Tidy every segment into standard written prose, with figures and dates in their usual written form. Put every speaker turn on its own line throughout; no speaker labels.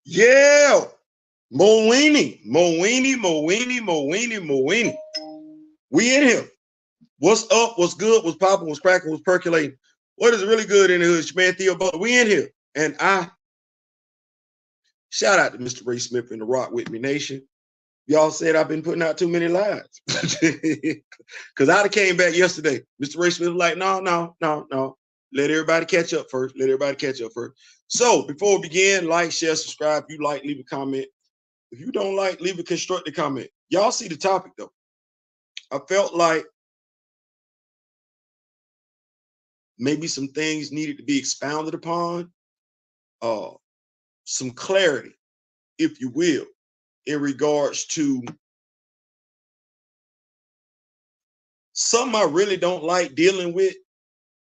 Yeah. Moini. We in here. What's up? What's good? What's popping? What's cracking? What's percolating? What is really good in the hood? Man, Theo Butler. We in here. And I shout out to Mr. Ray Smith and the Rock With Me Nation. Y'all said I've been putting out too many lives. Because I'd have came back yesterday. Mr. Ray Smith was like, no. Let everybody catch up first. So before we begin, like, share, subscribe. If you like, leave a comment. If you don't like, leave a constructive comment. Y'all see the topic, though. I felt like maybe some things needed to be expounded upon. Some clarity, if you will, in regards to something I really don't like dealing with,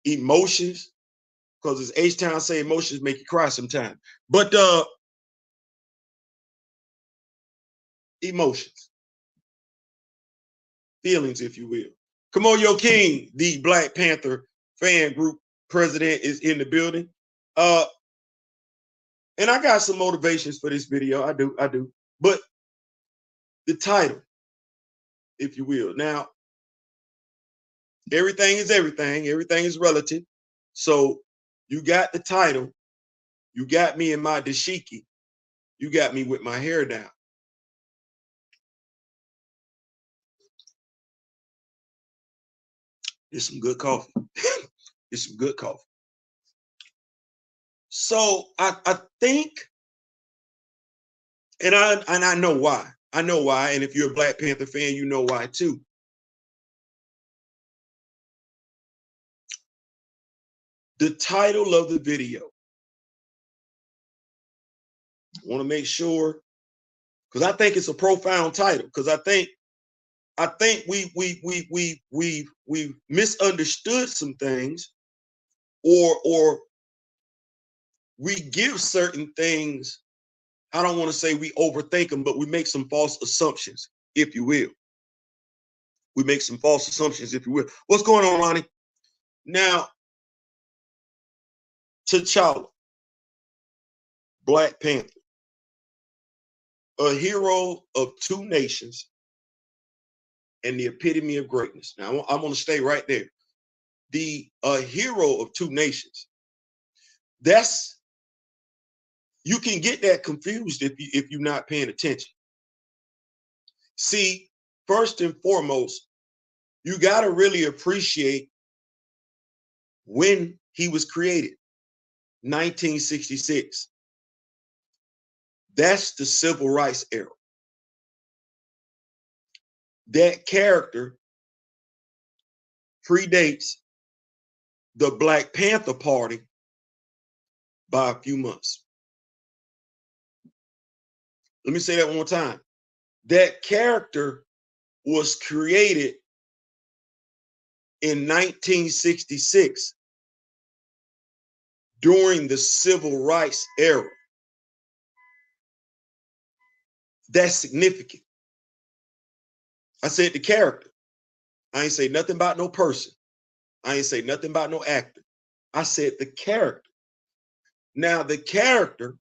emotions, because as H-Town say, emotions make you cry sometimes. But emotions, feelings, if you will. Kamoyo King, the Black Panther fan group president, is in the building. And I got some motivations for this video. I do. But the title, if you will. Now, everything is everything. Everything is relative. So you got the title. You got me in my dashiki. You got me with my hair down. It's some good coffee. It's some good coffee. So I think, and I know why. I know why. And if you're a Black Panther fan, you know why too. The title of the video, I want to make sure, because I think it's a profound title. Because I think we've misunderstood some things, or we give certain things. I don't want to say we overthink them, but we make some false assumptions, if you will. We make some false assumptions, if you will. What's going on, Ronnie? Now, T'Challa, Black Panther, a hero of two nations and the epitome of greatness. Now, I'm going to stay right there. A hero of two nations. That's, you can get that confused if you're not paying attention. See, first and foremost, you got to really appreciate when he was created, 1966. That's the civil rights era. That character predates the Black Panther Party by a few months. Let me say that one more time. That character was created in 1966 during the civil rights era. That's significant. I said the character. I ain't say nothing about no person. I ain't say nothing about no actor. I said the character. Now, the character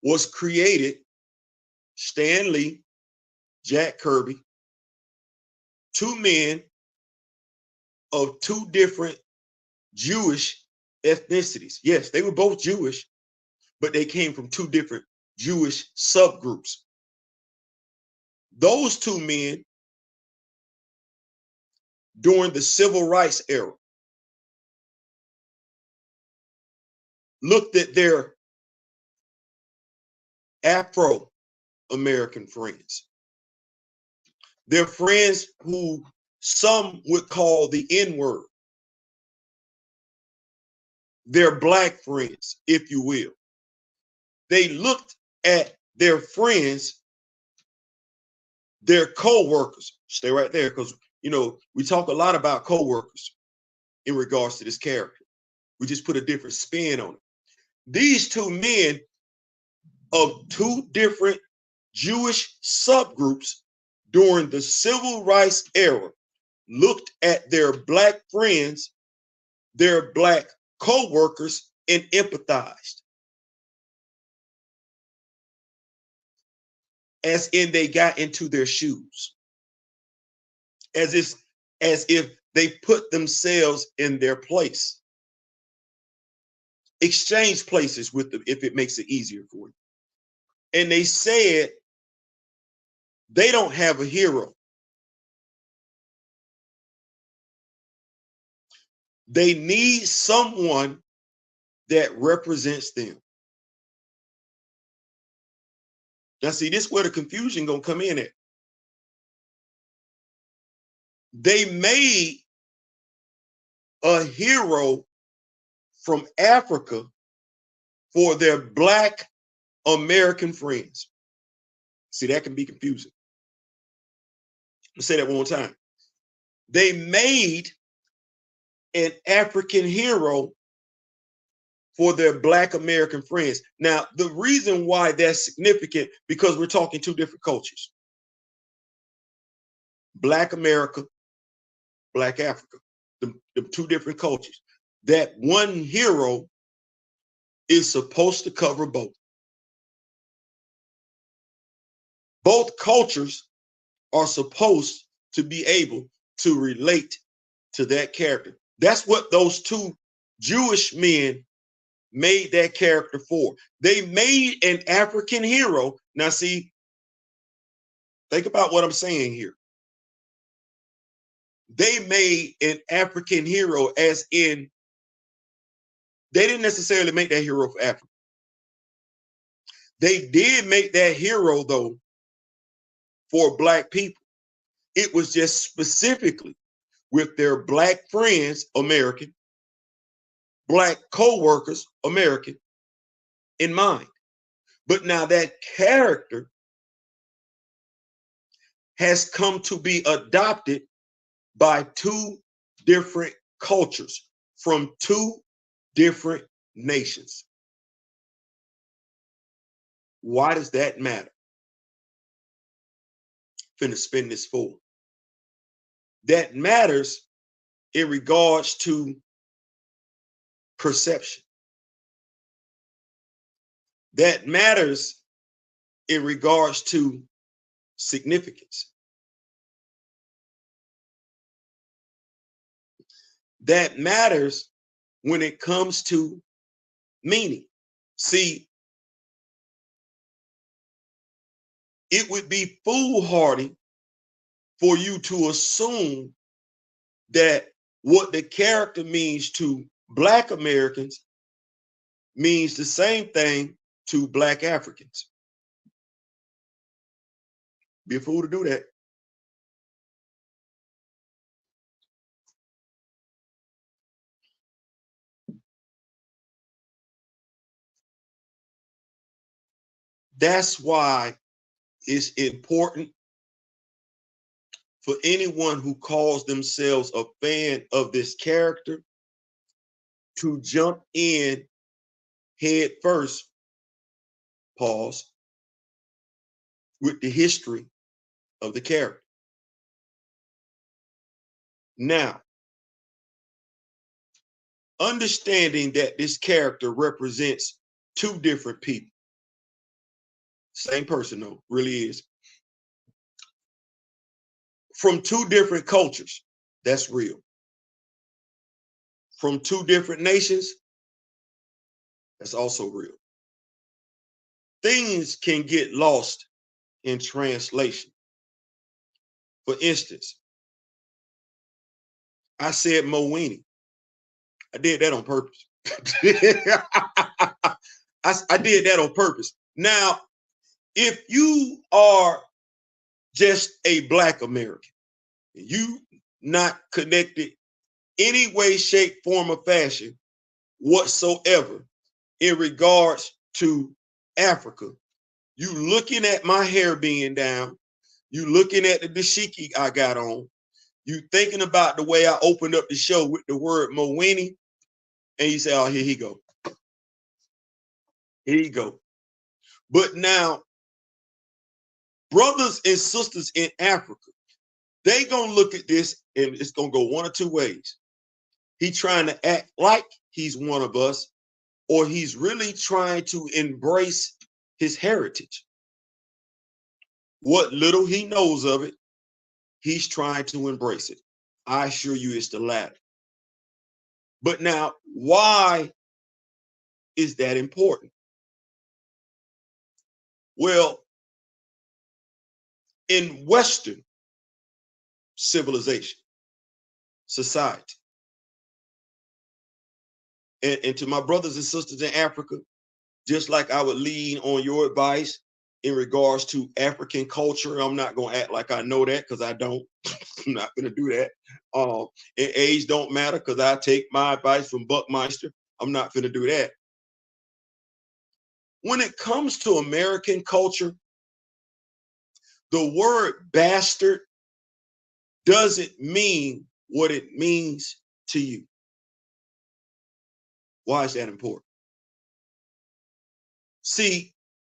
was created, Stan Lee, Jack Kirby, two men of two different Jewish ethnicities. Yes, they were both Jewish, but they came from two different Jewish subgroups. Those two men, during the civil rights era, looked at their Afro-American friends, their friends who some would call the N-word, their Black friends, if you will. They looked at their friends, their co-workers. Stay right there, because we talk a lot about co-workers in regards to this character. We just put a different spin on it. These two men of two different Jewish subgroups during the civil rights era looked at their Black friends, their Black co-workers, and empathized. as in they got into their shoes, as if they put themselves in their place. Exchange places with them if it makes it easier for you. And they said they don't have a hero. They need someone that represents them. Now, see, this is where the confusion gonna come in at. They made a hero from Africa for their Black American friends. See, that can be confusing. Let's say that one more time. They made an African hero for their Black American friends. Now, the reason why that's significant, because we're talking two different cultures. Black America, Black Africa, the two different cultures. That one hero is supposed to cover both. Both cultures are supposed to be able to relate to that character. That's what those two Jewish men made that character for. They made an African hero. Now, see, think about what I'm saying here. They made an African hero, as in, they didn't necessarily make that hero for Africa. They did make that hero, though, for Black people. It was just specifically with their Black friends, American, Black co-workers, American, in mind. But now that character has come to be adopted by two different cultures from two different nations. Why does that matter? Finna spin this forward. That matters in regards to perception. That matters in regards to significance. That matters when it comes to meaning. See, it would be foolhardy for you to assume that what the character means to Black Americans means the same thing to Black Africans. Be a fool to do that. That's why it's important for anyone who calls themselves a fan of this character to jump in head first, pause, with the history of the character. Now, understanding that this character represents two different people, same person though, really is, from two different cultures, that's real. From two different nations, that's also real. Things can get lost in translation. For instance, I said Moweni. I did that on purpose. I did that on purpose. Now, if you are just a Black American, you not connected any way, shape, form, or fashion whatsoever in regards to Africa, you looking at my hair being down, you looking at the dashiki I got on, you thinking about the way I opened up the show with the word Moweni, and you say, oh, here he go. Here you go. But now, brothers and sisters in Africa, they gonna look at this and it's gonna go one or two ways. He trying to act like he's one of us, or he's really trying to embrace his heritage. What little he knows of it, he's trying to embrace it. I assure you it's the latter. But now, why is that important? Well, in Western civilization, society, and to my brothers and sisters in Africa, just like I would lean on your advice in regards to African culture, I'm not going to act like I know that because I don't. I'm not going to do that. And age don't matter because I take my advice from Buckmeister. I'm not going to do that. When it comes to American culture, the word bastard doesn't mean what it means to you. Why is that important? See,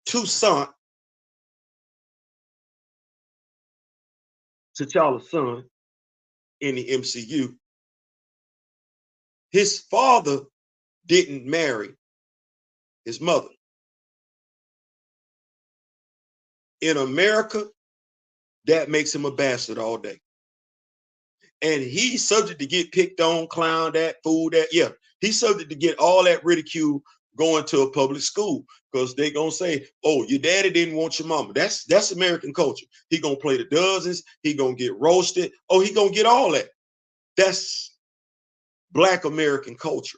Toussaint, T'Challa's son in the MCU, his father didn't marry his mother. In America, that makes him a bastard all day. And he's subject to get picked on, clowned at, fooled at. Yeah, he's subject to get all that ridicule going to a public school because they're going to say, oh, your daddy didn't want your mama. That's American culture. He going to play the dozens. He going to get roasted. Oh, he going to get all that. That's Black American culture.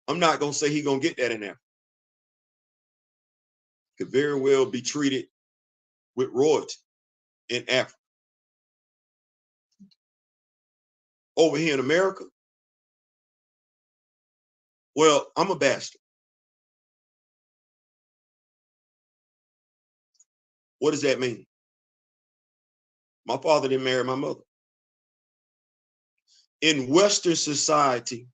I'm not going to say he going to get that in there. Could very well be treated with royalty in Africa. Over here in America, well, I'm a bastard. What does that mean? My father didn't marry my mother. In Western society,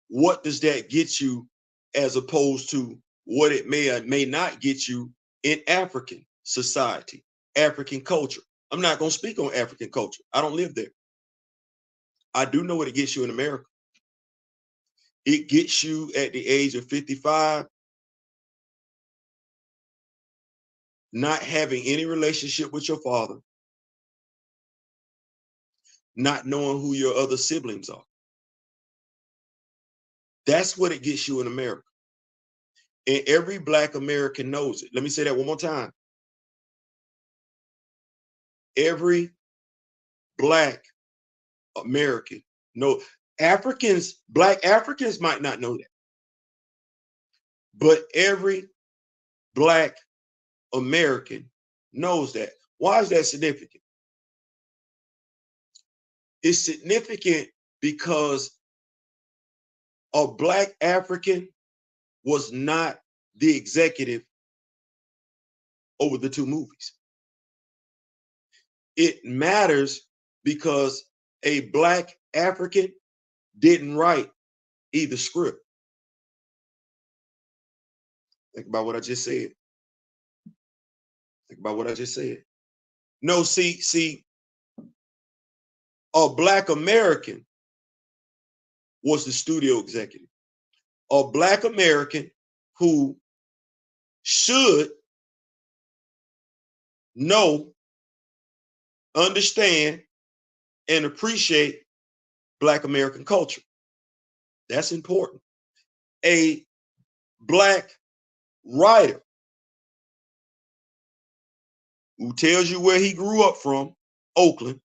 what does that get you as opposed to what it may or may not get you in African society, African culture? I'm not going to speak on African culture. I don't live there. I do know what it gets you in America. It gets you at the age of 55, not having any relationship with your father, not knowing who your other siblings are. That's what it gets you in America. And every Black American knows it. Let me say that one more time. Every Black American know. Africans, Black Africans might not know that. But every Black American knows that. Why is that significant? It's significant because a Black African was not the executive over the two movies. It matters because a Black African didn't write either script. Think about what I just said. Think about what I just said. No, see, a Black American was the studio executive. A Black American who should know, understand, and appreciate Black American culture. That's important. A Black writer who tells you where he grew up from, Oakland,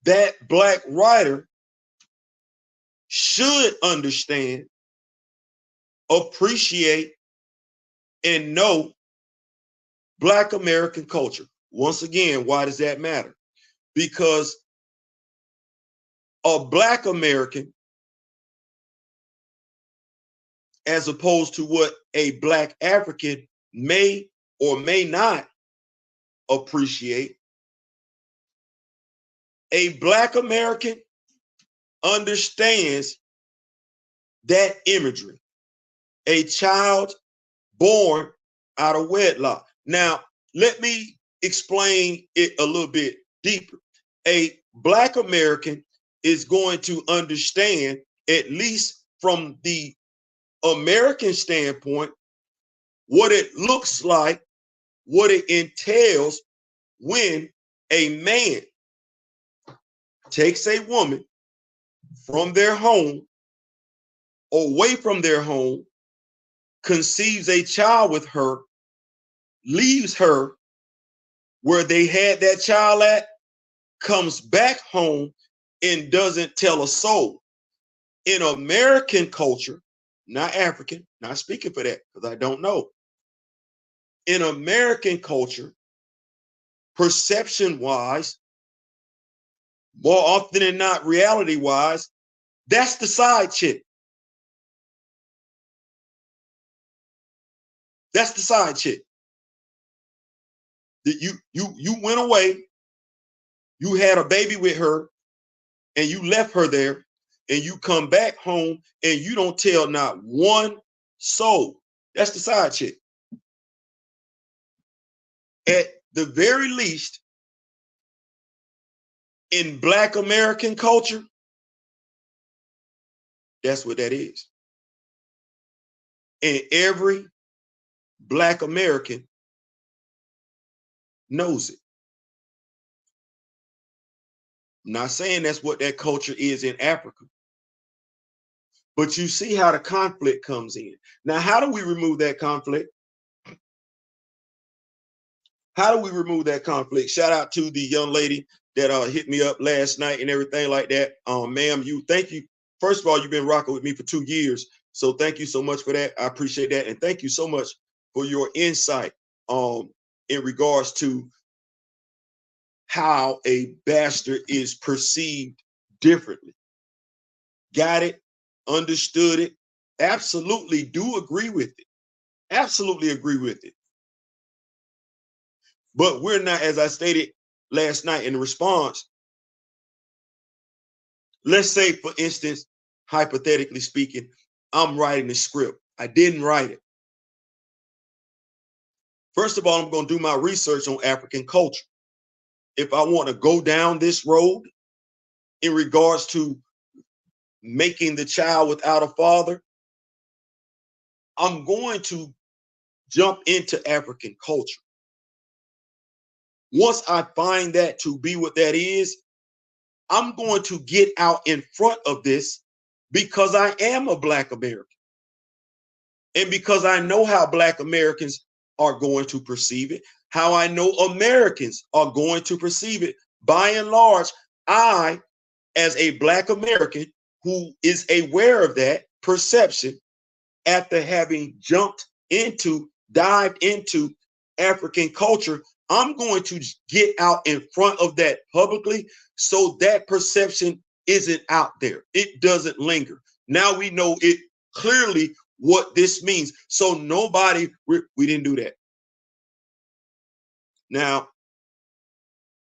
that Black writer should understand, appreciate, and know Black American culture. Once again, why does that matter? Because a Black American, as opposed to what a Black African may or may not appreciate, a Black American understands that imagery. A child born out of wedlock. Now, let me explain it a little bit deeper. A Black American is going to understand, at least from the American standpoint, what it looks like, what it entails when a man takes a woman from their home, away from their home, conceives a child with her, leaves her where they had that child at, comes back home and doesn't tell a soul. In American culture, not African, not speaking for that because I don't know. In American culture, perception-wise, more often than not, reality-wise, that's the side chick. That's the side chick. That you went away, you had a baby with her, and you left her there, and you come back home and you don't tell not one soul. That's the side chick. At the very least, in Black American culture, that's what that is. And every Black American knows it. I'm not saying that's what that culture is in Africa, but you see how the conflict comes in. Now, how do we remove that conflict? How do we remove that conflict? Shout out to the young lady that hit me up last night and everything like that. Ma'am, thank you. First of all, you've been rocking with me for 2 years. So thank you so much for that. I appreciate that. And thank you so much for your insight in regards to how a bastard is perceived differently. Got it, understood it, absolutely do agree with it. Absolutely agree with it. But we're not, as I stated last night in the response, let's say, for instance, hypothetically speaking, I'm writing the script. I didn't write it. First of all, I'm going to do my research on African culture. If I want to go down this road in regards to making the child without a father, I'm going to jump into African culture. Once I find that to be what that is, I'm going to get out in front of this because I am a Black American. And because I know how Black Americans are going to perceive it, how I know Americans are going to perceive it. By and large, I, as a Black American who is aware of that perception, after having dived into African culture, I'm going to get out in front of that publicly so that perception isn't out there. It doesn't linger. Now we know it clearly what this means. So we didn't do that. Now,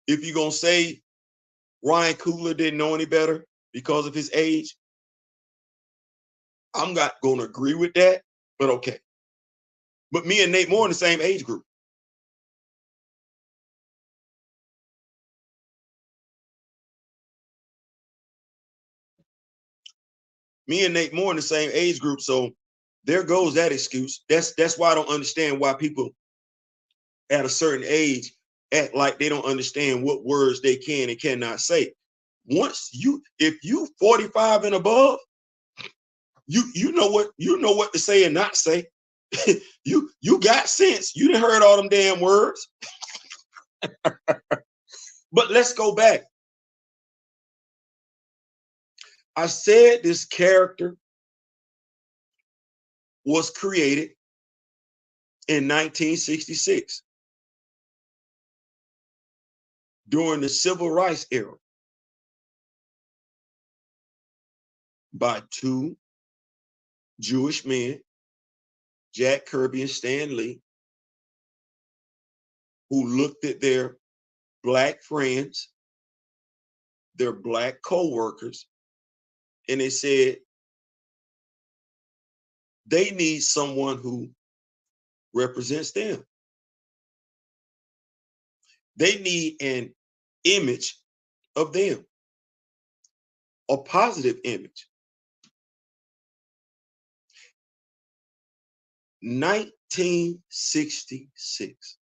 if you're going to say Ryan Coogler didn't know any better because of his age, I'm not going to agree with that, but okay. But me and Nate Moore in the same age group. Me and Nate Moore in the same age group, so there goes that excuse. That's why I don't understand why people at a certain age act like they don't understand what words they can and cannot say. If you 45 and above, you know what to say and not say. you got sense. You done heard all them damn words. But let's go back. I said this character was created in 1966 during the Civil Rights era by 2 Jewish men, Jack Kirby and Stan Lee, who looked at their Black friends, their Black co-workers, and they said they need someone who represents them. They need an image of them, a positive image. 1966.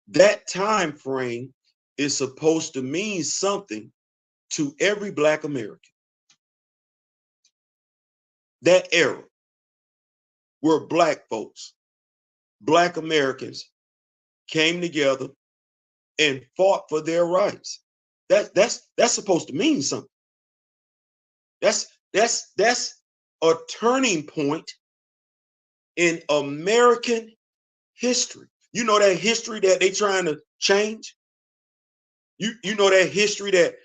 That time frame is supposed to mean something to every Black American. That era where Black folks, Black Americans came together and fought for their rights. That's supposed to mean something. That's a turning point in American history. You know that history that they trying to change? You know that history that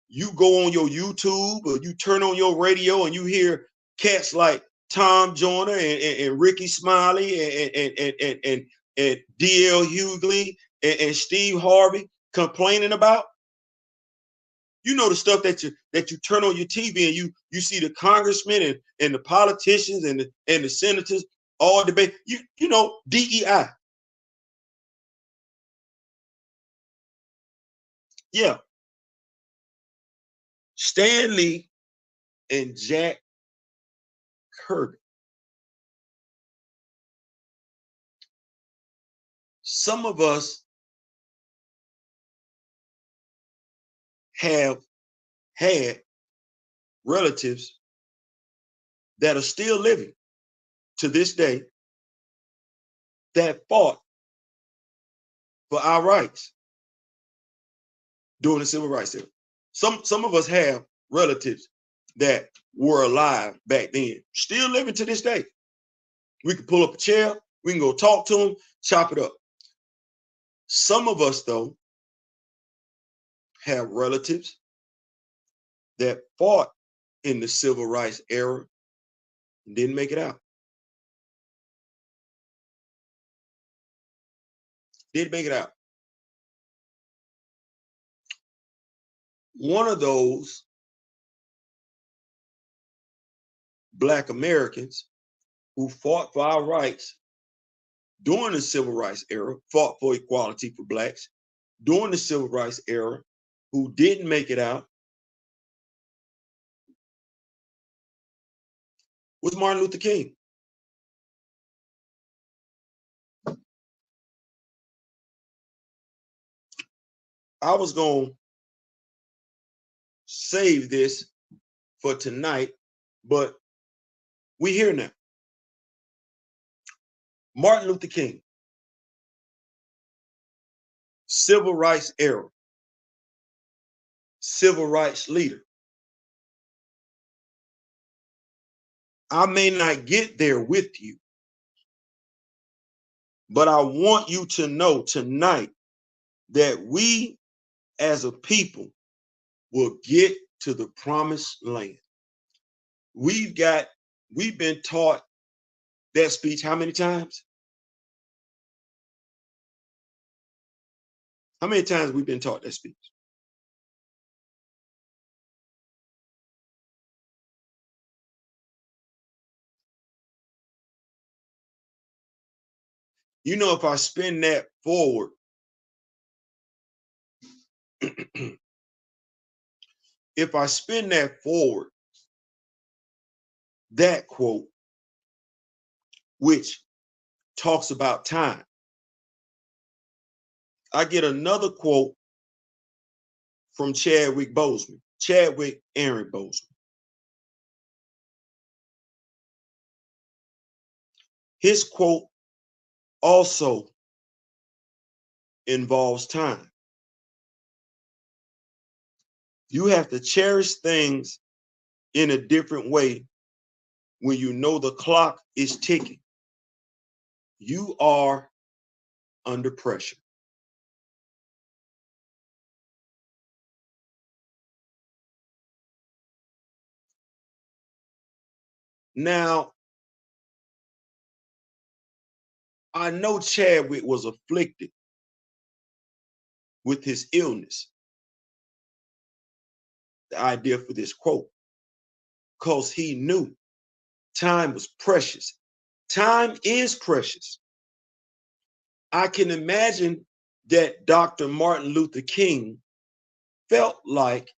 you go on your YouTube or you turn on your radio and you hear cats like Tom Joyner and Ricky Smiley and D.L. Hughley and Steve Harvey complaining about? You know the stuff that you turn on your TV and you see the congressmen and the politicians and the senators all debate. You know DEI. Yeah. Stan Lee and Jack Kirby. Some of us have had relatives that are still living to this day that fought for our rights during the civil rights era. Some of us have relatives that were alive back then, still living to this day. We can pull up a chair, we can go talk to them, chop it up. Some of us, though, have relatives that fought in the civil rights era and didn't make it out. Didn't make it out. One of those Black Americans who fought for our rights during the civil rights era, fought for equality for Blacks during the civil rights era, who didn't make it out, was Martin Luther King. I was going to save this for tonight, but we here now. Martin Luther King, civil rights era, civil rights leader. I may not get there with you, but I want you to know tonight that we as a people will get to the promised land. We've been taught that speech how many times? How many times we've been taught that speech? You know, if I spin that forward, if I spin that forward, that quote, which talks about time, I get another quote from Chadwick Boseman, Chadwick Aaron Boseman. His quote also involves time. You have to cherish things in a different way when you know the clock is ticking. You are under pressure. Now, I know Chadwick was afflicted with his illness, the idea for this quote, because he knew time was precious. Time is precious. I can imagine that Dr. Martin Luther King felt like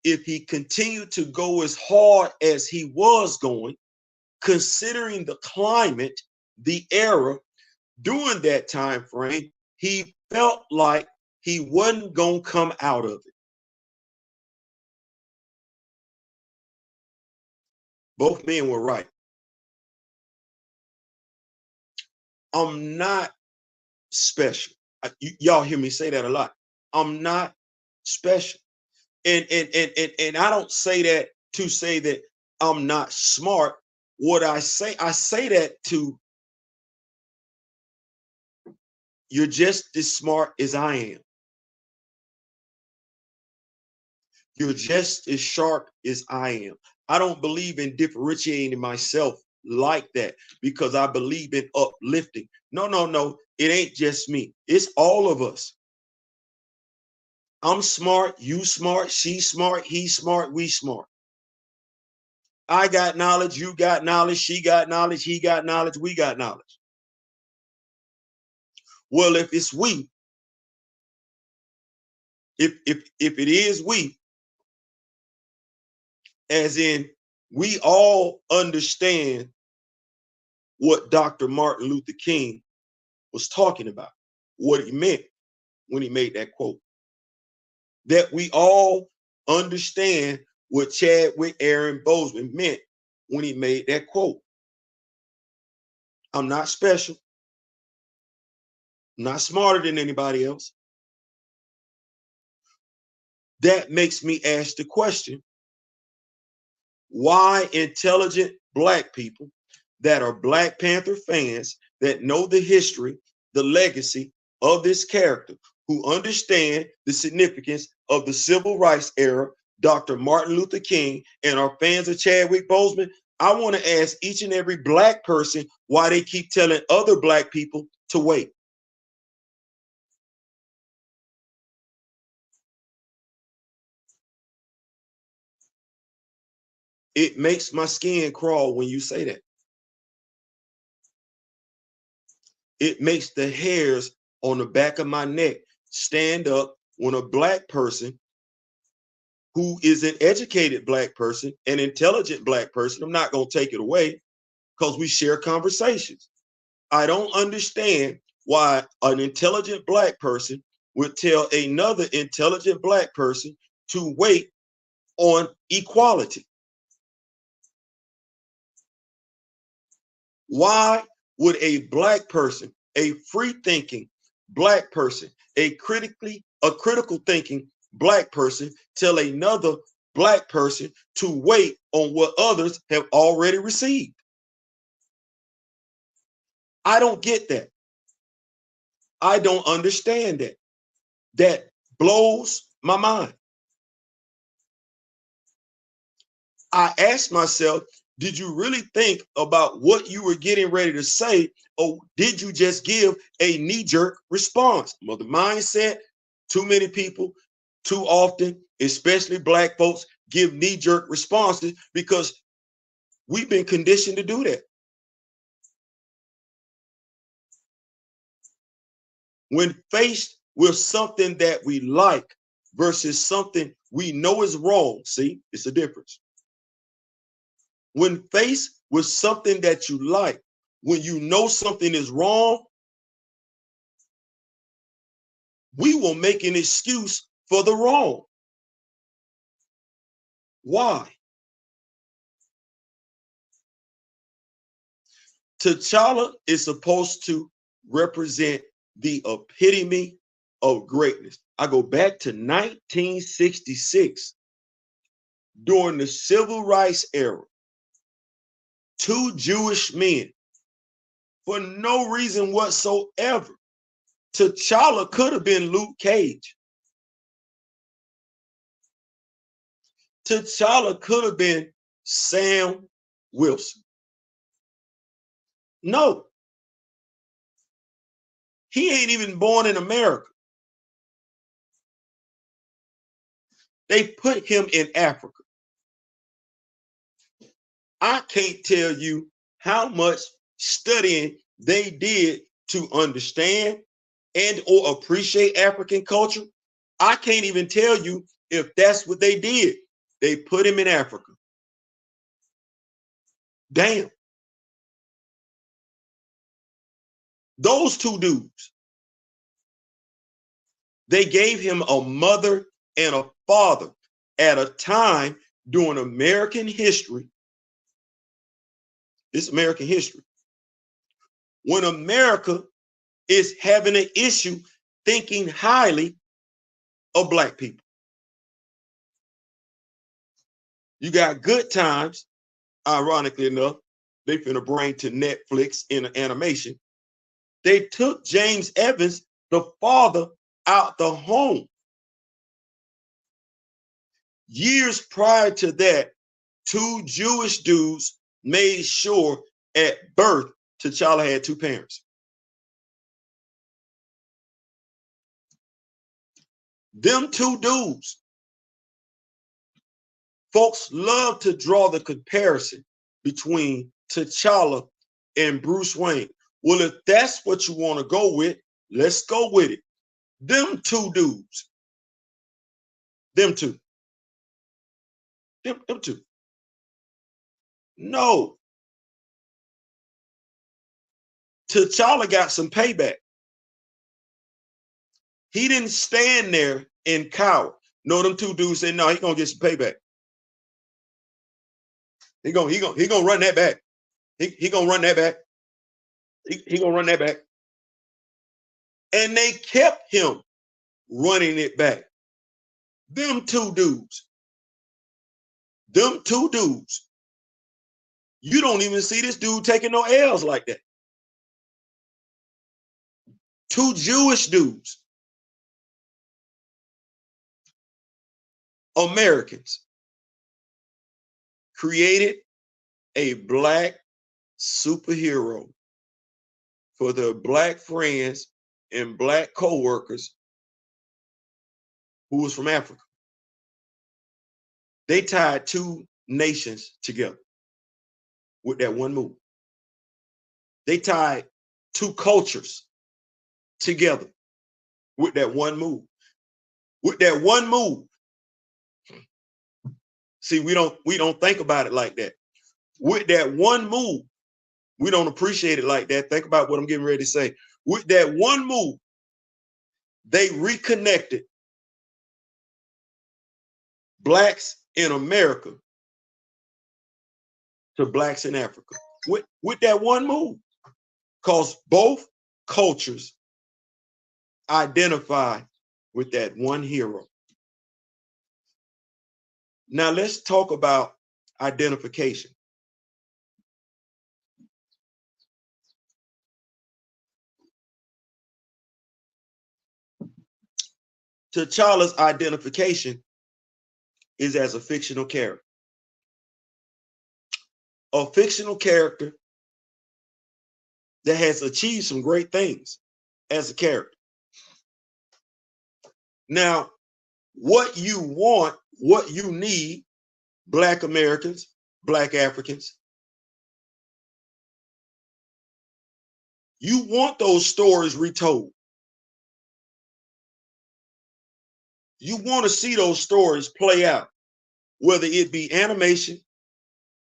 if he continued to go as hard as he was going, considering the climate, the era during that time frame, he felt like he wasn't going to come out of it. Both men were right. I'm not special. Y'all hear me say that a lot. I'm not special. And I don't say that to say that I'm not smart. What I say that to, you're just as smart as I am. You're just as sharp as I am. I don't believe in differentiating myself like that because I believe in uplifting. No. It ain't just me. It's all of us. I'm smart, you smart, she smart, he smart, we smart. I got knowledge, you got knowledge, she got knowledge, he got knowledge, we got knowledge. Well, if it's we, if it is we, as in we all understand what Dr. Martin Luther King was talking about, what he meant when he made that quote. That we all understand what Chadwick Aaron Boseman meant when he made that quote. I'm not special. I'm not smarter than anybody else. That makes me ask the question, why intelligent Black people that are Black Panther fans, that know the history, the legacy of this character, who understand the significance of the civil rights era, Dr. Martin Luther King, and are fans of Chadwick Boseman, I want to ask each and every Black person why they keep telling other Black people to wait. It makes my skin crawl when you say that. It makes the hairs on the back of my neck stand up when a Black person who is an educated Black person, an intelligent Black person, I'm not going to take it away because we share conversations. I don't understand why an intelligent Black person would tell another intelligent Black person to wait on equality. Why would a Black person, a free-thinking Black person, a critical thinking Black person tell another Black person to wait on what others have already received? I don't get that. I don't understand that. That blows my mind. I asked myself, did you really think about what you were getting ready to say, or did you just give a knee-jerk response? Well, the mindset, too many people, too often, especially Black folks, give knee-jerk responses because we've been conditioned to do that. When faced with something that we like versus something we know is wrong, see, it's a difference. When faced with something that you like, when you know something is wrong, we will make an excuse for the wrong. Why? T'Challa is supposed to represent the epitome of greatness. I go back to 1966 during the civil rights era. Two Jewish men, for no reason whatsoever. T'Challa could have been Luke Cage. T'Challa could have been Sam Wilson. No. He ain't even born in America. They put him in Africa. I can't tell you how much studying they did to understand and or appreciate African culture. I can't even tell you if that's what they did. They put him in Africa. Damn. Those two dudes, they gave him a mother and a father at a time during American history. It's American history. When America is having an issue thinking highly of Black people. You got Good Times, ironically enough, they finna bring to Netflix in an animation. They took James Evans, the father, out the home. Years prior to that, two Jewish dudes made sure at birth T'Challa had two parents. Them two dudes, folks love to draw the comparison between T'Challa and Bruce Wayne. Well, if that's what you want to go with, let's go with it. Them two dudes, them two. No. T'Challa got some payback. He didn't stand there and cower. No, them two dudes said, no, he's gonna get some payback. He gonna run that back. He gonna run that back. He gonna run that back. And they kept him running it back. Them two dudes. You don't even see this dude taking no L's like that. Two Jewish dudes. Americans created a Black superhero for their Black friends and Black co-workers who was from Africa. They tied two nations together with that one move. They tied two cultures together with that one move. With that one move. See, we don't think about it like that. With that one move, we don't appreciate it like that. Think about what I'm getting ready to say. With that one move, they reconnected Blacks in America to Blacks in Africa. With that one move. Because both cultures identify with that one hero. Now let's talk about identification. T'Challa's identification is as a fictional character. A fictional character that has achieved some great things as a character. Now, what you want, what you need, Black Americans, Black Africans, you want those stories retold. You want to see those stories play out, whether it be animation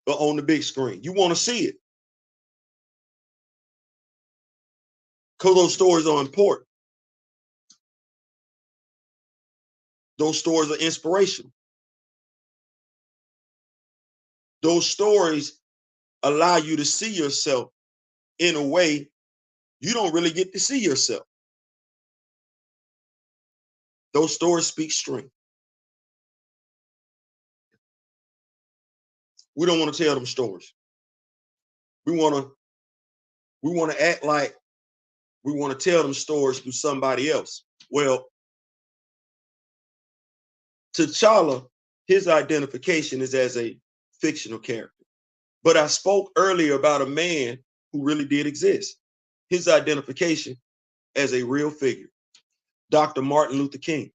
or on the big screen. You want to see it. Because those stories are important. Those stories are inspirational. Those stories allow you to see yourself in a way you don't really get to see yourself. Those stories speak strength. We don't want to tell them stories. We want to act like we want to tell them stories through somebody else. Well, T'Challa, his identification is as a fictional character. But I spoke earlier about a man who really did exist. His identification as a real figure, Dr. Martin Luther King.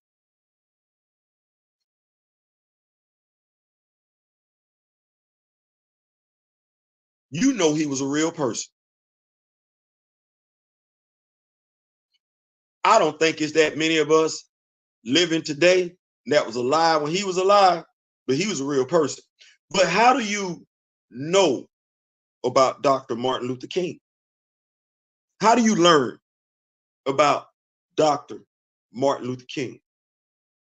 You know he was a real person. I don't think it's that many of us living today that was alive when he was alive but he was a real person. But how do you know about Dr. Martin Luther King? How do you learn about Dr. Martin Luther King?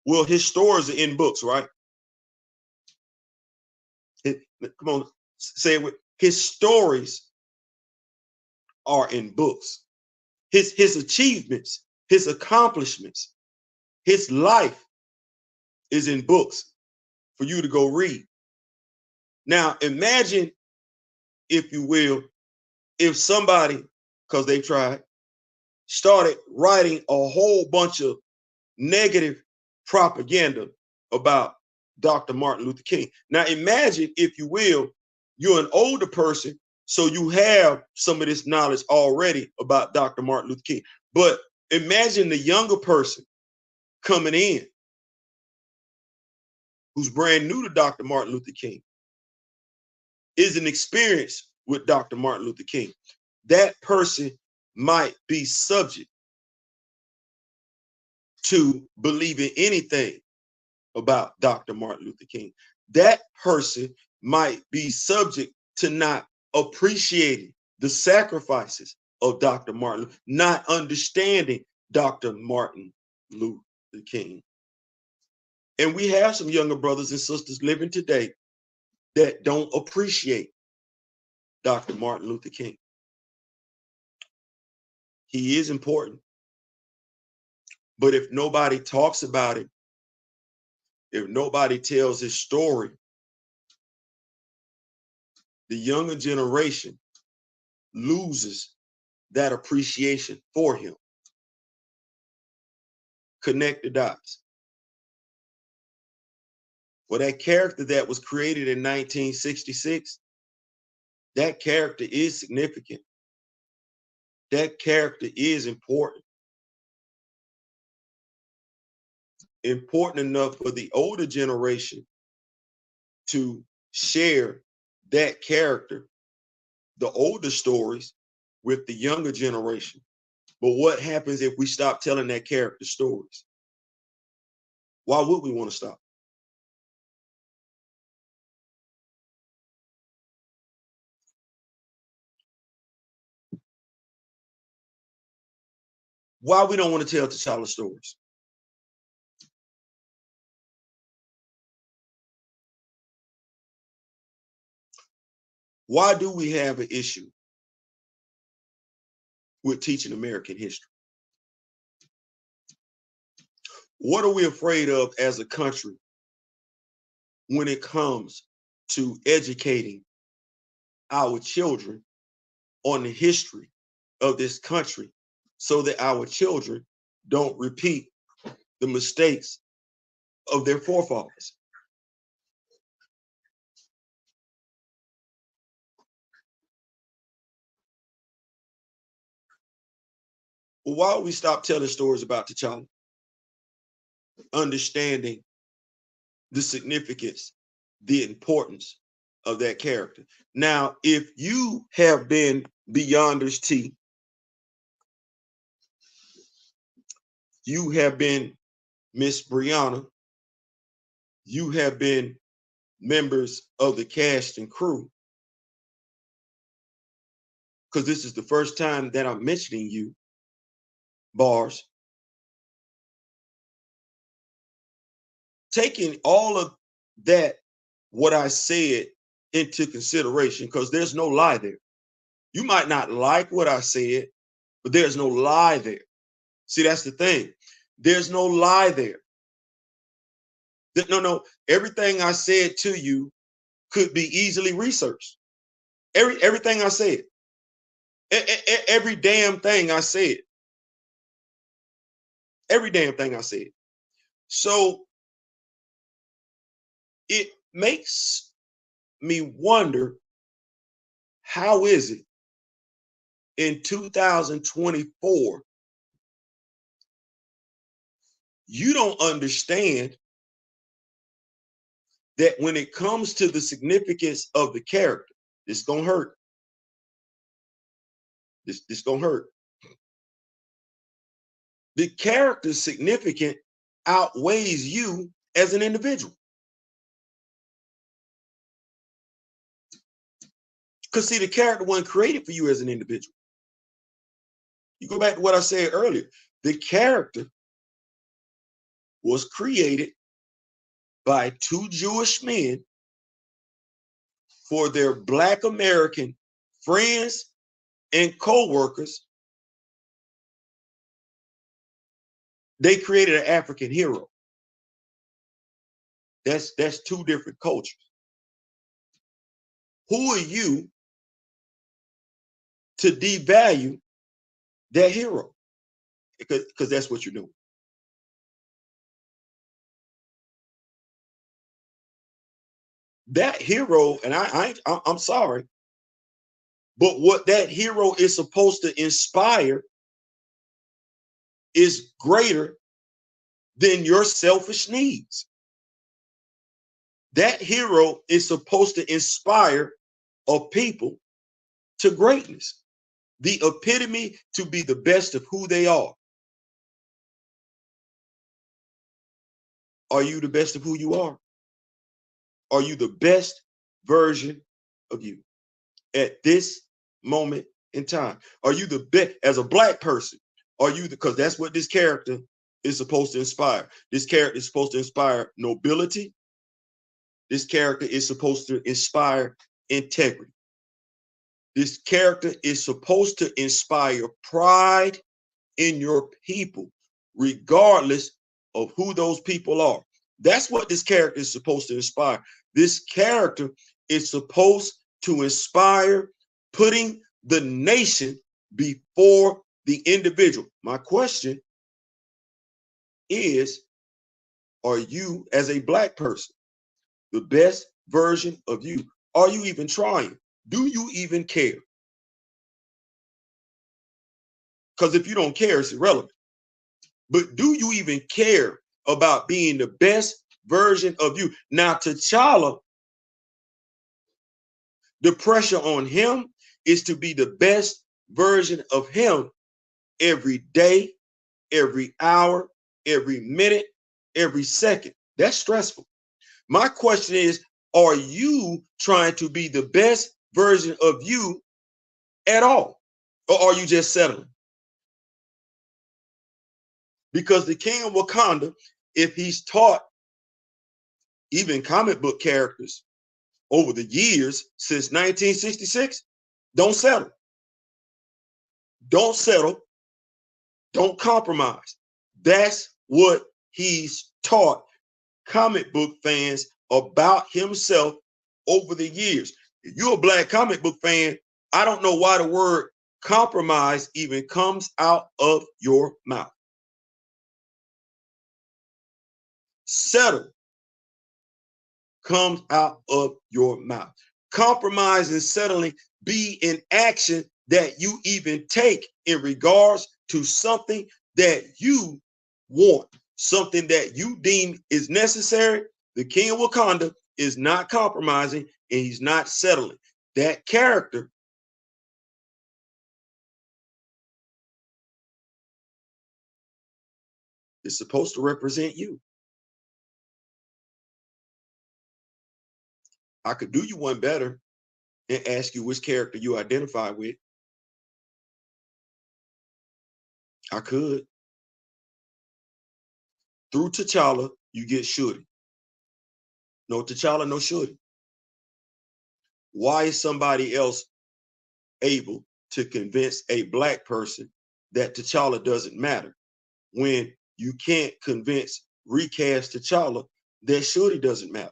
Well, his stories are in books, right? Come on, say it with his stories are in books. His achievements, his accomplishments, his life is in books for you to go read. Now, imagine, if you will, if somebody, because they tried, started writing a whole bunch of negative propaganda about Dr. Martin Luther King. Now, imagine, if you will, you're an older person, so you have some of this knowledge already about Dr. Martin Luther King. But imagine the younger person coming in who's brand new to Dr. Martin Luther King, isn't experienced with Dr. Martin Luther King. That person might be subject to believing anything about Dr. Martin Luther King. That person might be subject to not appreciating the sacrifices of Dr. Martin, not understanding Dr. Martin Luther King. And we have some younger brothers and sisters living today that don't appreciate Dr. Martin Luther King. He is important. But if nobody talks about it, if nobody tells his story, the younger generation loses that appreciation for him. Connect the dots. Well, that character that was created in 1966, that character is significant. That character is important. Important enough for the older generation to share that character, the older stories, with the younger generation. But what happens if we stop telling that character stories? Why would we want to stop? Why we don't want to tell T'Challa stories? Why do we have an issue with teaching American history? What are we afraid of as a country when it comes to educating our children on the history of this country so that our children don't repeat the mistakes of their forefathers? Well, why don't we stop telling stories about T'Challa? Understanding the significance, the importance of that character. Now, if you have been Beyonders T, you have been Miss Brianna, you have been members of the cast and crew, because this is the first time that I'm mentioning you, Bars. Taking all of that, what I said, into consideration, because there's no lie there. You might not like what I said, but there's no lie there. See, that's the thing. There's no lie there. No, everything I said to you could be easily researched. Everything I said, every damn thing I said, every damn thing I said. So it makes me wonder, how is it in 2024 you don't understand that when it comes to the significance of the character, it's gonna hurt. This gonna hurt. The character's significant outweighs you as an individual. Because see, the character wasn't created for you as an individual. You go back to what I said earlier. The character was created by two Jewish men for their Black American friends and co-workers. They created an African hero. That's two different cultures. Who are you to devalue that hero? Because that's what you're doing. That hero, and I'm sorry, but what that hero is supposed to inspire is greater than your selfish needs. That hero is supposed to inspire a people to greatness, the epitome to be the best of who they are. Are you the best of who you are? Are you the best version of you at this moment in time? Are you the best as a Black person? Are you because that's what this character is supposed to inspire. This character is supposed to inspire nobility. This character is supposed to inspire integrity. This character is supposed to inspire pride in your people, regardless of who those people are. That's what this character is supposed to inspire. This character is supposed to inspire putting the nation before the individual. My question is, are you as a Black person the best version of you? Are you even trying? Do you even care? Because if you don't care, it's irrelevant. But do you even care about being the best version of you? Now, T'Challa, the pressure on him is to be the best version of him every day, every hour, every minute, every second. That's stressful. My question is, are you trying to be the best version of you at all? Or are you just settling? Because the King of Wakanda, if he's taught even comic book characters over the years since 1966, don't settle. Don't settle. Don't compromise. That's what he's taught comic book fans about himself over the years. If you're a Black comic book fan, I don't know why the word compromise even comes out of your mouth. Settle comes out of your mouth. Compromise and settling be an action that you even take in regards to something that you want, something that you deem is necessary. The King of Wakanda is not compromising and he's not settling. That character is supposed to represent you. I could do you one better and ask you which character you identify with. I could. Through T'Challa, you get Shuri. No T'Challa, no Shuri. Why is somebody else able to convince a Black person that T'Challa doesn't matter when you can't convince recast T'Challa that Shuri doesn't matter?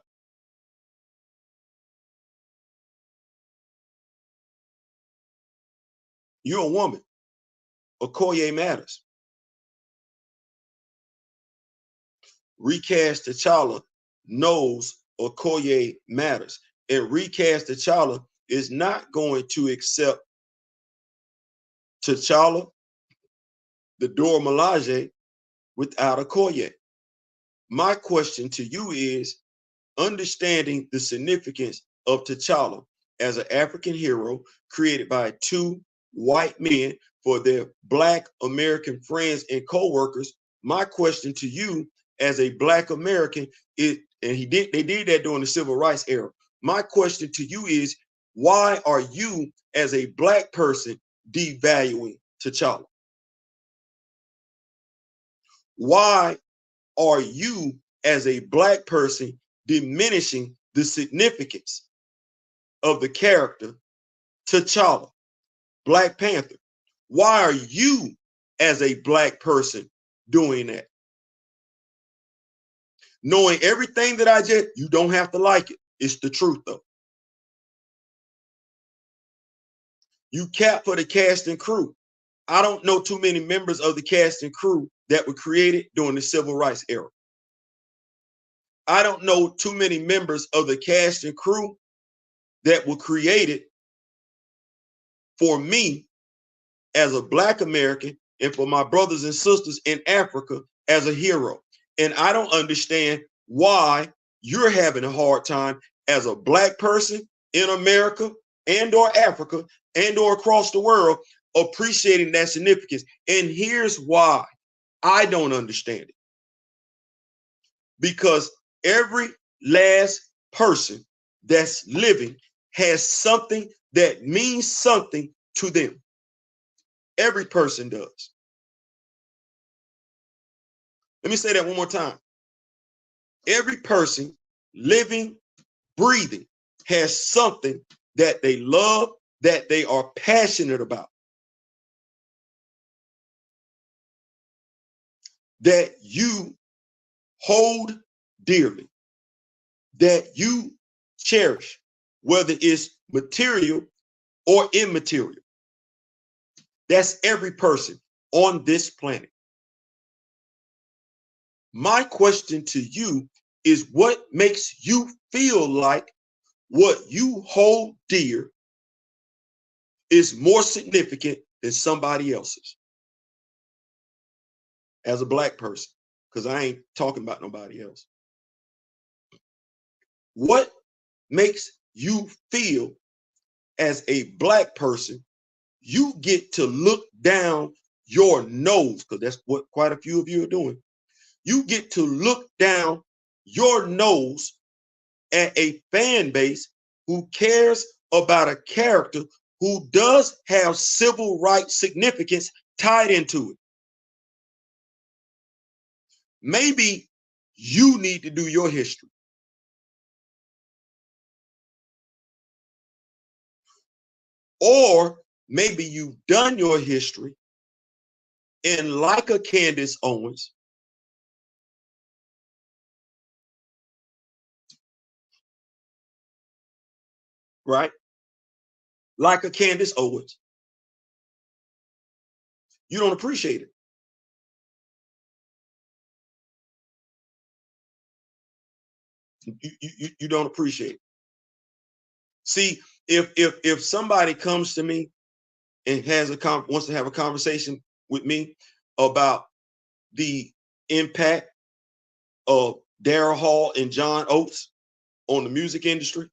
You're a woman. Okoye matters. Recast T'Challa knows Okoye matters. And recast T'Challa is not going to accept T'Challa, the Dora Milaje, without Okoye. My question to you is, understanding the significance of T'Challa as an African hero created by two white men for their Black American friends and co-workers, my question to you as a Black American is, and they did that during the Civil Rights era. My question to you is, Why are you as a black person devaluing T'Challa? Why are you as a black person diminishing the significance of the character T'Challa, Black Panther? Why are you as a black person doing that? Knowing everything that I just, you don't have to like it. It's the truth though. You cap for the cast and crew. I don't know too many members of the cast and crew that were created during the civil rights era. I don't know too many members of the cast and crew that were created for me as a black American and for my brothers and sisters in Africa as a hero. And I don't understand why you're having a hard time as a black person in America and or Africa and or across the world appreciating that significance. And here's why I don't understand it. Because every last person that's living has something that means something to them. Every person does. Let me say that one more time. Every person living, breathing has something that they love, that they are passionate about, that you hold dearly, that you cherish, whether it's material or immaterial. That's every person on this planet. My question to you is, what makes you feel like what you hold dear is more significant than somebody else's? As a black person, because I ain't talking about nobody else. What makes you feel as a black person you get to look down your nose, because that's what quite a few of you are doing. You get to look down your nose at a fan base who cares about a character who does have civil rights significance tied into it. Maybe you need to do your history. Or maybe you've done your history, and like a Candace Owens, right? Like a Candace Owens, you don't appreciate it. You don't appreciate it. See, if somebody comes to me and wants to have a conversation with me about the impact of Daryl Hall and John Oates on the music industry,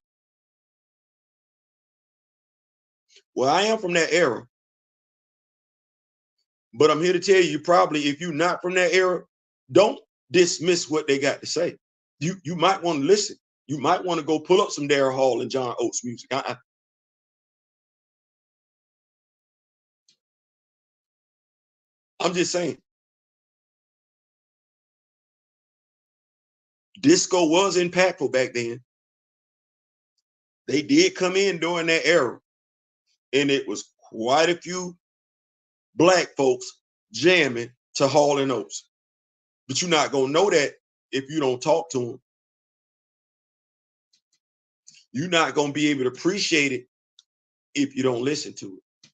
well, I am from that era. But I'm here to tell you, probably if you're not from that era, don't dismiss what they got to say. You might want to listen. You might want to go pull up some Daryl Hall and John Oates music. I'm just saying. Disco was impactful back then. They did come in during that era, and it was quite a few black folks jamming to Hall and Oates. But you're not gonna know that if you don't talk to them. You're not gonna be able to appreciate it if you don't listen to it.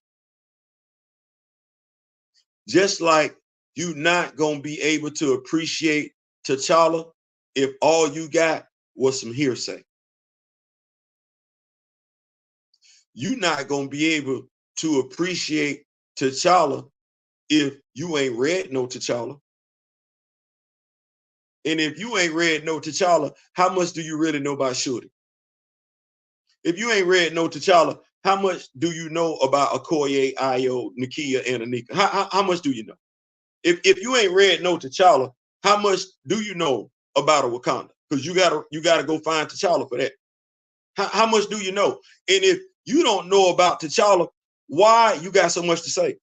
Just like you're not gonna be able to appreciate T'Challa if all you got was some hearsay. You're not gonna be able to appreciate T'Challa if you ain't read no T'Challa. And if you ain't read no T'Challa, how much do you really know about Shorty? If you ain't read no T'Challa, how much do you know about Okoye, Ayo, Nakia, and Anika? How much do you know? If you ain't read no T'Challa, how much do you know about a Wakanda? Because you gotta go find T'Challa for that. How much do you know? And you don't know about T'Challa, why you got so much to say?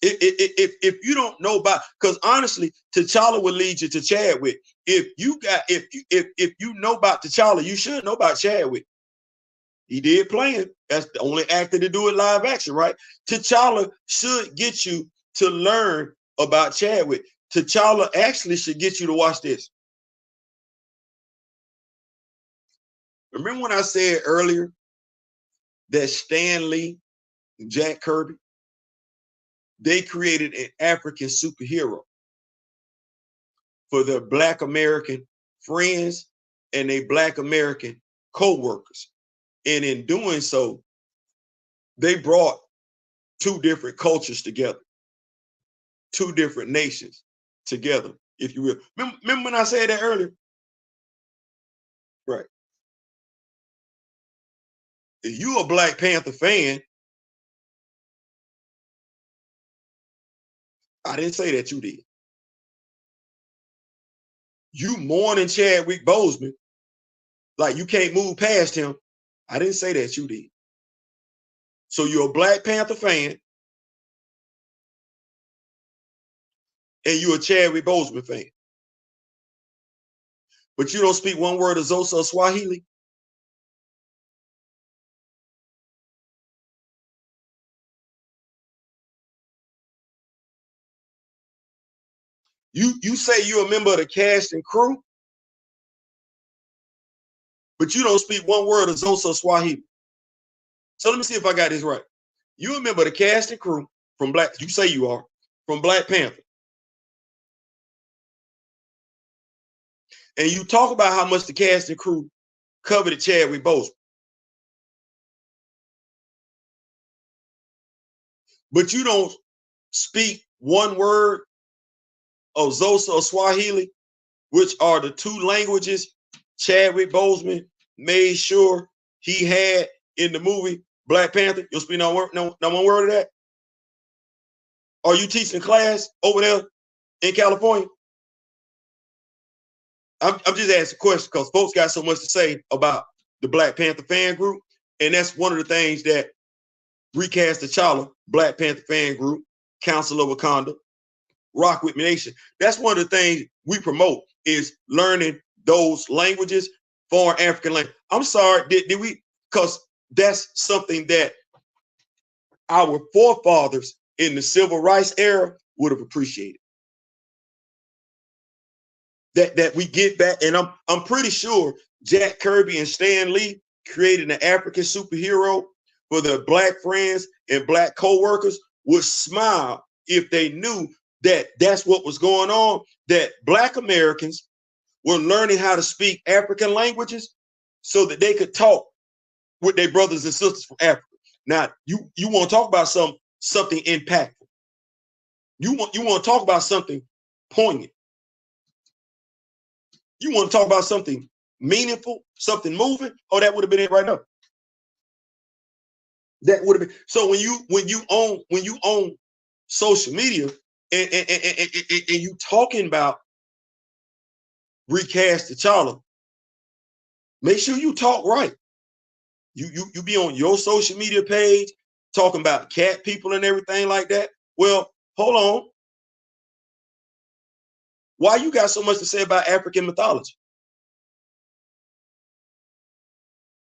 If you don't know about, because honestly, T'Challa will lead you to Chadwick. If you know about T'Challa, you should know about Chadwick. He did play him. That's the only actor to do it live action, right? T'Challa should get you to learn about Chadwick. T'Challa actually should get you to watch this. Remember when I said earlier that Stan Lee and Jack Kirby, they created an African superhero for their Black American friends and their Black American co-workers. And in doing so, they brought two different cultures together, two different nations together, if you will. Remember when I said that earlier? Right. If you a Black Panther fan, I didn't say that you did. You mourning Chadwick Boseman like you can't move past him. I didn't say that you did. So you're a Black Panther fan and you're a Chadwick Boseman fan. But you don't speak one word of Xhosa or Swahili. You say you're a member of the cast and crew, but you don't speak one word of Xhosa or Swahili. So let me see if I got this right. You a member of the cast and crew from Black, you say you are, from Black Panther. And you talk about how much the cast and crew coveted Chadwick Boseman. But you don't speak one word of Xhosa or Swahili, which are the two languages Chadwick Boseman made sure he had in the movie Black Panther. You'll speak no one word of that? Are you teaching class over there in California? I'm just asking questions because folks got so much to say about the Black Panther fan group. And that's one of the things that Recast T'Challa, Black Panther fan group, Council of Wakanda, Rock With Me Nation. That's one of the things we promote is learning those languages, foreign African language. I'm sorry, did we? Because that's something that our forefathers in the civil rights era would have appreciated. That we get back, and I'm pretty sure Jack Kirby and Stan Lee created an African superhero for their Black friends and Black co-workers would smile if they knew that that's what was going on, that Black Americans were learning how to speak African languages so that they could talk with their brothers and sisters from Africa. Now, you want to talk about something impactful. You want to talk about something poignant. You want to talk about something meaningful, something moving? Oh, that would have been it right now. That would have been. So when you own social media and you talking about Recast T'Challa, make sure you talk right. You be on your social media page talking about cat people and everything like that. Well, hold on. Why you got so much to say about African mythology?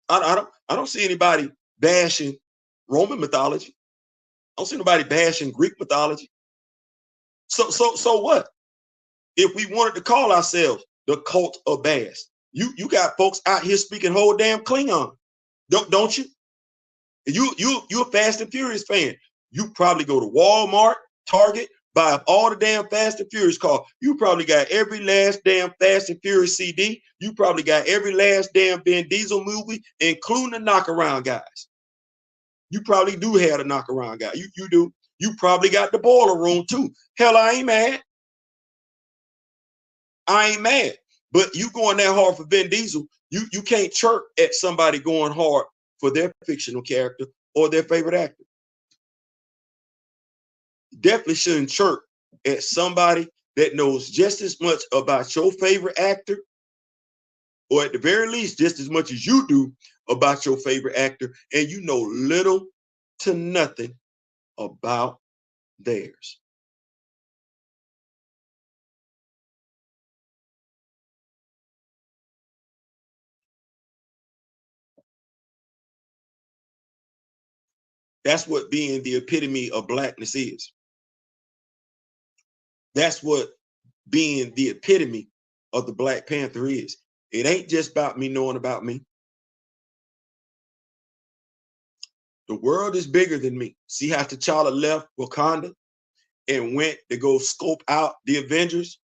I don't see anybody bashing Roman mythology. I don't see nobody bashing Greek mythology. So what? If we wanted to call ourselves the cult of Bass, you got folks out here speaking whole damn Klingon, don't you? You're a Fast and Furious fan. You probably go to Walmart, Target, buy up all the damn Fast and Furious cars. You probably got every last damn Fast and Furious CD. You probably got every last damn Vin Diesel movie, including the knockaround guys. You probably do have the knockaround guy. You do. You probably got the Boiler Room too. Hell, I ain't mad. I ain't mad. But you going that hard for Vin Diesel, you can't chirp at somebody going hard for their fictional character or their favorite actor. You definitely shouldn't chirp at somebody that knows just as much about your favorite actor or at the very least, just as much as you do about your favorite actor, and you know little to nothing about theirs. That's what being the epitome of blackness is. That's what being the epitome of the Black Panther is. It ain't just about me knowing about me. The world is bigger than me. See how T'Challa left Wakanda and went to go scope out the Avengers?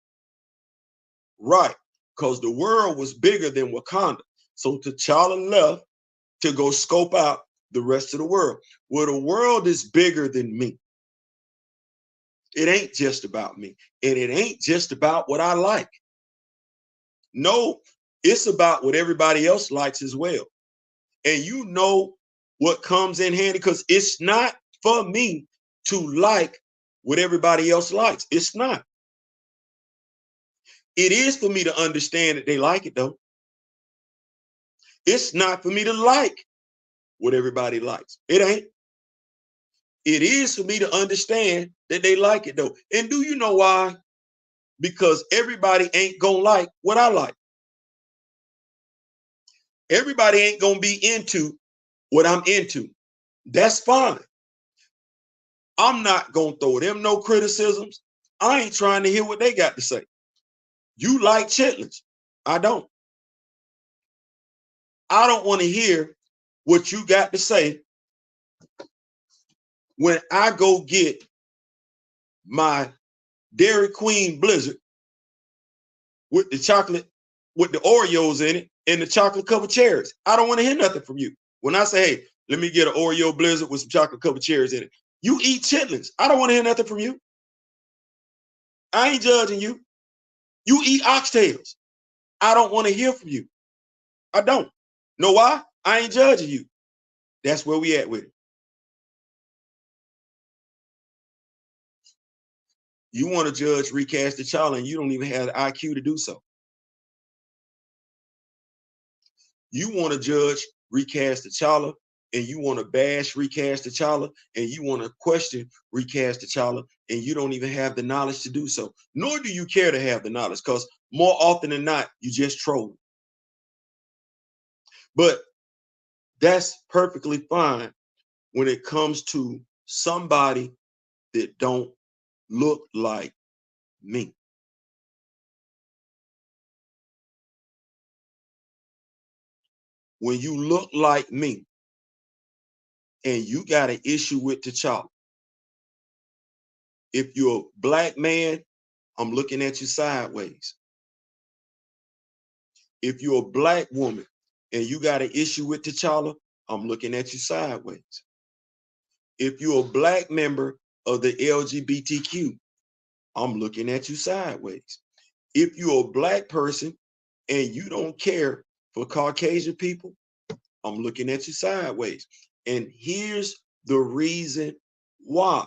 Right, because the world was bigger than Wakanda. So T'Challa left to go scope out the rest of the world. Well, the world is bigger than me. It ain't just about me. And it ain't just about what I like. No, it's about what everybody else likes as well. And you know what comes in handy, because it's not for me to like what everybody else likes. It's not. It is for me to understand that they like it, though. It's not for me to like what everybody likes. It ain't. It is for me to understand that they like it, though. And do you know why? Because everybody ain't gonna like what I like. Everybody ain't gonna be into what I'm into. That's fine. I'm not gonna throw them no criticisms. I ain't trying to hear what they got to say. You like chitlins. I don't. I don't want to hear what you got to say when I go get my Dairy Queen Blizzard with the chocolate, with the Oreos in it and the chocolate covered cherries. I don't want to hear nothing from you. When I say, hey, let me get an Oreo Blizzard with some chocolate covered cherries in it. You eat chitlins. I don't want to hear nothing from you. I ain't judging you. You eat oxtails. I don't want to hear from you. I don't. Know why? I ain't judging you. That's where we at with it. You want to judge Recast T'Challa and you don't even have the IQ to do so. You want to judge Recast T'Challa and you want to bash Recast T'Challa and you want to question Recast T'Challa and you don't even have the knowledge to do so. Nor do you care to have the knowledge, because more often than not, you just troll. But that's perfectly fine when it comes to somebody that don't look like me. When you look like me and you got an issue with T'Challa, if you're a black man, I'm looking at you sideways. If you're a black woman and you got an issue with T'Challa, I'm looking at you sideways. If you're a black member of the LGBTQ, I'm looking at you sideways. If you're a black person and you don't care for Caucasian people, I'm looking at you sideways. And here's the reason why.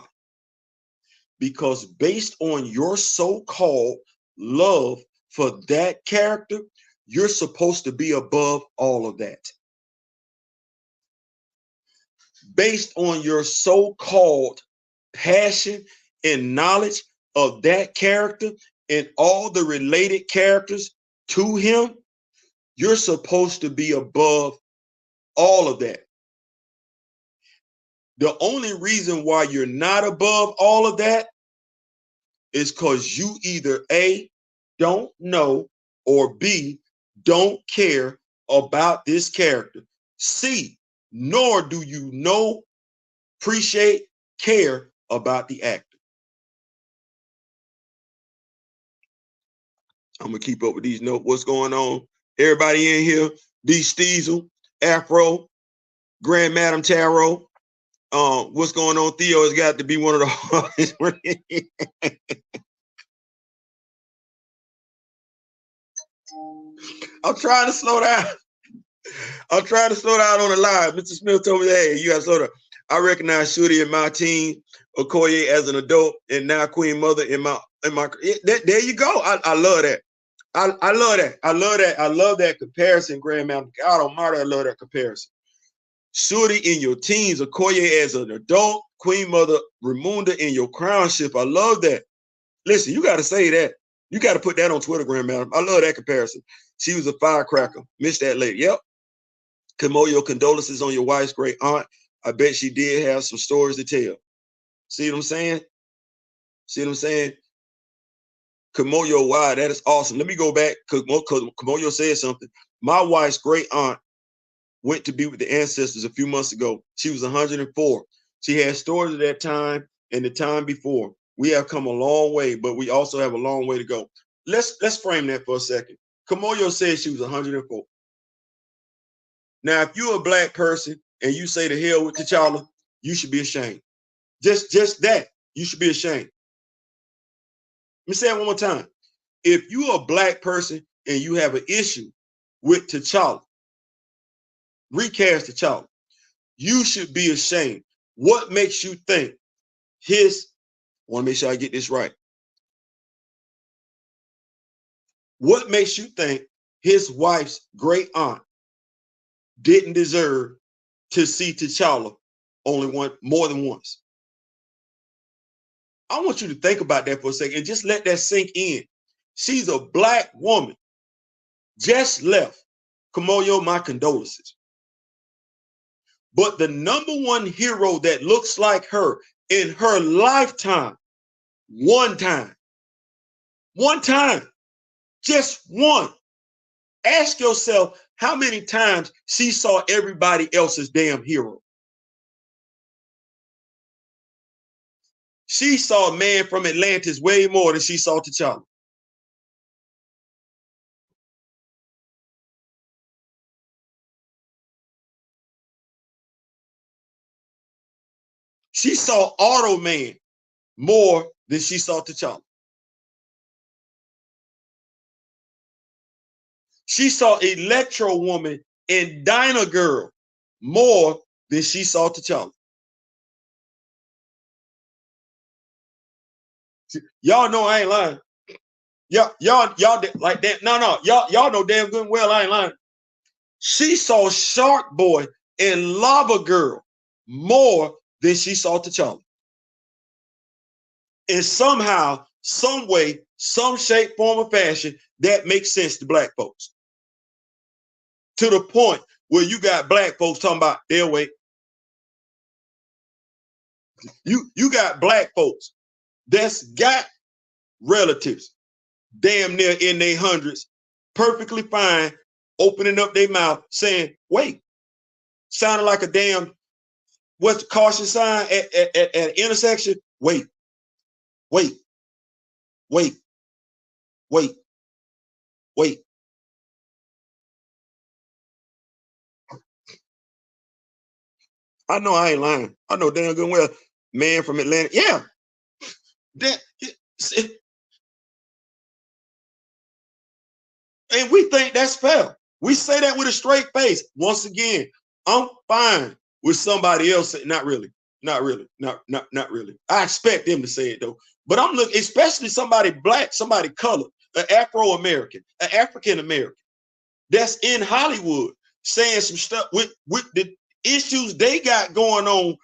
Because based on your so-called love for that character, you're supposed to be above all of that. Based on your so-called passion and knowledge of that character and all the related characters to him, you're supposed to be above all of that. The only reason why you're not above all of that is because you either A, don't know, or B, don't care about this character. C, nor do you know, appreciate, care about the actor. I'm gonna keep up with these notes. What's going on? Everybody in here, D Steezel, Afro, Grand Madam Tarot. What's going on? Theo has got to be one of the hardest. I'm trying to slow down. I'm trying to slow down on the line. Mr. Smith told me, hey, you got to slow down. I recognize Shooty and my team, Okoye as an adult, and now Queen Mother in my. There you go. I love that. I love that. I love that. I love that comparison, Grandma. God Almighty, I love that comparison. Shorty in your teens, Okoye as an adult, Queen Mother Ramunda in your crownship. I love that. Listen, you got to say that. You got to put that on Twitter, Grandma. I love that comparison. She was a firecracker. Miss that lady. Yep. Kamoyo, condolences on your wife's great aunt. I bet she did have some stories to tell. See what I'm saying? See what I'm saying? Kamoyo, wow, that is awesome. Let me go back. Kamoyo said something. My wife's great aunt went to be with the ancestors a few months ago. She was 104. She had stories of that time and the time before. We have come a long way, but we also have a long way to go. Let's frame that for a second. Kamoyo said she was 104. Now, if you're a black person and you say to hell with T'Challa, you should be ashamed. Just that, you should be ashamed. Let me say it one more time. If you're a black person and you have an issue with T'Challa, recast T'Challa, you should be ashamed. What makes you think I want to make sure I get this right. What makes you think his wife's great aunt didn't deserve to see T'Challa more than once? I want you to think about that for a second and just let that sink in. She's a black woman, just left. Kamoyo, my condolences. But the number one hero that looks like her in her lifetime, one time, just one. Ask yourself how many times she saw everybody else's damn hero. She saw Man from Atlantis way more than she saw T'Challa. She saw Auto Man more than she saw T'Challa. She saw Electro Woman and Dyna Girl more than she saw T'Challa. Y'all know I ain't lying. Y'all like that. No, y'all know damn good and well I ain't lying. She saw Shark Boy and Lava Girl more than she saw T'Challa. And somehow, some way, some shape, form, or fashion, that makes sense to black folks. To the point where you got black folks talking about they'll wait. You got black folks that's got relatives damn near in their hundreds, perfectly fine, opening up their mouth saying, wait, sounding like a damn, what's the caution sign at an intersection? Wait, wait, wait, wait, wait. I know I ain't lying. I know damn good well, Man from Atlanta. Yeah. That, and we think that's fair. We say that with a straight face. Once again, I'm fine with somebody else saying, not really, not really. I expect them to say it though. But I'm looking, especially somebody black, somebody colored, an Afro-American, an African-American that's in Hollywood saying some stuff with the issues they got going on,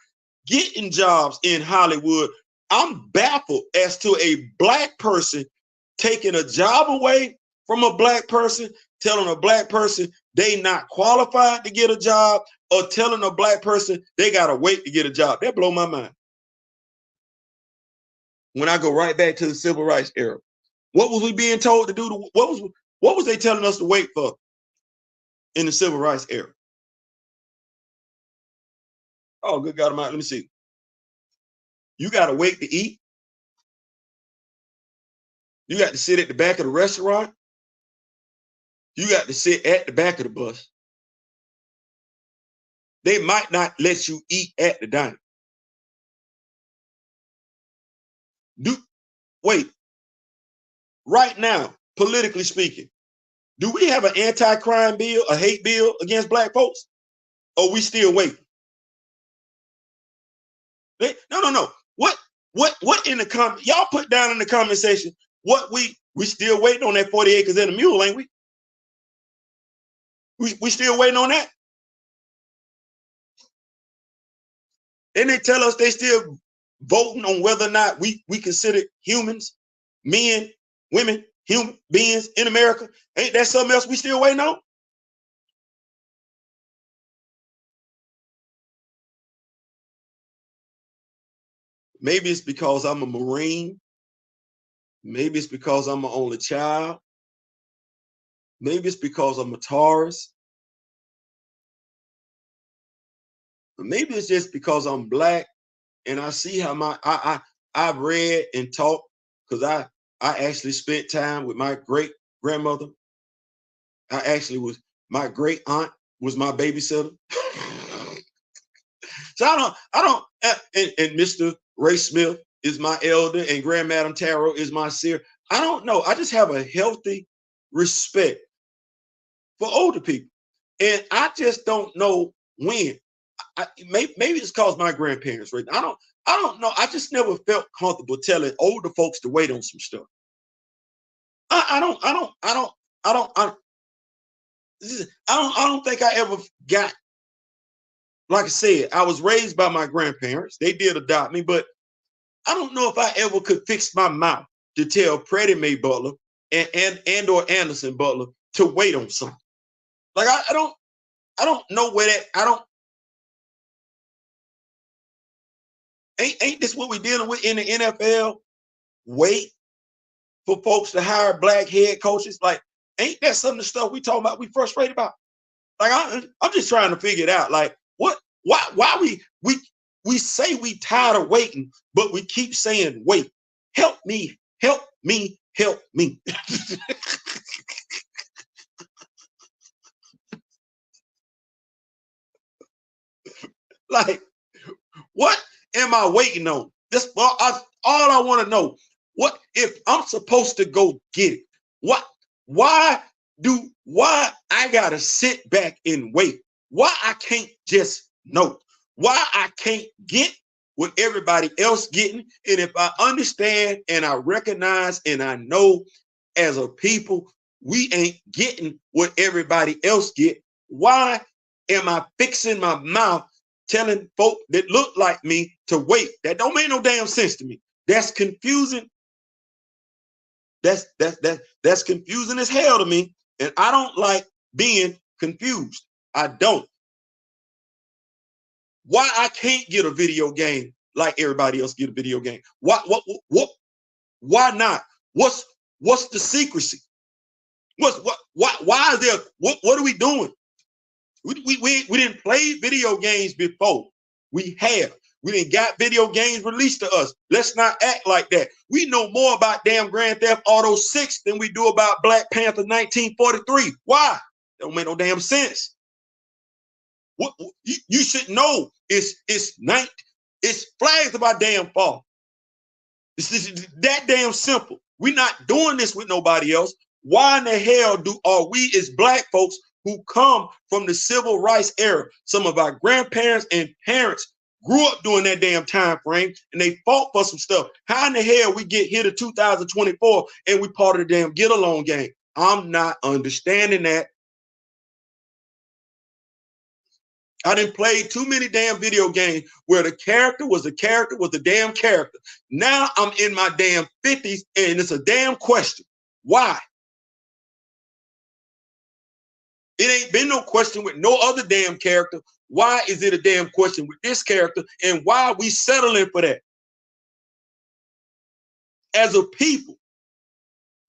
getting jobs in Hollywood. I'm baffled as to a black person taking a job away from a black person, telling a black person they not qualified to get a job, or telling a black person they gotta wait to get a job. That blow my mind. When I go right back to the civil rights era, what was we being told to do? What was they telling us to wait for in the civil rights era? Oh, good God Almighty, let me see. You gotta wait to eat. You got to sit at the back of the restaurant. You got to sit at the back of the bus. They might not let you eat at the diner. Wait, right now, politically speaking, do we have an anti-crime bill, a hate bill against black folks? Or we still waiting? No. What in the comment? Y'all put down in the comment section what we We still waiting on that 40 acres and a mule, ain't we? We still waiting on that. And they tell us they still voting on whether or not we consider humans, men, women, human beings in America. Ain't that something else we still waiting on? Maybe it's because I'm a Marine. Maybe it's because I'm an only child. Maybe it's because I'm a Taurus. Maybe it's just because I'm black and I see how I've read and talked, because I actually spent time with my great grandmother. My great aunt was my babysitter. So and Mr. Ray Smith is my elder and Grandmadam Tarot is my seer. I don't know. I just have a healthy respect for older people. And I just don't know when. Maybe it's because my grandparents, right? I don't know. I just never felt comfortable telling older folks to wait on some stuff. I don't think I ever got, like I said, I was raised by my grandparents. They did adopt me, but I don't know if I ever could fix my mouth to tell Freddie Mae Butler and or Anderson Butler to wait on something. Like I don't know where that ain't this what we dealing with in the NFL? Wait for folks to hire black head coaches. Like, ain't that some of the stuff we talking about? We frustrated about. Like I'm just trying to figure it out. Like why we say we tired of waiting, but we keep saying wait. Help me, help me, help me. Like, what am I waiting on? This all I want to know. What if I'm supposed to go get it? Why I gotta sit back and wait? Why I can't just know? Why I can't get what everybody else getting? And if I understand and I recognize and I know as a people we ain't getting what everybody else get, why am I fixing my mouth telling folk that look like me to wait? That don't make no damn sense to me. That's confusing. That's confusing as hell to me. And I don't like being confused. I don't. Why I can't get a video game like everybody else get a video game? Why not? What's the secrecy? Why is there what are we doing? We didn't play video games before. We have. We didn't got video games released to us. Let's not act like that. We know more about damn Grand Theft Auto 6 than we do about Black Panther 1943. Why? That don't make no damn sense. What you should know it's flags of our damn fall. It's that damn simple. We're not doing this with nobody else. Why in the hell are we as black folks who come from the civil rights era? Some of our grandparents and parents grew up during that damn time frame and they fought for some stuff. How in the hell we get here to 2024 and we part of the damn get along game? I'm not understanding that. I didn't play too many damn video games where the character was the damn character. Now I'm in my damn 50s and it's a damn question. Why? It ain't been no question with no other damn character. Why is it a damn question with this character? And why are we settling for that? As a people,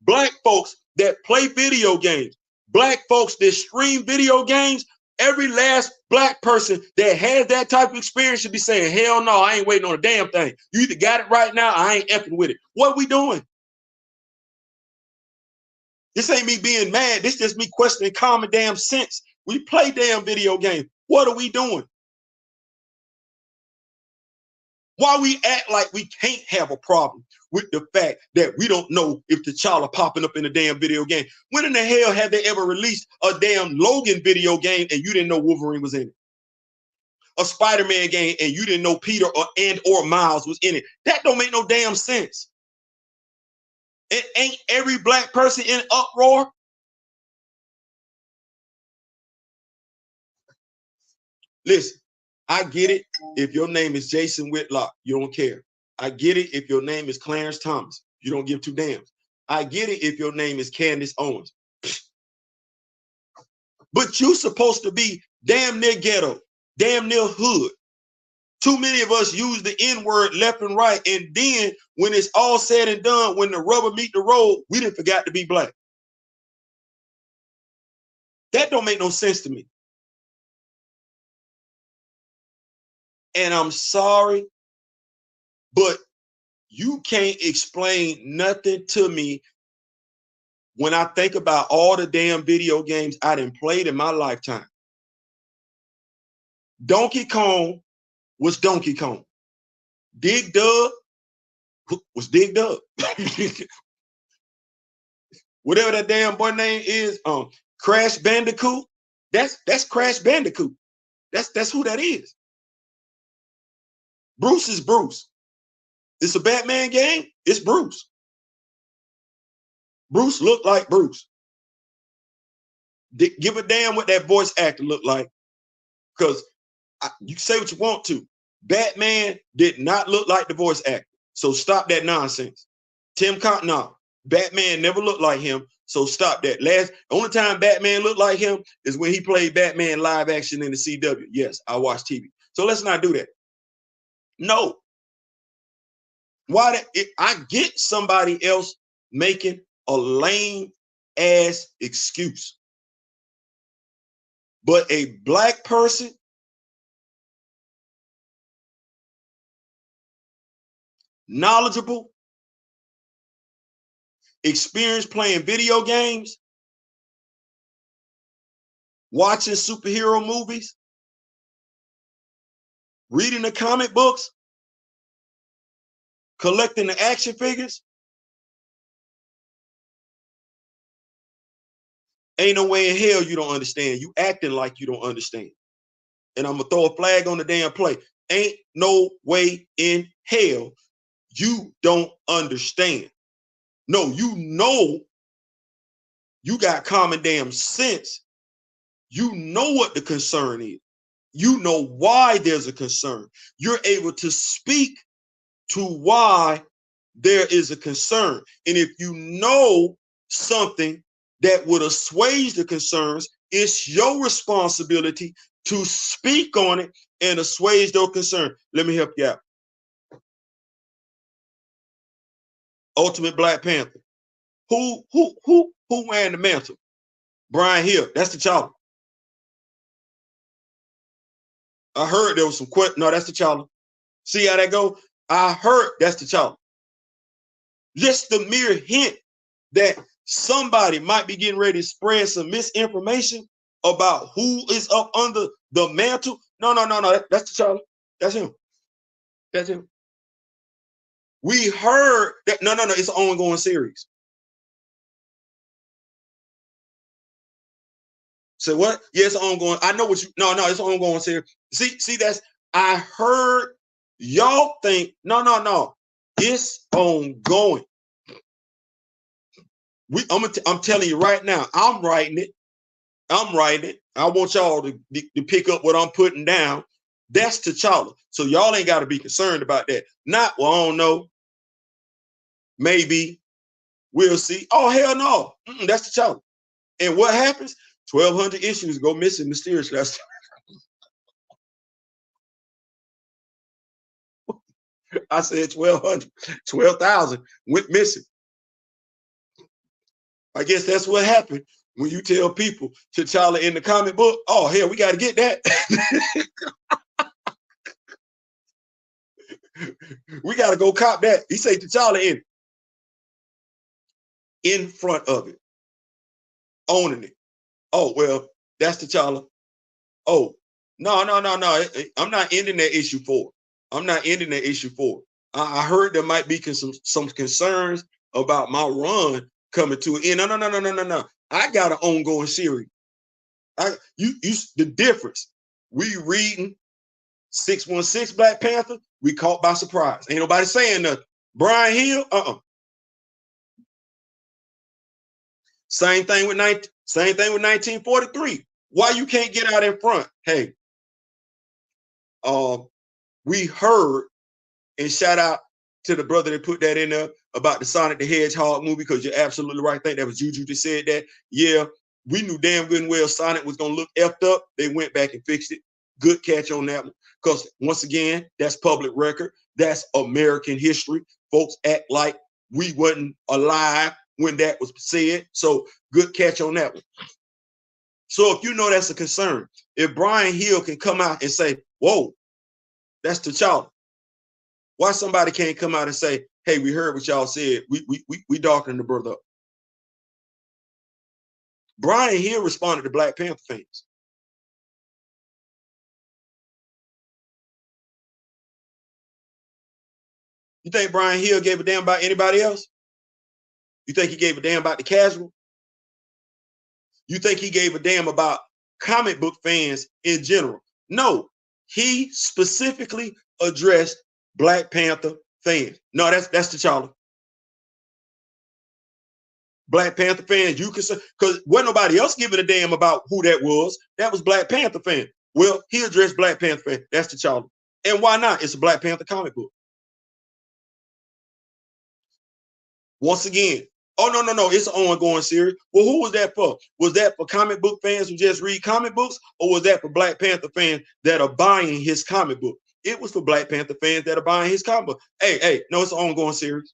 black folks that play video games, black folks that stream video games, every last black person that has that type of experience should be saying, hell no, I ain't waiting on a damn thing. You either got it right now, I ain't effing with it. What are we doing? This ain't me being mad. This just me questioning common damn sense. We play damn video games. What are we doing? Why we act like we can't have a problem with the fact that we don't know if the child popping up in a damn video game? When in the hell have they ever released a damn Logan video game and you didn't know Wolverine was in it? A Spider-Man game and you didn't know Peter or Miles was in it? That don't make no damn sense. It ain't every black person in uproar. Listen, I get it if your name is Jason Whitlock, you don't care. I get it if your name is Clarence Thomas, you don't give two damns. I get it if your name is Candace Owens. But you supposed to be damn near ghetto, damn near hood. Too many of us use the N-word left and right, and then when it's all said and done, when the rubber meet the road, we didn't forget to be black. That don't make no sense to me. And I'm sorry, but you can't explain nothing to me when I think about all the damn video games I done played in my lifetime. Donkey Kong was Donkey Kong. Dig Dug was Dig Dug. Whatever that damn boy name is, Crash Bandicoot, that's Crash Bandicoot. That's who that is. Bruce is Bruce. It's a Batman game, it's Bruce. Bruce looked like Bruce. Give a damn what that voice actor looked like, because you say what you want to. Batman did not look like the voice actor, so stop that nonsense. Tim Cotton, Batman never looked like him, so stop that. Only time Batman looked like him is when he played Batman live action in the CW. Yes, I watch TV, so let's not do that. No. I get somebody else making a lame ass excuse, but a black person knowledgeable, experienced playing video games, watching superhero movies, reading the comic books, collecting the action figures. Ain't no way in hell you don't understand. You acting like you don't understand. And I'm gonna throw a flag on the damn play. Ain't no way in hell you don't understand. No, you know you got common damn sense. You know what the concern is. You know why there's a concern. You're able to speak to why there is a concern. And if you know something that would assuage the concerns, it's your responsibility to speak on it and assuage those concerns. Let me help you out. Ultimate Black Panther. Who ran the mantle? Brian Hill. That's the child. I heard there was some question. No, that's the child. See how that go? I heard that's the child. Just the mere hint that somebody might be getting ready to spread some misinformation about who is up under the mantle. No. That's the child. That's him. That's him. We heard that. No. It's an ongoing series. So what? Yes, yeah, ongoing. I know what you. No, it's an ongoing series. See, that's. I heard y'all think. No. It's ongoing. I'm telling you right now. I'm writing it. I want y'all to pick up what I'm putting down. That's T'Challa. So y'all ain't got to be concerned about that. Not, well, I don't know. Maybe. We'll see. Oh, hell no. That's T'Challa. And what happens? 1,200 issues go missing mysteriously. I said 1,200. 12,000 went missing. I guess that's what happened when you tell people T'Challa in the comic book. Oh, hell, we got to get that. We got to go cop that. He say T'Challa in front of it, owning it. Oh, well, that's T'Challa. Oh, no. I'm not ending that issue 4. I heard there might be some concerns about my run coming to an end. No. I got an ongoing series. The difference. We reading 616 Black Panther. We caught by surprise. Ain't nobody saying nothing. Brian Hill, Same thing with 1943. Why you can't get out in front? Hey, we heard, and shout out to the brother that put that in there about the Sonic the Hedgehog movie, because you're absolutely right. I think that was Juju that said that. Yeah, we knew damn good and well Sonic was gonna look effed up. They went back and fixed it. Good catch on that one. Because once again, that's public record. That's American history. Folks act like we wasn't alive when that was said. So good catch on that one. So if you know that's a concern, if Brian Hill can come out and say, whoa, that's T'Challa, why somebody can't come out and say, hey, we heard what y'all said. We darkening the brother up. Brian Hill responded to Black Panther fans. You think Brian Hill gave a damn about anybody else? You think he gave a damn about the casual? You think he gave a damn about comic book fans in general? No, he specifically addressed Black Panther fans. No, that's T'Challa. Black Panther fans, you can say, because wasn't nobody else giving a damn about who that was. That was Black Panther fan. Well, he addressed Black Panther fan. That's T'Challa. And why not? It's a Black Panther comic book. Once again, oh, no, it's an ongoing series. Well, who was that for? Was that for comic book fans who just read comic books, or was that for Black Panther fans that are buying his comic book? It was for Black Panther fans that are buying his comic book. Hey, no, it's an ongoing series.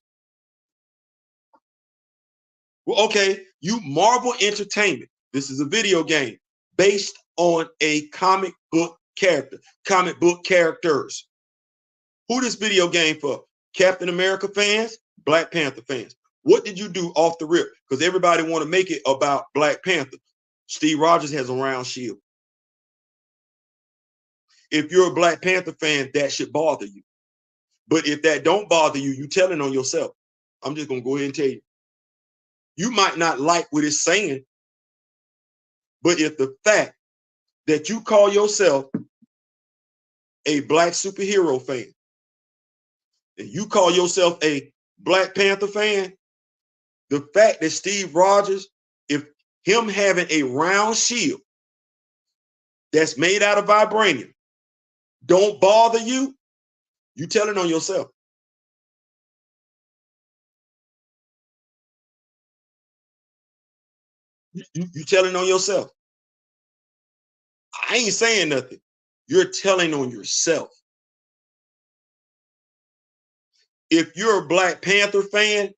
Well, okay, you Marvel Entertainment. This is a video game based on a comic book character, comic book characters. Who this video game for? Captain America fans, Black Panther fans. What did you do off the rip? Because everybody want to make it about Black Panther. Steve Rogers has a round shield. If you're a Black Panther fan, that should bother you. But if that don't bother you, you telling on yourself. I'm just going to go ahead and tell you. You might not like what it's saying, but if the fact that you call yourself a Black superhero fan, and you call yourself a Black Panther fan, the fact that Steve Rogers, if him having a round shield that's made out of vibranium don't bother you, you telling on yourself. You telling on yourself. I ain't saying nothing. You're telling on yourself. If you're a Black Panther fan,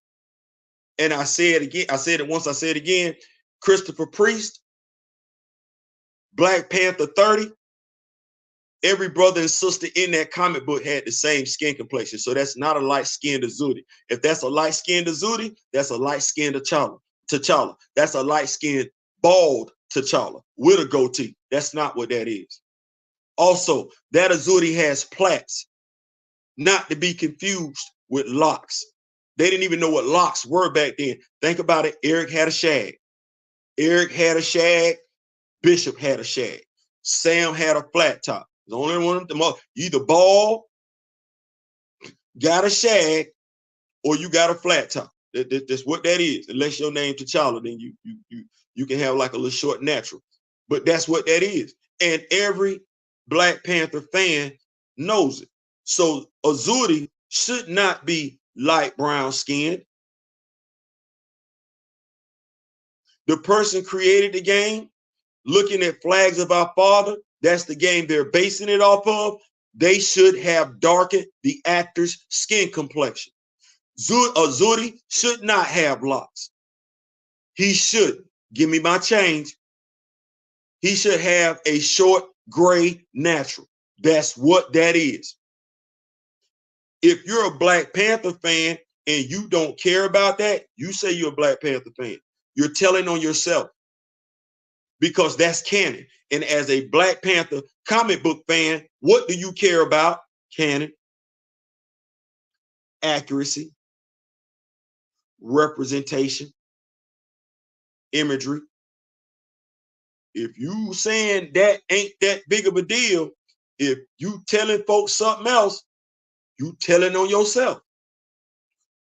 and I say it again, I said it once, I say it again, Christopher Priest, Black Panther 30, every brother and sister in that comic book had the same skin complexion. So that's not a light-skinned Azudi. If that's a light-skinned Azudi, that's a light-skinned T'Challa. That's a light-skinned, bald T'Challa with a goatee. That's not what that is. Also, that Azudi has plaits, not to be confused with locks. They didn't even know what locks were back then. Think about it. Eric had a shag. Eric had a shag. Bishop had a shag. Sam had a flat top. The only one of them, either bald, got a shag, or you got a flat top. That's what that is. Unless your name T'Challa, then you can have like a little short natural. But that's what that is. And every Black Panther fan knows it. So Azudi should not be light brown skinned. The person created the game, looking at Flags of Our Father, that's the game they're basing it off of. They should have darkened the actor's skin complexion. Azudi should not have locks. He should. Give me my change. He should have a short gray natural. That's what that is. If you're a Black Panther fan and you don't care about that, you say you're a Black Panther fan. You're telling on yourself, because that's canon. And as a Black Panther comic book fan, what do you care about? Canon, accuracy, representation, imagery. If you saying that ain't that big of a deal, if you telling folks something else, you telling on yourself.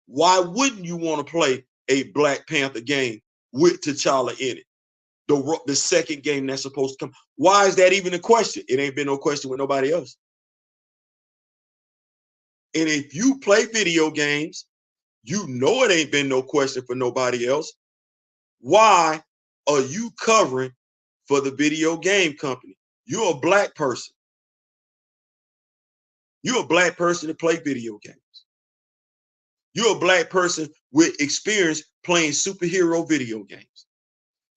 Why wouldn't you want to play a Black Panther game with T'Challa in it. The second game that's supposed to come. Why is that even a question? It ain't been no question with nobody else. And if you play video games, you know it ain't been no question for nobody else. Why are you covering for the video game company? You're a black person. You're a black person to play video games. You're a black person with experience playing superhero video games.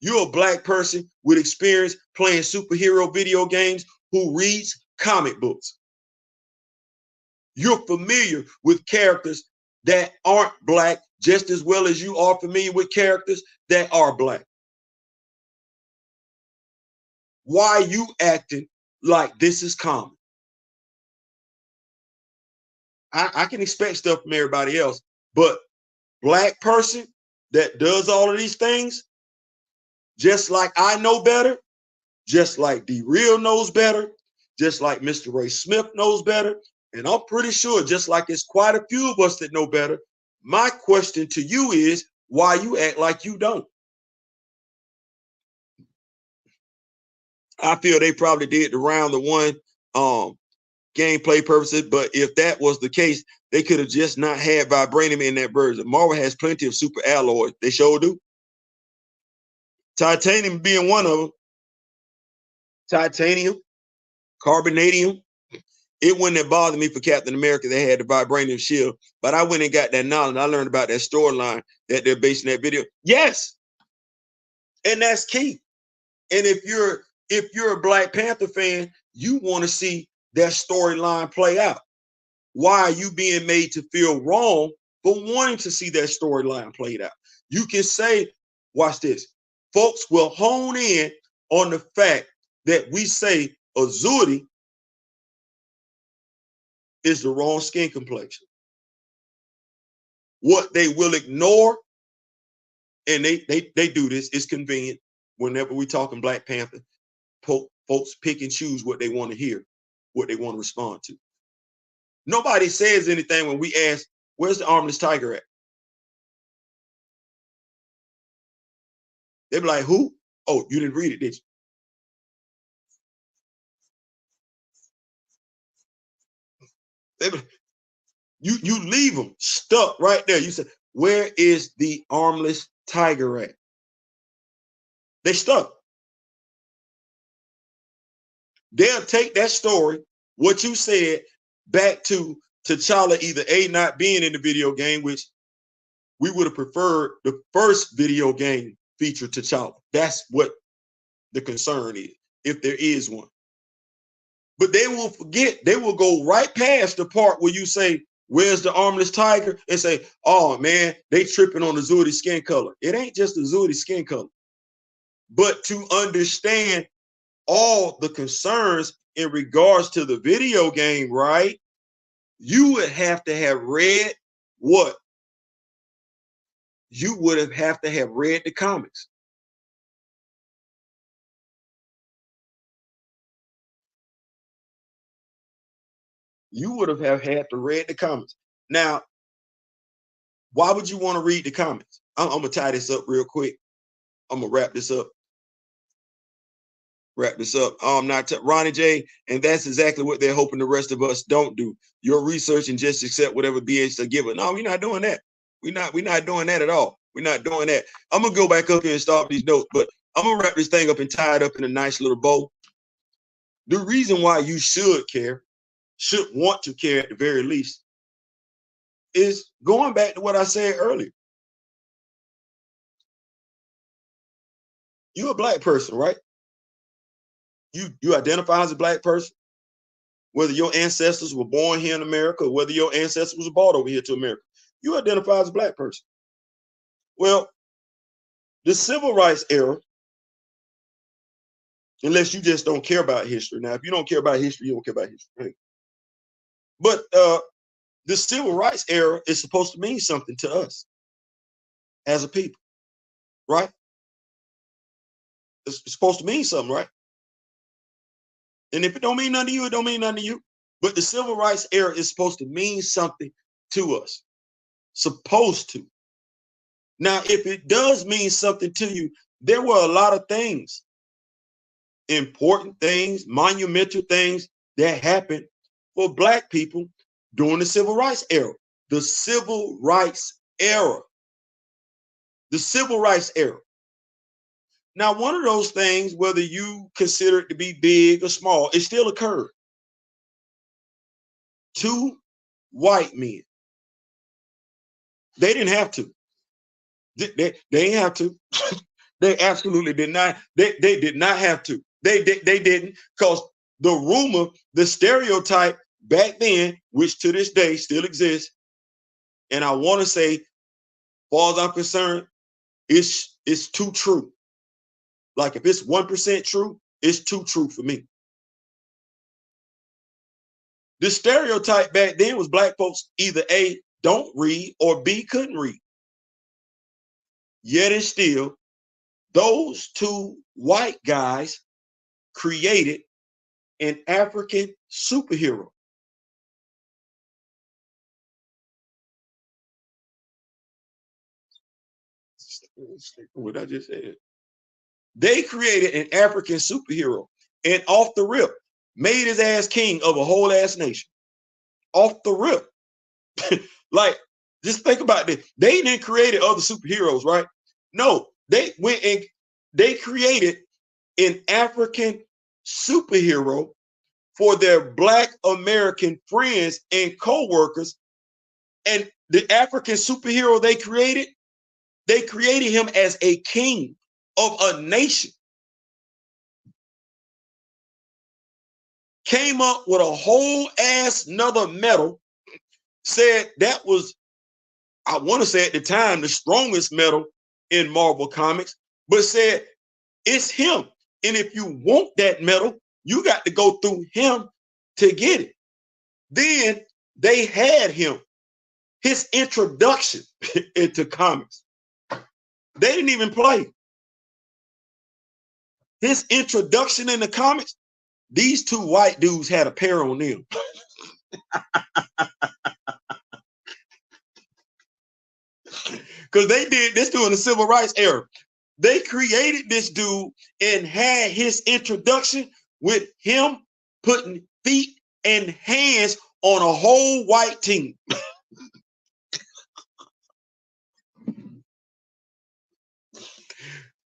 You're a black person with experience playing superhero video games who reads comic books. You're familiar with characters that aren't black just as well as you are familiar with characters that are black. Why are you acting like this is common? I can expect stuff from everybody else, but black person that does all of these things, just like I know better, just like D Real knows better, just like Mr. Ray Smith knows better, and I'm pretty sure just like it's quite a few of us that know better, my question to you is why you act like you don't. I feel they probably did the round the one gameplay purposes, but if that was the case, they could have just not had vibranium in that version. Marvel has plenty of super alloys. They sure do. Titanium being one of them. Titanium, carbonadium. It wouldn't have bothered me for Captain America. They had the vibranium shield, but I went and got that knowledge. I learned about that storyline that they're basing that video. Yes, and that's key. And if you're a Black Panther fan, you want to see that storyline play out. Why are you being made to feel wrong for wanting to see that storyline played out? You can say, watch this. Folks will hone in on the fact that we say Azuri is the wrong skin complexion. What they will ignore, and they do this, it's convenient whenever we talking Black Panther, folks pick and choose what they want to hear, what they want to respond to. Nobody says anything when we ask, where's the armless tiger at? They be like, who? Oh, you didn't read it, did you? You leave them stuck right there. You say, where is the armless tiger at? They stuck. They'll take that story, what you said, back to T'Challa either A, not being in the video game, which we would have preferred the first video game feature T'Challa. That's what the concern is, if there is one. But they will forget, they will go right past the part where you say, where's the armless tiger? And say, oh man, they tripping on the Azuri skin color. It ain't just the Azuri skin color. But to understand all the concerns in regards to the video game, right? You would have to have read what? You would have to have read the comics. You would have had to read the comics. Now, why would you want to read the comics? I'm gonna tie this up real quick. I'm gonna wrap this up. Not Ronnie J, and that's exactly what they're hoping the rest of us don't do. Your research and just accept whatever BH they give us. No, we're not doing that. We're not doing that at all. We're not doing that. I'm gonna go back up here and start these notes, but I'm gonna wrap this thing up and tie it up in a nice little bow. The reason why you should care, should want to care at the very least, is going back to what I said earlier. You're a Black person, right? You identify as a Black person, whether your ancestors were born here in America or whether your ancestors was brought over here to America. You identify as a Black person. Well, the civil rights era, unless you just don't care about history. Now, if you don't care about history, you don't care about history. Right? But the civil rights era is supposed to mean something to us as a people, right? It's supposed to mean something, right? And if it don't mean nothing to you, it don't mean nothing to you. But the civil rights era is supposed to mean something to us. Supposed to. Now, if it does mean something to you, there were a lot of things, important things, monumental things that happened for Black people during the Civil Rights era. The Civil Rights era. The Civil Rights era. Now, one of those things, whether you consider it to be big or small, it still occurred. 2 white men. They didn't have to. They didn't have to. They absolutely did not. They did not have to. They didn't, because the rumor, the stereotype back then, which to this day still exists, and I want to say, as far as I'm concerned, it's too true. Like if it's 1% true, it's too true for me. The stereotype back then was Black folks either A, don't read, or B, couldn't read. Yet and still, those 2 white guys created an African superhero. What I just said. They created an African superhero, and off the rip, made his ass king of a whole ass nation. Off the rip. Like, just think about this. They didn't create other superheroes, right? No, they went and they created an African superhero for their Black American friends and co-workers. And the African superhero they created him as a king of a nation. Came up with a whole ass another medal, said that was, I want to say at the time, the strongest medal in Marvel Comics, but said it's him. And if you want that medal, you got to go through him to get it. Then they had him, his introduction into comics. They didn't even play. His introduction in the comics, these 2 white dudes had a pair on them. Because they did this during the Civil Rights era. They created this dude and had his introduction with him putting feet and hands on a whole white team.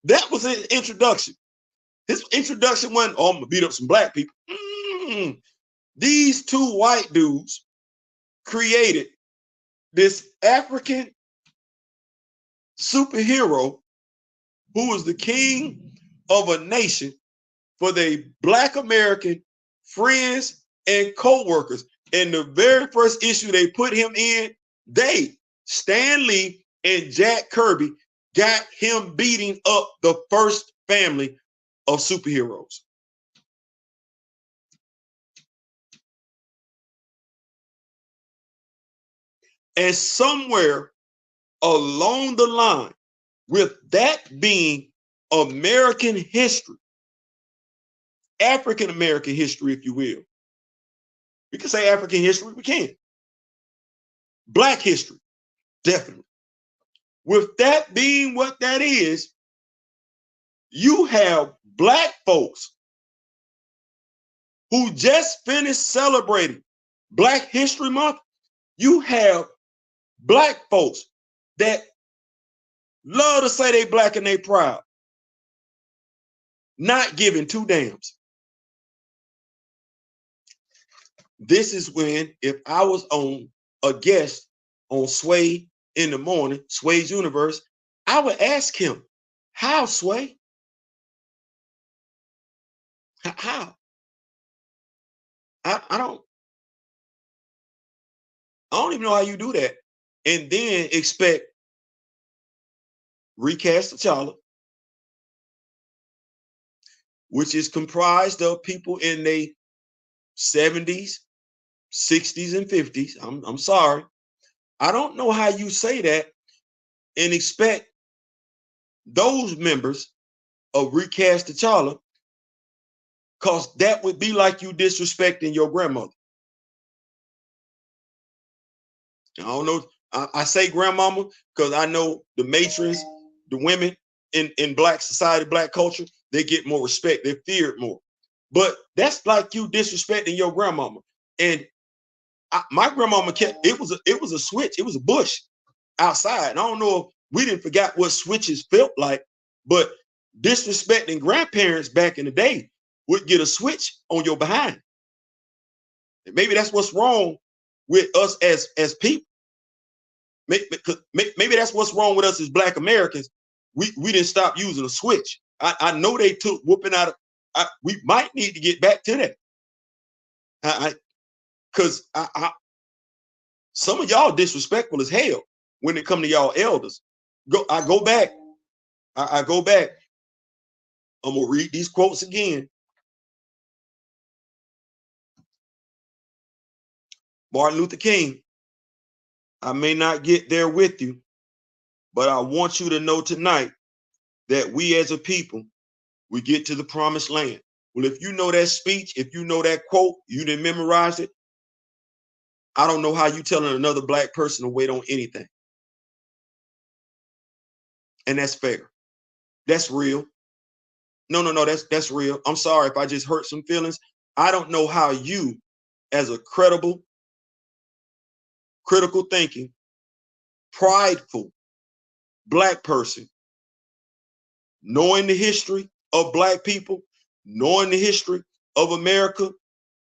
That was his introduction. His introduction wasn't, oh, I'm gonna beat up some Black people. These 2 white dudes created this African superhero who was the king of a nation for their Black American friends and co-workers. And the very first issue they put him in, Stan Lee and Jack Kirby, got him beating up the first family of superheroes. And somewhere along the line, with that being American history, African American history, if you will. We can say African history, we can. Black history, definitely. With that being what that is, you have Black folks who just finished celebrating Black History Month. You have Black folks that love to say they Black and they proud, not giving 2 damns. This is when, if I was on a guest on Sway in the morning, Sway's Universe, I would ask him, how, Sway? How? I don't even know how you do that. And then expect Recast T'Challa, which is comprised of people in their 70s, 60s, and 50s. I'm sorry. I don't know how you say that and expect those members of Recast T'Challa, because that would be like you disrespecting your grandmother. I don't know. I say grandmama because I know the matrons, the women in Black society, Black culture, they get more respect. They're feared more. But that's like you disrespecting your grandmama. And my grandmama kept, it was a switch. It was a bush outside. And I don't know if we didn't forget what switches felt like, but disrespecting grandparents back in the day would get a switch on your behind. And maybe that's what's wrong with us as people. Maybe that's what's wrong with us as Black Americans. We didn't stop using a switch. I know they took whooping out of. We might need to get back to that. Because some of y'all disrespectful as hell when it come to y'all elders. I go back. I go back. I'm gonna read these quotes again. Martin Luther King. I may not get there with you, but I want you to know tonight that we as a people, we get to the promised land. Well, if you know that speech, if you know that quote, you didn't memorize it, I don't know how you telling another Black person to wait on anything. And that's fair. That's real. No, that's real. I'm sorry if I just hurt some feelings. I don't know how you, as a credible, critical thinking, prideful Black person, knowing the history of Black people, knowing the history of America,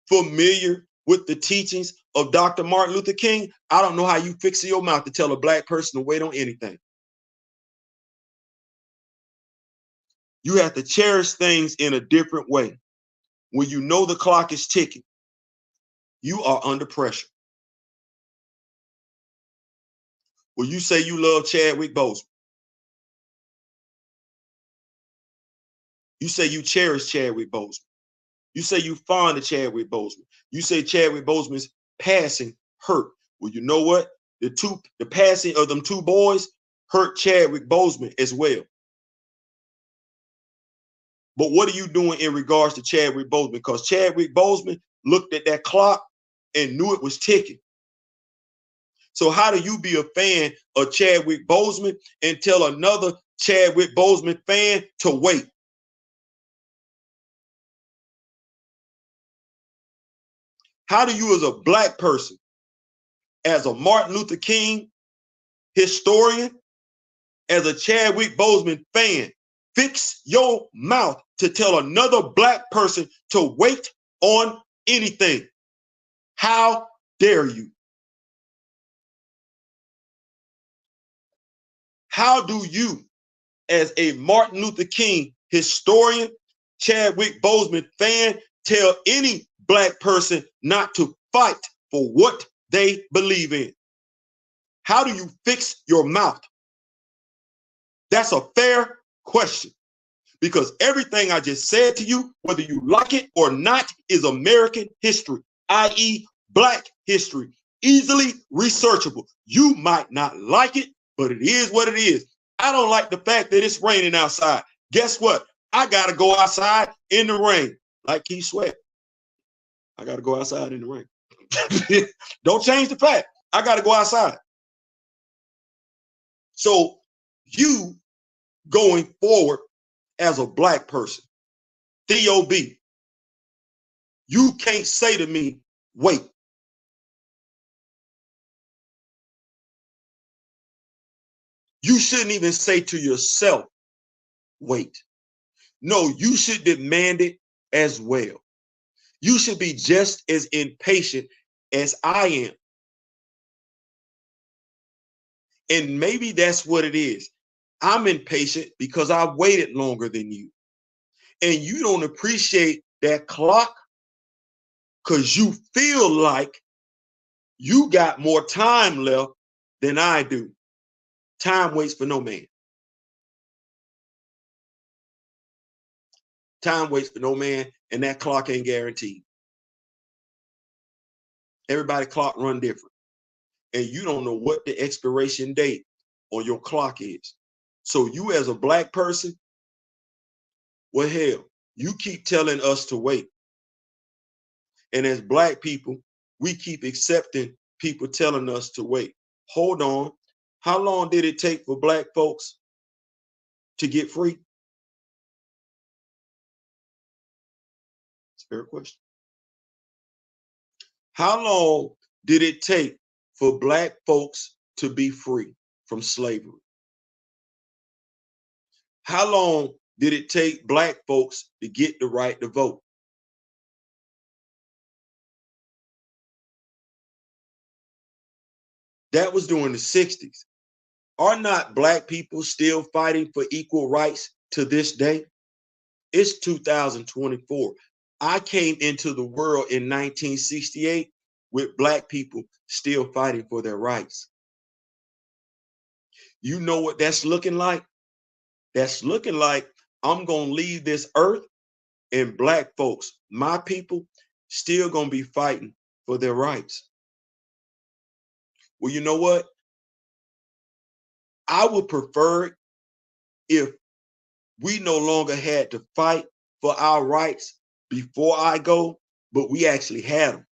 familiar with the teachings of Dr. Martin Luther King, I don't know how you fix your mouth to tell a Black person to wait on anything. You have to cherish things in a different way. When you know the clock is ticking, you are under pressure. Well, you say you love Chadwick Boseman. You say you cherish Chadwick Boseman. You say you fond of Chadwick Boseman. You say Chadwick Boseman's passing hurt. Well, you know what? The passing of them two boys hurt Chadwick Boseman as well. But what are you doing in regards to Chadwick Boseman? Because Chadwick Boseman looked at that clock and knew it was ticking. So how do you be a fan of Chadwick Boseman and tell another Chadwick Boseman fan to wait? How do you, as a Black person, as a Martin Luther King historian, as a Chadwick Boseman fan, fix your mouth to tell another Black person to wait on anything? How dare you? How do you, as a Martin Luther King historian, Chadwick Boseman fan, tell any Black person not to fight for what they believe in? How do you fix your mouth? That's a fair question, because everything I just said to you, whether you like it or not, is American history, i.e. Black history, easily researchable. You might not like it, but it is what it is. I don't like the fact that it's raining outside. Guess what? I got to go outside in the rain. Like Keith Sweat. I got to go outside in the rain. Don't change the fact. I got to go outside. So you going forward as a Black person, D.O.B., you can't say to me, wait. You shouldn't even say to yourself, wait. No, you should demand it as well. You should be just as impatient as I am. And maybe that's what it is. I'm impatient because I waited longer than you. And you don't appreciate that clock because you feel like you got more time left than I do. Time waits for no man. Time waits for no man, and that clock ain't guaranteed. Everybody clock run different. And you don't know what the expiration date on your clock is. So you as a Black person, well, hell, you keep telling us to wait. And as Black people, we keep accepting people telling us to wait. hold on. How long did it take for black folks to get free? It's a fair question. How long did it take for black folks to be free from slavery? How long did it take black folks to get the right to vote? That was during the 60s. Are not black people still fighting for equal rights to this day? It's 2024. I came into the world in 1968 with black people still fighting for their rights. You know what that's looking like? That's looking like I'm going to leave this earth and black folks, my people, still going to be fighting for their rights. Well, you know what? I would prefer if we no longer had to fight for our rights before I go, but we actually had them.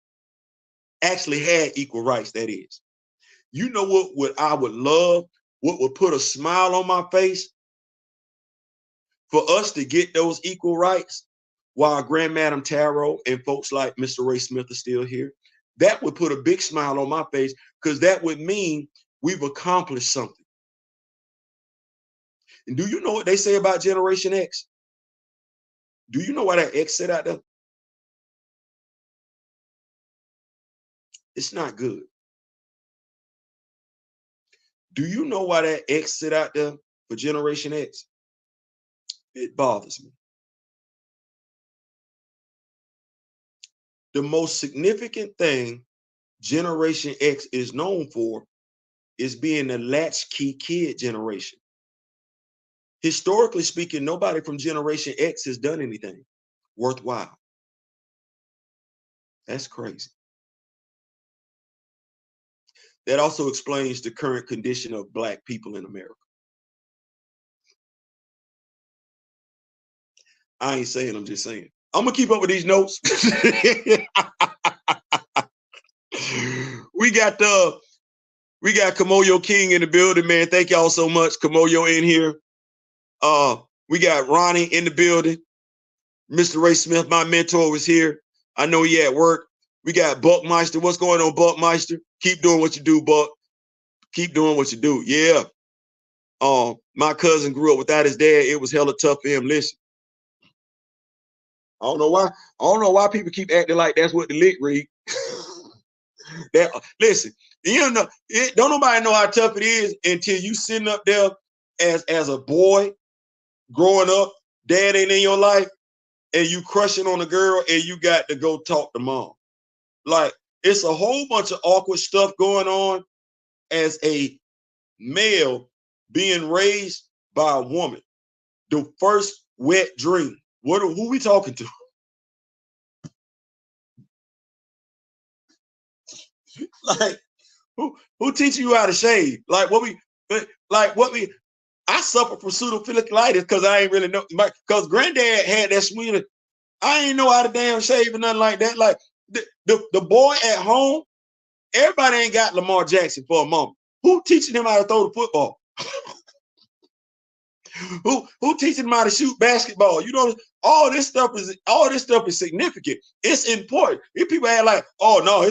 Actually had equal rights, that is. You know what I would love? What would put a smile on my face? For us to get those equal rights while Grand Madam Tarot and folks like Mr. Ray Smith are still here. That would put a big smile on my face, because that would mean we've accomplished something. And do you know what they say about Generation X? Do you know why that X sit out there? It's not good. Do you know why that X sit out there for Generation X? It bothers me. The most significant thing Generation X is known for is being the latchkey kid generation. Historically speaking, nobody from Generation X has done anything worthwhile. That's crazy. That also explains the current condition of black people in America. I ain't saying, I'm just saying. I'm gonna keep up with these notes. We got Kamoyo King in the building, man. Thank y'all so much. Kamoyo in here. We got Ronnie in the building. Mr. Ray Smith, my mentor, was here. I know he at work. We got Buckmeister. What's going on, Buckmeister? Keep doing what you do, Buck. Keep doing what you do. Yeah. My cousin grew up without his dad. It was hella tough for him. Listen, I don't know why people keep acting like that's what the lick read. Listen, you know, don't nobody know how tough it is until you sitting up there as a boy growing up, dad ain't in your life, and you crushing on a girl and you got to go talk to mom. Like, it's a whole bunch of awkward stuff going on as a male being raised by a woman. The first wet dream. Who we talking to? Like, who teaching you how to shave? I suffer from pseudophilitis because I ain't really know, because granddad had that sweet. I ain't know how to damn shave or nothing like that. Like, the boy at home, everybody ain't got Lamar Jackson for a moment. Who teaching him how to throw the football? Who teaching him how to shoot basketball? You know, all this stuff is significant. It's important. If people act like, oh no,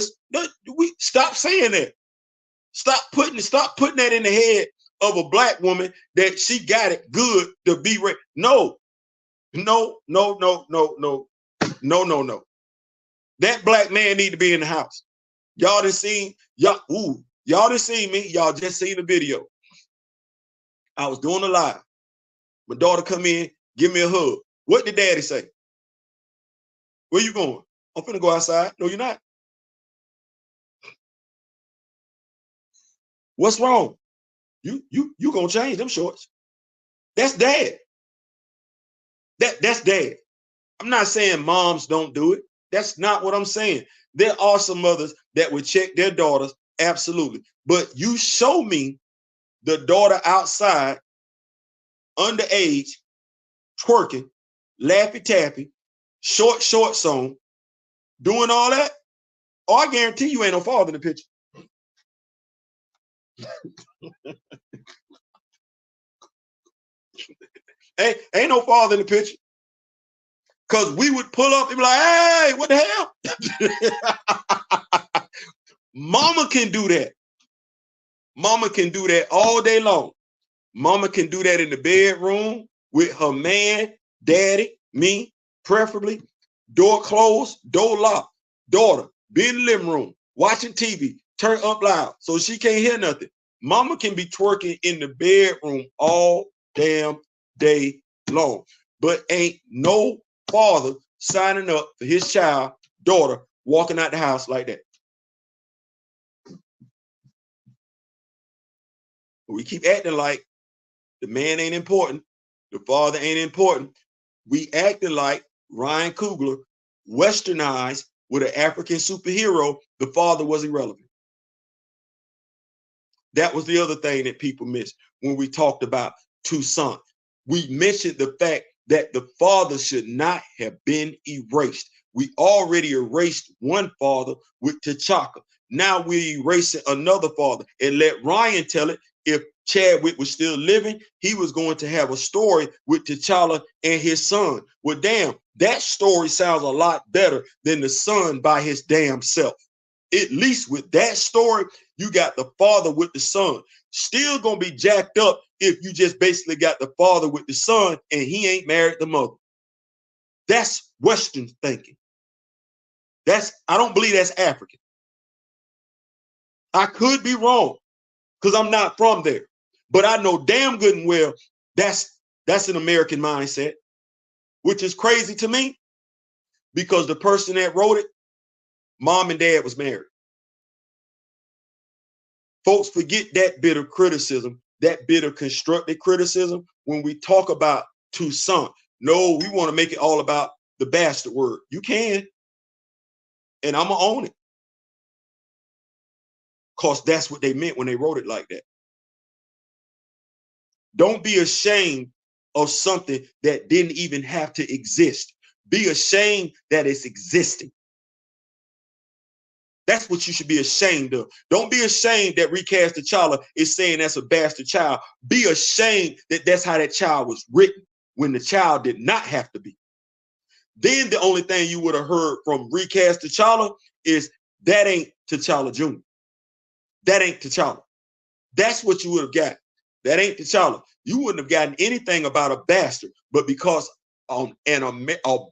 we stop saying that. Stop putting that in the head of a black woman that she got it good to be ready. No. That black man need to be in the house. Y'all done seen y'all done seen me. Y'all just seen the video. I was doing a live. My daughter come in, give me a hug. What did daddy say? Where you going? I'm finna go outside. No, you're not. What's wrong? You gonna change them shorts. That's dad. That's dad. I'm not saying moms don't do it. That's not what I'm saying. There are some mothers that would check their daughters, absolutely. But you show me the daughter outside, underage, twerking, laffy taffy, shorts on, doing all that. Oh, I guarantee you ain't no father in the picture. Ain't no father in the picture. Because we would pull up and be like, hey, what the hell? Mama can do that. Mama can do that all day long. Mama can do that in the bedroom with her man, daddy, me, preferably. Door closed, door locked. Daughter, be in the living room, watching TV, turn up loud so she can't hear nothing. Mama can be twerking in the bedroom all damn day long. But ain't no father signing up for his child, daughter, walking out the house like that. We keep acting like the man ain't important, the father ain't important. We acting like Ryan Coogler, westernized with an African superhero, the father was irrelevant. That was the other thing that people missed when we talked about Toussaint. We mentioned the fact that the father should not have been erased. We already erased one father with T'Chaka. Now we're erasing another father. And let Ryan tell it, if Chadwick was still living, he was going to have a story with T'Challa and his son. Well, damn, that story sounds a lot better than the son by his damn self. At least with that story, you got the father with the son. Still gonna be jacked up if you just basically got the father with the son and he ain't married the mother. That's Western thinking. I don't believe that's African. I could be wrong because I'm not from there, but I know damn good and well that's an American mindset, which is crazy to me because the person that wrote it, mom and dad was married. Folks forget that bit of criticism, that bit of constructive criticism when we talk about Toussaint. No, we want to make it all about the bastard word. You can, and I'm going to own it. Because that's what they meant when they wrote it like that. Don't be ashamed of something that didn't even have to exist. Be ashamed that it's existing. That's what you should be ashamed of. Don't be ashamed that Recast T'Challa is saying that's a bastard child. Be ashamed that that's how that child was written when the child did not have to be. Then the only thing you would have heard from Recast T'Challa is that ain't T'Challa Jr. That ain't T'Challa. That's what you would have got. That ain't T'Challa. You wouldn't have gotten anything about a bastard, but because a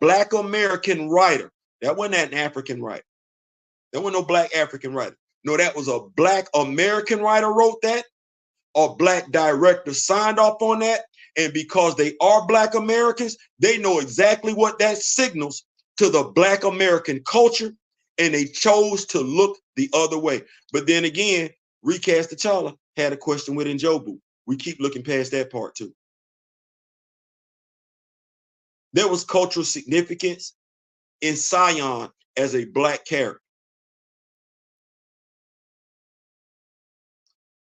black American writer, that wasn't an African writer. There was no black African writer. No, that was a black American writer wrote that. A black director signed off on that. And because they are black Americans, they know exactly what that signals to the black American culture. And they chose to look the other way. But then again, Recast T'Challa had a question with Njobu. We keep looking past that part too. There was cultural significance in Sion as a black character.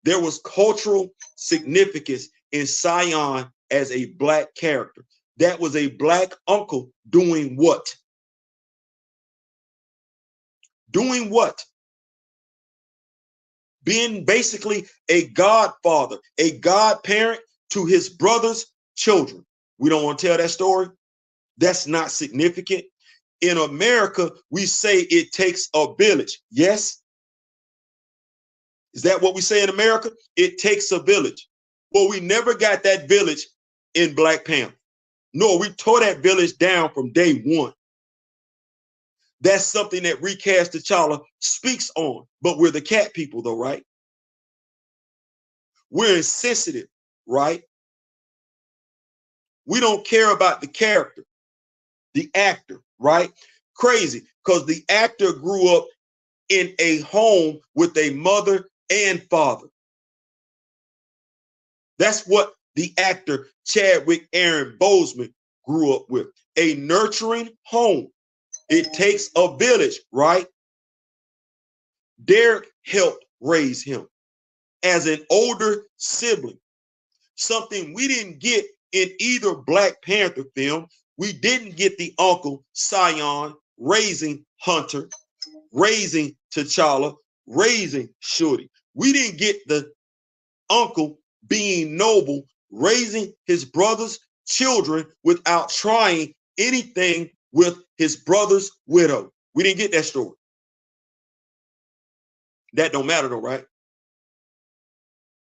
There was cultural significance in Sion as a black character. That was a black uncle doing what? Doing what? Being basically a godfather, a godparent to his brother's children. We don't want to tell that story. That's not significant. In America, we say it takes a village. Yes? Is that what we say in America? It takes a village. Well, we never got that village in Black Panther. No, we tore that village down from day one. That's something that Recast T'Challa speaks on. But we're the cat people, though, right? We're insensitive, right? We don't care about the character, the actor, right? Crazy, because the actor grew up in a home with a mother and father. That's what the actor Chadwick Aaron Boseman grew up with, a nurturing home. It takes a village, right? Derek helped raise him as an older sibling, something we didn't get in either Black Panther film. We didn't get the uncle Sion raising Hunter, raising T'Challa, raising Shuri. We didn't get the uncle being noble, raising his brother's children without trying anything with his brother's widow. We didn't get that story. That don't matter though, right?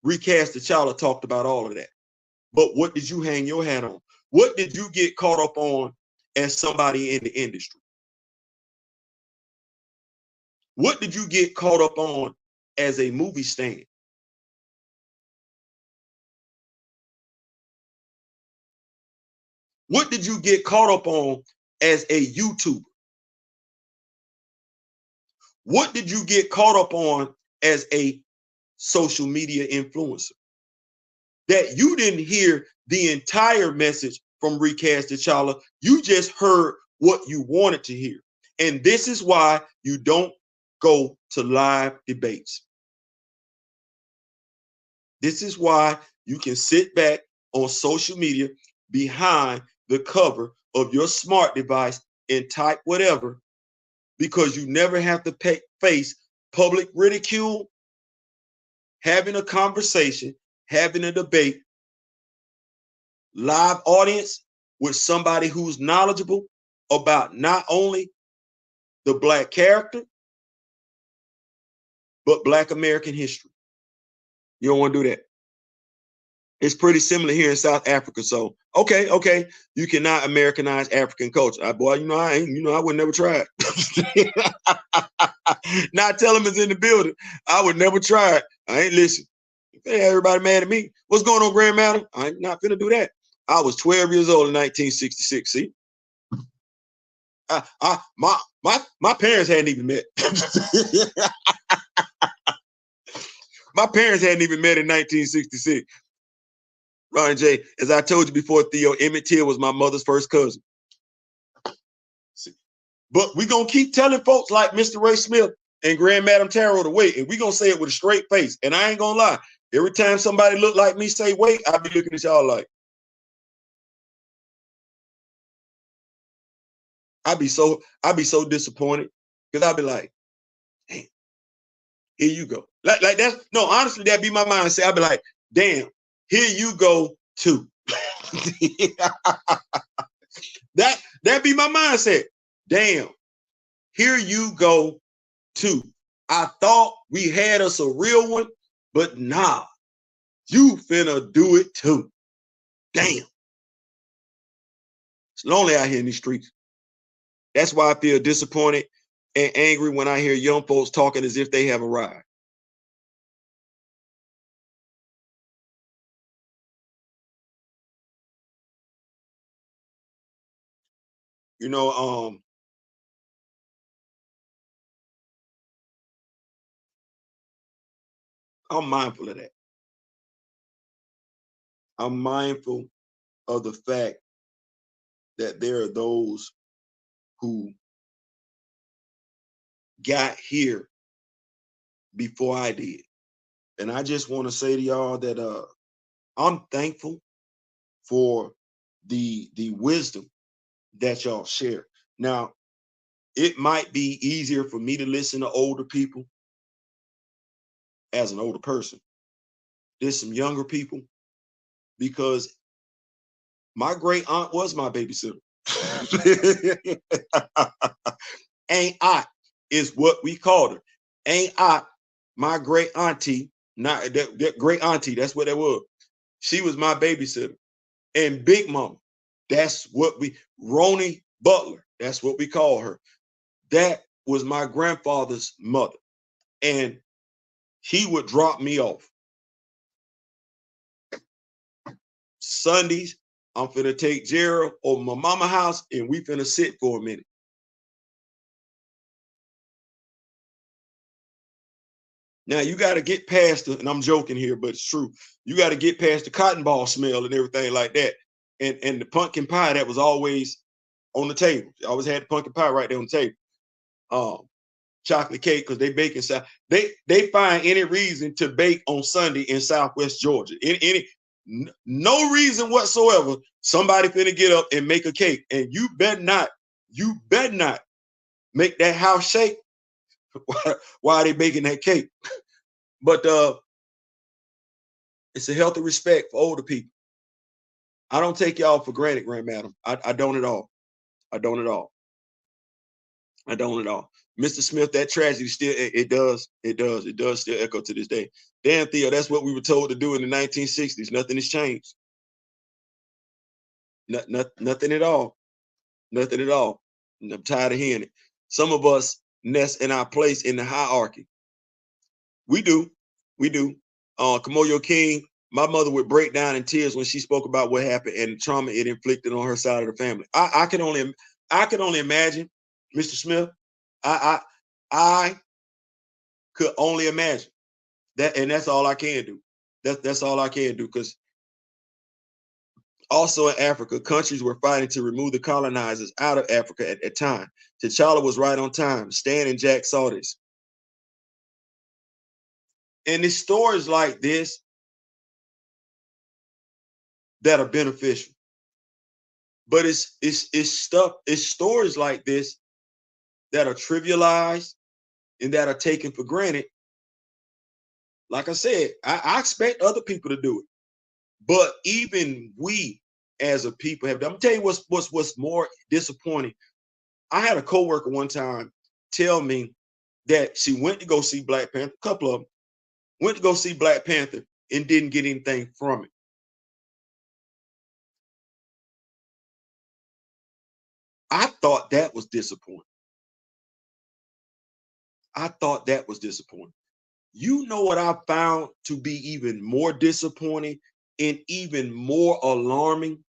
Recast T'Challa talked about all of that. But what did you hang your hat on? What did you get caught up on as somebody in the industry? What did you get caught up on as a movie stand? What did you get caught up on as a YouTuber? What did you get caught up on as a social media influencer? That you didn't hear the entire message from Recast T'Challa. You just heard what you wanted to hear. And this is why you don't go to live debates. This is why you can sit back on social media behind the cover of your smart device and type whatever, because you never have to face public ridicule, having a conversation, having a debate, live audience with somebody who's knowledgeable about not only the Black character, but Black American history. You don't want to do that. It's pretty similar here in South Africa. So, okay, you cannot Americanize African culture. Boy, I would never try it. Not tell him it's in the building. I would never try it. I ain't listen. Everybody mad at me. What's going on, grandmother? I'm not finna do that. I was 12 years old in 1966. See, my parents hadn't even met. My parents hadn't even met in 1966. Ron J, as I told you before, Theo, Emmett Till was my mother's first cousin. But we're going to keep telling folks like Mr. Ray Smith and Grand Madam Tarot to wait, and we're going to say it with a straight face. And I ain't going to lie. Every time somebody look like me say wait, I'll be looking at y'all like, I'd be so disappointed, because I'd be like, damn, here you go. Like that's, no, honestly, that'd be my mindset. I'd be like, damn, here you go too. That'd be my mindset. Damn, here you go too. I thought we had us a real one, but nah, you finna do it too. Damn. It's lonely out here in these streets. That's why I feel disappointed and angry when I hear young folks talking as if they have arrived. You know, I'm mindful of that. I'm mindful of the fact that there are those who got here before I did. And I just want to say to y'all that I'm thankful for the wisdom that y'all share. Now, it might be easier for me to listen to older people as an older person. There's some younger people, because my great aunt was my babysitter. Ain't I is what we called her. Ain't I, my great auntie, not that great auntie, that's what that was. She was my babysitter. And Big Mama, that's what Roni Butler, that's what we call her. That was my grandfather's mother. And he would drop me off. Sundays, I'm finna take Gerald over my mama house and we finna sit for a minute. Now you got to get past and I'm joking here, but it's true. You got to get past the cotton ball smell and everything like that. And the pumpkin pie that was always on the table. I always had the pumpkin pie right there on the table. Chocolate cake, because they bake in South. They find any reason to bake on Sunday in Southwest Georgia. No reason whatsoever. Somebody finna get up and make a cake, and you better not make that house shake. Why are they baking that cake? But It's a healthy respect for older people. I don't take y'all for granted, Grand Madam. I don't at all. I don't at all. I don't at all. Mr. Smith, that tragedy still, it does still echo to this day. Damn, Theo, that's what we were told to do in the 1960s. Nothing has changed. Nothing at all. Nothing at all. And I'm tired of hearing it. Some of us nest in our place in the hierarchy. We do. We do. Kamoyo King, my mother would break down in tears when she spoke about what happened and the trauma it inflicted on her side of the family. I can only imagine, Mr. Smith. I could only imagine that, and that's all I can do. That's all I can do, because also in Africa, countries were fighting to remove the colonizers out of Africa at that time. T'Challa was right on time. Stan and Jack saw this. And it's stories like this that are beneficial. But it's stories like this that are trivialized and that are taken for granted. Like I said, I expect other people to do it. But even we as a people have done. I'm telling you what's more disappointing. I had a coworker one time tell me that she went to go see Black Panther, a couple of them, went to go see Black Panther and didn't get anything from it. I thought that was disappointing. I thought that was disappointing. You know what I found to be even more disappointing and even more alarming?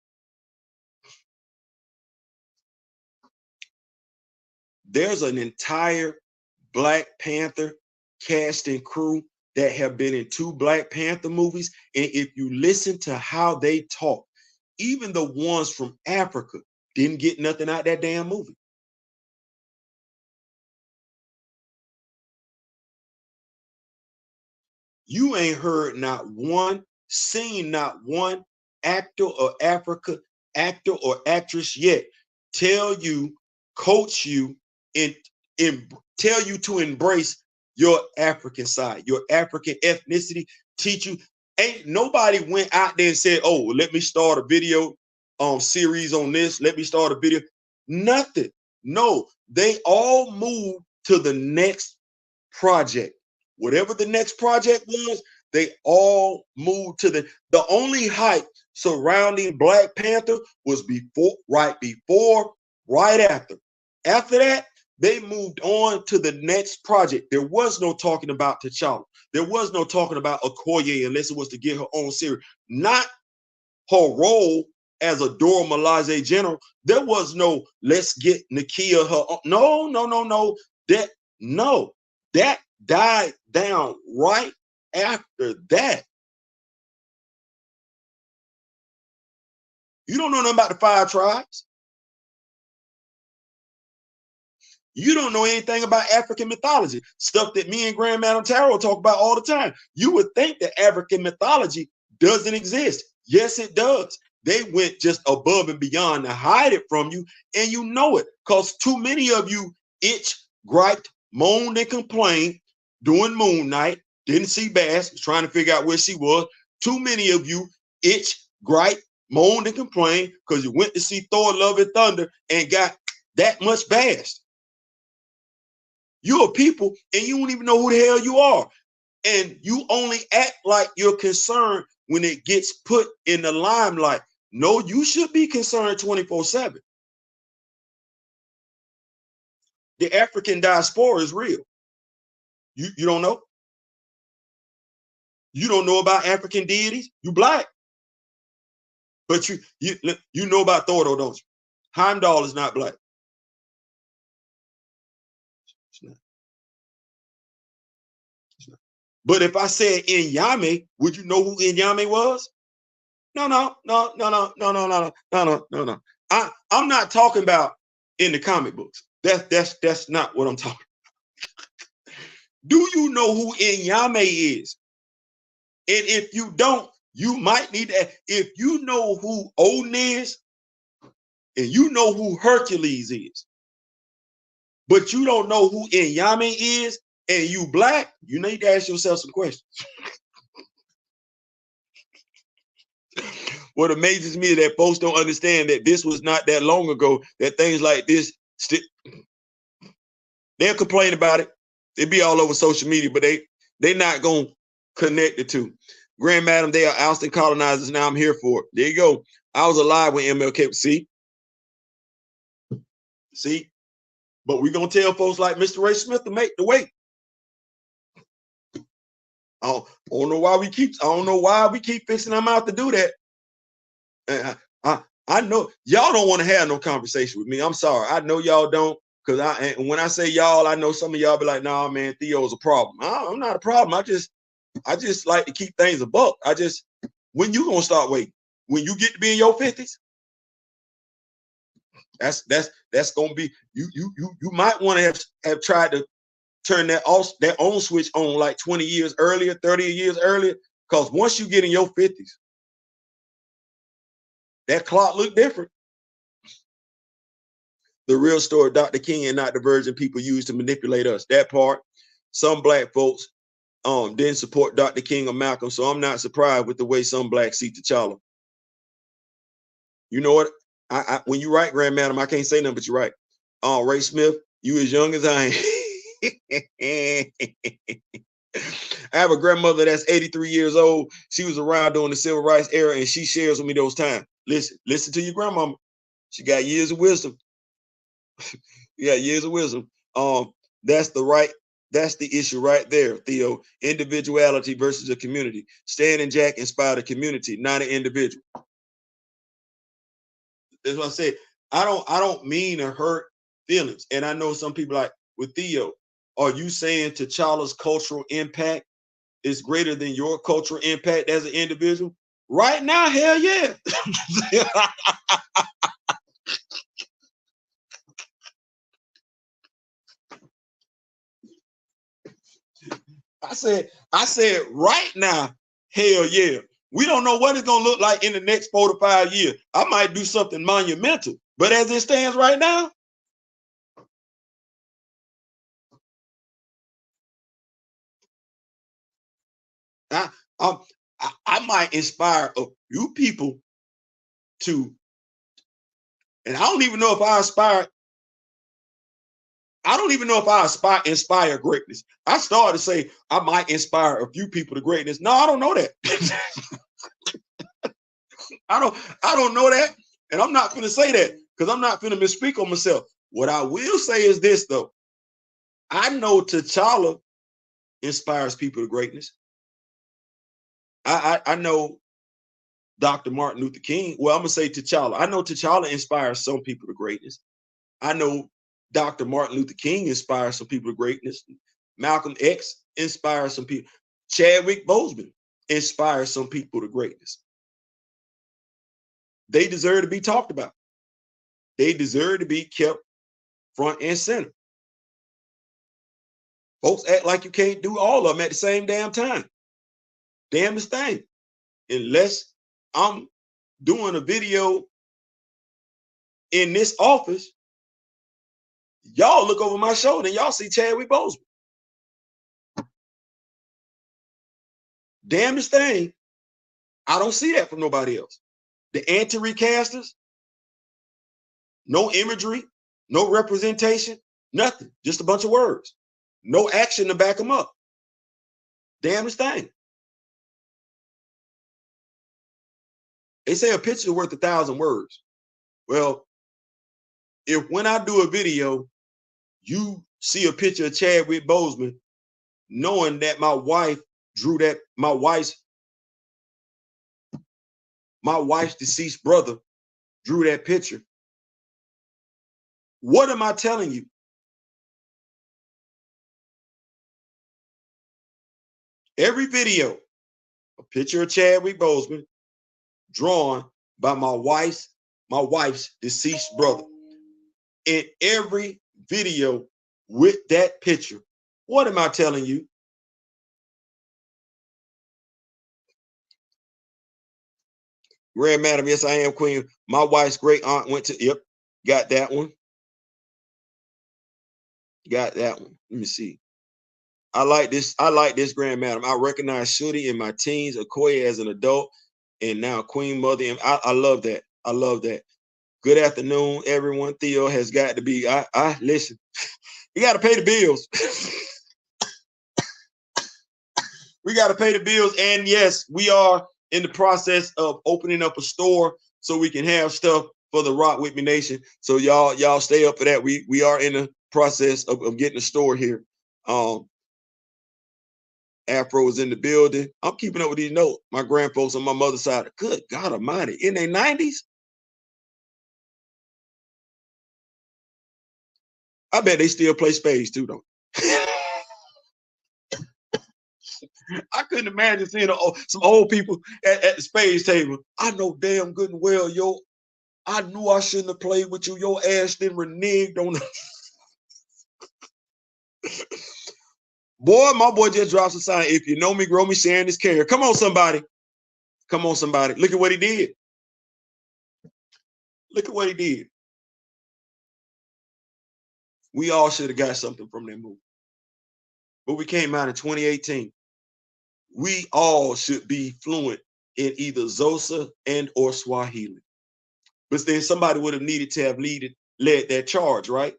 There's an entire Black Panther cast and crew that have been in 2 Black Panther movies. And if you listen to how they talk, even the ones from Africa didn't get nothing out that damn movie. You ain't heard not one, seen not one actor or Africa actor or actress yet tell you, coach you, and tell you to embrace your African side, your African ethnicity, teach you. Ain't nobody went out there and said, oh, let me start a video series on this. Let me start a video. Nothing. No, they all moved to the next project. Whatever the next project was, they all moved to the only hype surrounding Black Panther was right after. After that, they moved on to the next project. There was no talking about T'Challa. There was no talking about Okoye unless it was to get her own series. Not her role as a Dora Milaje general. There was no let's get Nakia her own. No. That died down right after that. You don't know nothing about the 5 tribes. You don't know anything about African mythology, stuff that me and Grand Madam Tarot talk about all the time. You would think that African mythology doesn't exist. Yes, it does. They went just above and beyond to hide it from you, and you know it, because too many of you itched, griped, moaned, and complained during Moon Night. Didn't see Bass, was trying to figure out where she was. Too many of you itched, griped, moaned, and complained because you went to see Thor, Love, and Thunder and got that much bashed. You're a people and you don't even know who the hell you are. And you only act like you're concerned when it gets put in the limelight. No, you should be concerned 24/7. The African diaspora is real. You don't know? You don't know about African deities? You Black. But you know about Thor, though, don't you? Heimdall is not Black. It's not. It's not. But if I said Inyame, would you know who Inyame was? No. I'm not talking about in the comic books. That's not what I'm talking about. Do you know who Inyame is? And if you don't, you might need to. If you know who Odin is, and you know who Hercules is, but you don't know who Inyame is, and you Black, you need to ask yourself some questions. What amazes me is that folks don't understand that this was not that long ago, that things like this, they'll complain about it. They be all over social media, but they not going to connect the two. Grand Madam, they are ousting colonizers. Now I'm here for it. There you go. I was alive when MLK, see, but we're going to tell folks like Mr. Ray Smith to make the way. I don't know why we keep fixing our mouth to do that. And I know y'all don't want to have no conversation with me. I'm sorry. I know y'all don't, because when I say y'all, I know some of y'all be like, nah, man, Theo's a problem. I'm not a problem. I just like to keep things a buck. When you gonna start waiting? When you get to be in your 50s? That's gonna be you might want to have tried to turn that on switch on like 20 years earlier, 30 years earlier, because once you get in your 50s, that clock look different. The real story, Dr. King, and not the version people use to manipulate us. That part. Some black folks didn't support Dr. King or Malcolm, so I'm not surprised with the way some blacks see T'Challa. You know what? When you write, Grand Madam, I can't say nothing but you're right. Ray Smith, you as young as I am. I have a grandmother that's 83 years old. She was around during the civil rights era, and she shares with me those times. Listen to your grandmama. She got years of wisdom. Yeah, years of wisdom. That's the issue right there, Theo. Individuality versus a community. Stan and Jack inspired a community, not an individual. That's what I say. I don't mean to hurt feelings. And I know some people like, with Theo, are you saying T'Challa's cultural impact is greater than your cultural impact as an individual? Right now, hell yeah. I said right now, hell yeah. We don't know what it's gonna look like in the next 4 to 5 years. I might do something monumental, but as it stands right now, I might inspire a few people to, and I don't even know if I inspire greatness. I started to say I might inspire a few people to greatness. No, I don't know that. I don't know that, and I'm not gonna say that because I'm not gonna misspeak on myself. What I will say is this, though. I know T'Challa inspires people to greatness. I know Dr. Martin Luther King. Well, I'm gonna say T'Challa. I know T'Challa inspires some people to greatness. I know Dr. Martin Luther King inspires some people to greatness. Malcolm X inspires some people. Chadwick Boseman inspires some people to greatness. They deserve to be talked about. They deserve to be kept front and center. Folks act like you can't do all of them at the same damn time. Damnedest thing. Unless I'm doing a video in this office, y'all look over my shoulder and y'all see Chadwick Boseman. Damnedest thing, I don't see that from nobody else. The anti-recasters, no imagery, no representation, nothing. Just a bunch of words. No action to back them up. Damnedest thing. They say a picture is worth 1,000 words. Well, if when I do a video, you see a picture of Chadwick Boseman, knowing that my wife drew that, my wife's deceased brother drew that picture, what am I telling you? Every video, a picture of Chadwick Boseman drawn by my wife's deceased brother. In every video with that picture, what am I telling you? Grand Madam, yes, I am, Queen. My wife's great aunt went to, yep, got that one. Got that one. Let me see. I like this, Grand Madam. I recognize Shooty in my teens, Okoye as an adult, And now Queen Mother, and I love that. I love that. Good afternoon, everyone. Theo has got to be, I listen, we got to pay the bills. We got to pay the bills. And yes, we are in the process of opening up a store so we can have stuff for the Rock With Me Nation. So y'all stay up for that. We are in the process of getting a store here. Afro is in the building. I'm keeping up with these notes. My grandfolks on my mother's side, good God Almighty, in their 90s. I bet they still play spades too, though. I couldn't imagine seeing some old people at the spades table. I know damn good and well, yo, I knew I shouldn't have played with you. Your ass then reneged on the boy. My boy just drops a sign. If you know me, grow me, sharing this carrier. Come on, somebody. Come on, somebody. Look at what he did. Look at what he did. We all should have got something from that movie. But we came out in 2018. We all should be fluent in either Xhosa and or Swahili. But then somebody would have needed to have led that charge, right?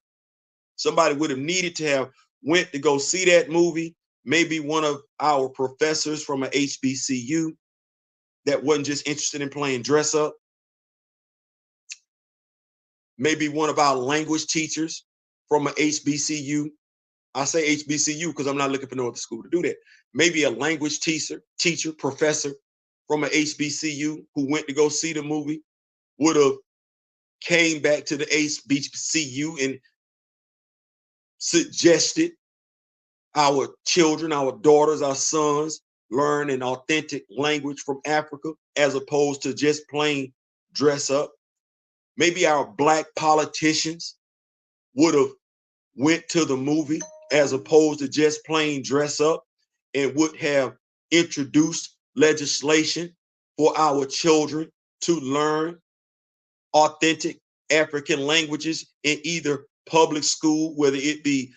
Somebody would have needed to have went to go see that movie. Maybe one of our professors from an HBCU that wasn't just interested in playing dress up. Maybe one of our language teachers from an HBCU. I say HBCU because I'm not looking for no other school to do that. Maybe a language teacher, professor from an HBCU who went to go see the movie would have came back to the HBCU and suggested our children, our daughters, our sons learn an authentic language from Africa as opposed to just plain dress up. Maybe our Black politicians would have went to the movie as opposed to just plain dress up and would have introduced legislation for our children to learn authentic African languages in either public school, whether it be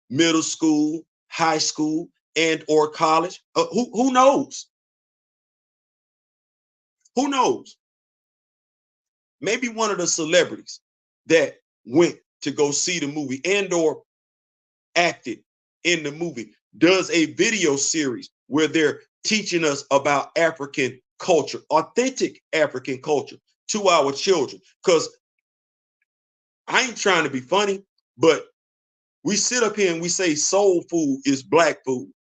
middle school, high school, and or college. Who knows? Who knows? Maybe one of the celebrities that went to go see the movie and or acted in the movie does a video series where they're teaching us about African culture, authentic African culture to our children. Because I ain't trying to be funny, but we sit up here and we say soul food is Black food.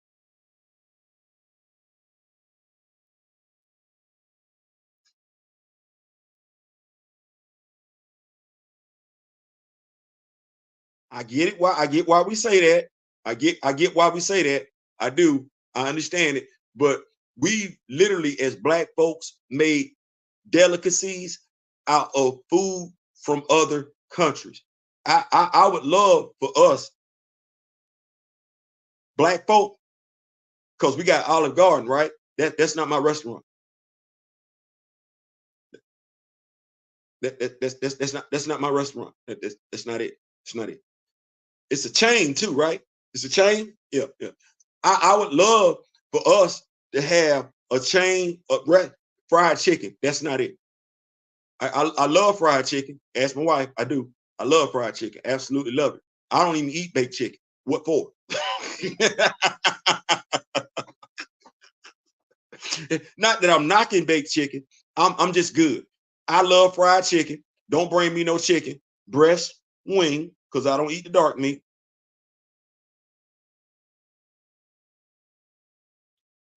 I get it. I get why we say that. I get why we say that. I do. I understand it. But we literally, as Black folks, made delicacies out of food from other countries. I would love for us, Black folk, because we got Olive Garden, right? That's not my restaurant. That's not my restaurant. That's not it. It's not it. It's a chain too, right? It's a chain. Yeah, yeah. I would love for us to have a chain of fried chicken. That's not it. I love fried chicken. Ask my wife. I do. I love fried chicken. Absolutely love it. I don't even eat baked chicken. What for? Not that I'm knocking baked chicken. I'm just good. I love fried chicken. Don't bring me no chicken. Breast, wing, because I don't eat the dark meat.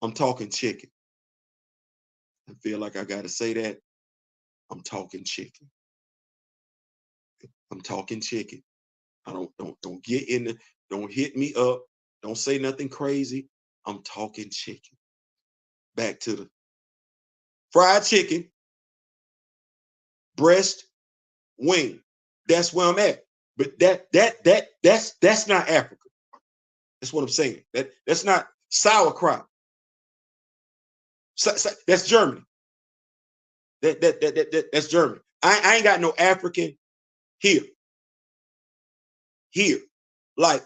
I'm talking chicken. I feel like I gotta say that. I'm talking chicken. I'm talking chicken. I don't get in the, don't hit me up. Don't say nothing crazy. I'm talking chicken. Back to the fried chicken, breast, wing. That's where I'm at. But that's not Africa. That's what I'm saying. That's not sauerkraut. That's Germany. That's Germany. I ain't got no African here. Here. Like,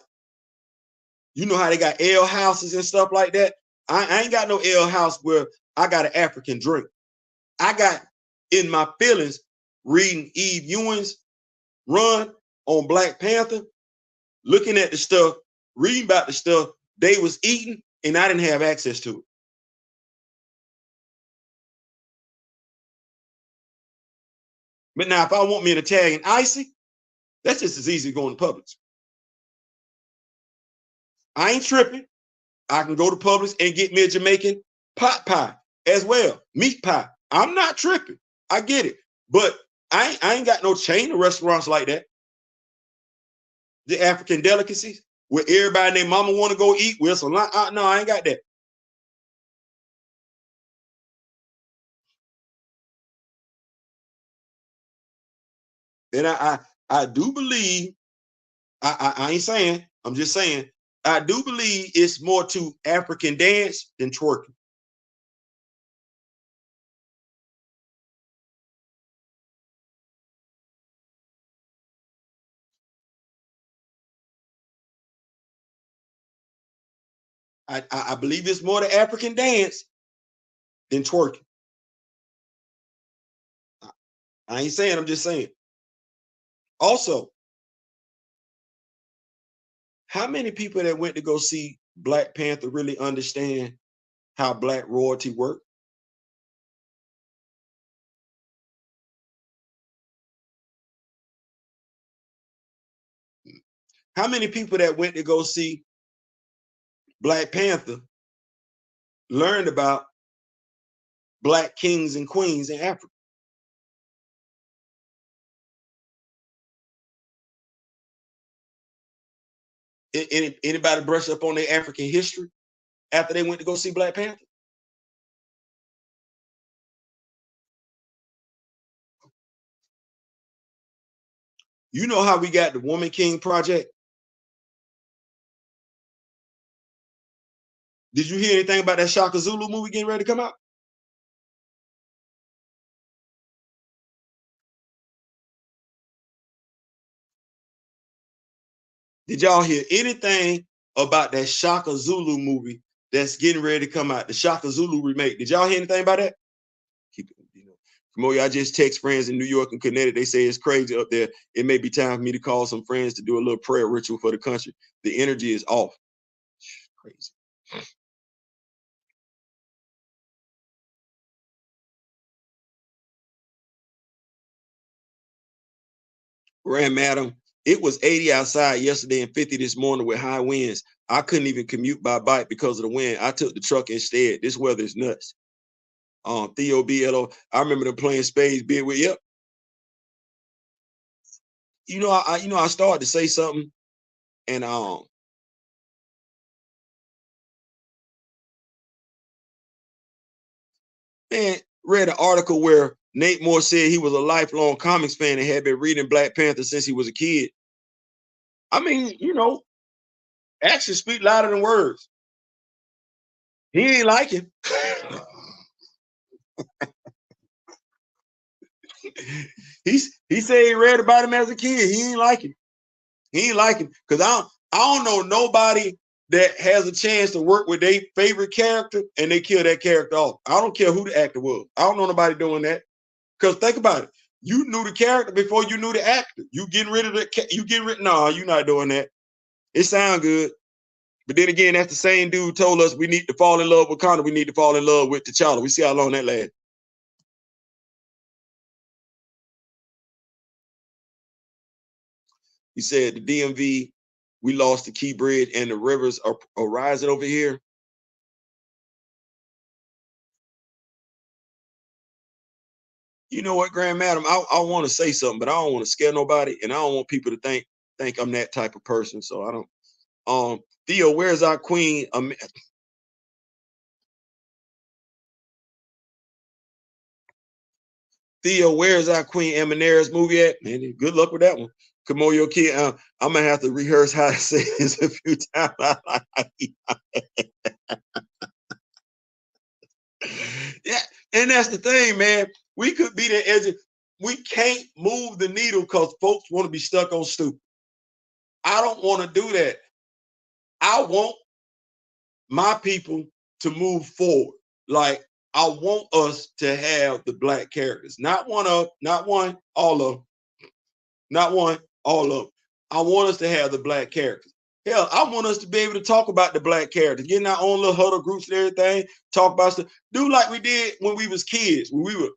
you know how they got ale houses and stuff like that? I ain't got no ale house where I got an African drink. I got in my feelings reading Eve Ewing's run on Black Panther, looking at the stuff, reading about the stuff they was eating, and I didn't have access to it. But now, if I want me an Italian icy, that's just as easy as going to Publix. I ain't tripping. I can go to Publix and get me a Jamaican pot pie as well, meat pie. I'm not tripping. I get it. But I ain't got no chain of restaurants like that. The African delicacies where everybody and their mama want to go eat with some. No, I ain't got that. And I do believe, I ain't saying, I'm just saying, I do believe it's more to African dance than twerking. I believe it's more to African dance than twerking. I ain't saying, I'm just saying. Also, how many people that went to go see Black Panther really understand how Black royalty worked? How many people that went to go see Black Panther learned about Black kings and queens in Africa? Anybody brush up on their African history after they went to go see Black Panther? You know how we got the Woman King Project? Did you hear anything about that Shaka Zulu movie getting ready to come out? Did y'all hear anything about that Shaka Zulu movie that's getting ready to come out? The Shaka Zulu remake. Did y'all hear anything about that? Keep it, Come on, y'all just text friends in New York and Connecticut. They say it's crazy up there. It may be time for me to call some friends to do a little prayer ritual for the country. The energy is off. Crazy. Grand Madam, it was 80 outside yesterday and 50 this morning with high winds. I couldn't even commute by bike because of the wind. I took the truck instead. This weather is nuts. Theo BLO, I remember them playing spades, being with, yep. I started to say something, and man, read an article where Nate Moore said he was a lifelong comics fan and had been reading Black Panther since he was a kid. I mean, actions speak louder than words. He ain't like him. He said he read about him as a kid. He ain't like him. He ain't like him because I don't know nobody that has a chance to work with their favorite character and they kill that character off. I don't care who the actor was. I don't know nobody doing that. Because think about it. You knew the character before you knew the actor. You getting rid of no, you're not doing that. It sounds good. But then again, that's the same dude told us we need to fall in love with Connor. We need to fall in love with T'Challa. We see how long that lasts. He said the DMV, we lost the Key Bridge and the rivers are rising over here. You know what, Grand Madam, I want to say something, but I don't want to scare nobody, and I don't want people to think I'm that type of person. So I don't. Theo, where's our queen? Theo, where's our Queen Amanera's movie at? Man, good luck with that one. Kamoyo Kid, I'm gonna have to rehearse how to say this a few times. Yeah, and that's the thing, man. We could be the edge. We can't move the needle because folks want to be stuck on stupid. I don't want to do that. I want my people to move forward. Like I want us to have the black characters. Not one, all of them. Not one, all of them. I want us to have the black characters. Hell, I want us to be able to talk about the black characters, get in our own little huddle groups and everything, talk about stuff. Do like we did when we was kids, when we would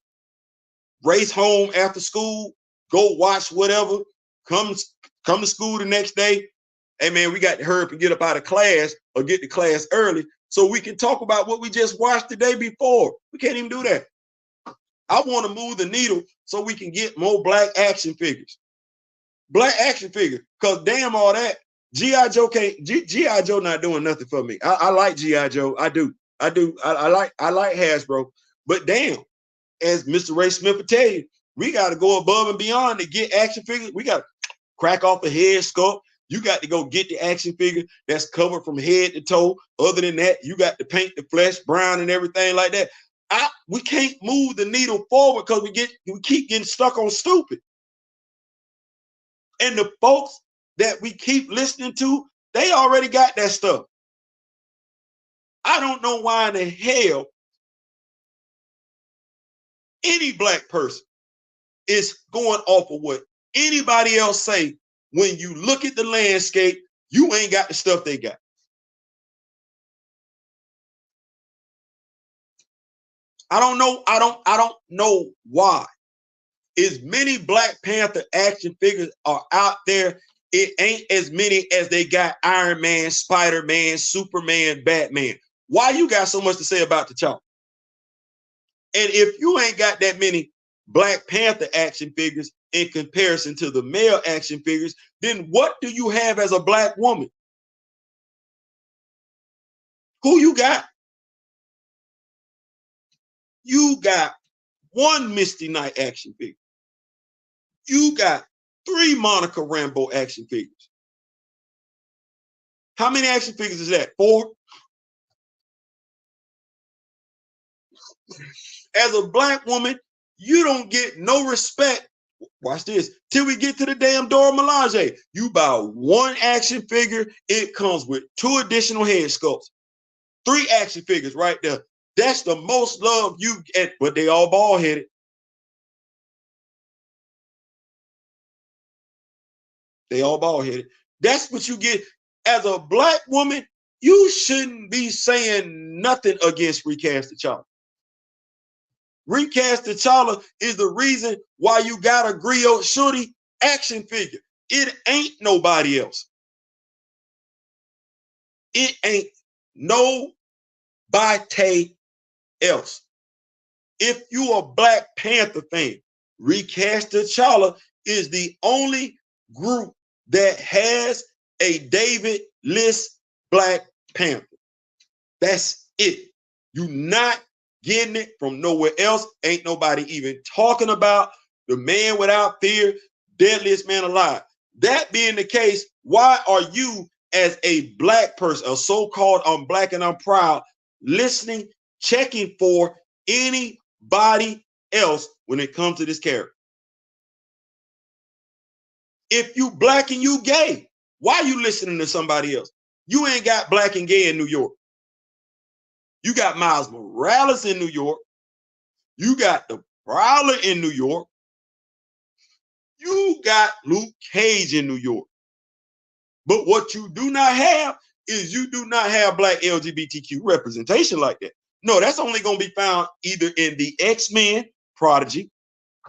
race home after school, go watch whatever, come to school the next day. Hey man, we got to hurry up and get up out of class or get to class early so we can talk about what we just watched the day before. We can't even do that. I want to move the needle so we can get more black action figures. Black action figure, because damn all that. G.I. Joe can't, G.I. Joe not doing nothing for me. I like G.I. Joe. I do. I like Hasbro. But damn, as Mr. Ray Smith will tell you, we got to go above and beyond to get action figures. We got to crack off a head sculpt. You got to go get the action figure that's covered from head to toe. Other than that, you got to paint the flesh brown and everything like that. We can't move the needle forward because we keep getting stuck on stupid. And the folks that we keep listening to, they already got that stuff. I don't know why in the hell any black person is going off of what anybody else say. When you look at the landscape, you ain't got the stuff they got. I don't know why. As many Black Panther action figures are out there, it ain't as many as they got Iron Man, Spider-Man, Superman, Batman. Why you got so much to say about T'Challa? And if you ain't got that many Black Panther action figures in comparison to the male action figures, then what do you have as a black woman? Who you got? You got one Misty Knight action figure. You got 3 Monica Rambeau action figures. How many action figures is that? 4? As a black woman, you don't get no respect. Watch this. Till we get to the damn Dora Milaje. You buy one action figure, it comes with 2 additional head sculpts. 3 action figures right there. That's the most love you get, but they all bald-headed. They all bald-headed. That's what you get. As a black woman, you shouldn't be saying nothing against Recast T'Challa. Recast T'Challa is the reason why you got a Griot Shorty action figure. It ain't nobody else. It ain't nobody else. If you a Black Panther fan, Recast T'Challa is the only group that has a David List Black Panther. That's it. You not getting it from nowhere else. Ain't nobody even talking about the Man Without Fear, Deadliest Man Alive. That being the case, why are you as a black person, a so-called I'm black and I'm proud, listening, checking for anybody else when it comes to this character? If you black and you gay, why are you listening to somebody else? You ain't got black and gay in New York. You got Miles Morales in New York. You got the Prowler in New York. You got Luke Cage in New York. But what you do not have is you do not have black LGBTQ representation like that. No, that's only going to be found either in the X-Men, Prodigy,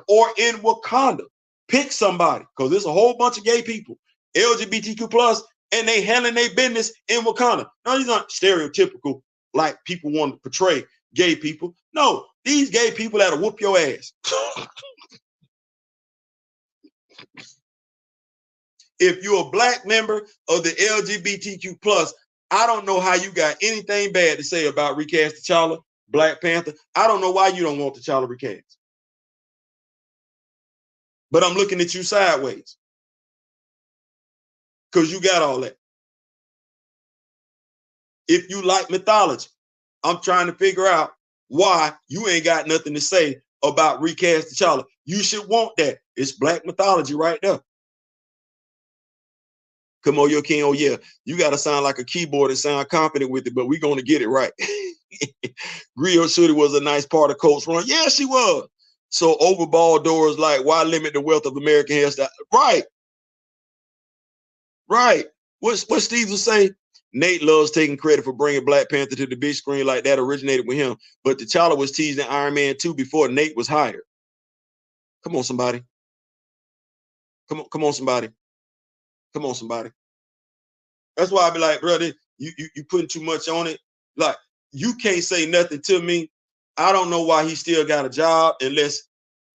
or in Wakanda. Pick somebody, because there's a whole bunch of gay people, LGBTQ plus, and they handling their business in Wakanda. No, these aren't stereotypical like people want to portray gay people. No, these gay people that'll whoop your ass. If you're a black member of the LGBTQ plus, I don't know how you got anything bad to say about Recast T'Challa, Black Panther. I don't know why you don't want T'Challa recast. But I'm looking at you sideways because you got all that. If you like mythology, I'm trying to figure out why you ain't got nothing to say about Recast T'Challa. You should want that. It's black mythology right there. Come on, your king. Oh, yeah. You got to sound like a keyboard and sound confident with it, but we're going to get it right. Griot Shooty was a nice part of Colts run. Yeah, she was. So overball doors, like, why limit the wealth of American hairstyle? Right. Right. What Steve will say? Nate loves taking credit for bringing Black Panther to the big screen, like that originated with him. But T'Challa was teasing Iron Man 2 before Nate was hired. Come on, somebody. Come on, somebody. Come on, somebody. That's why I be like, brother, you putting too much on it. Like, you can't say nothing to me. I don't know why he still got a job unless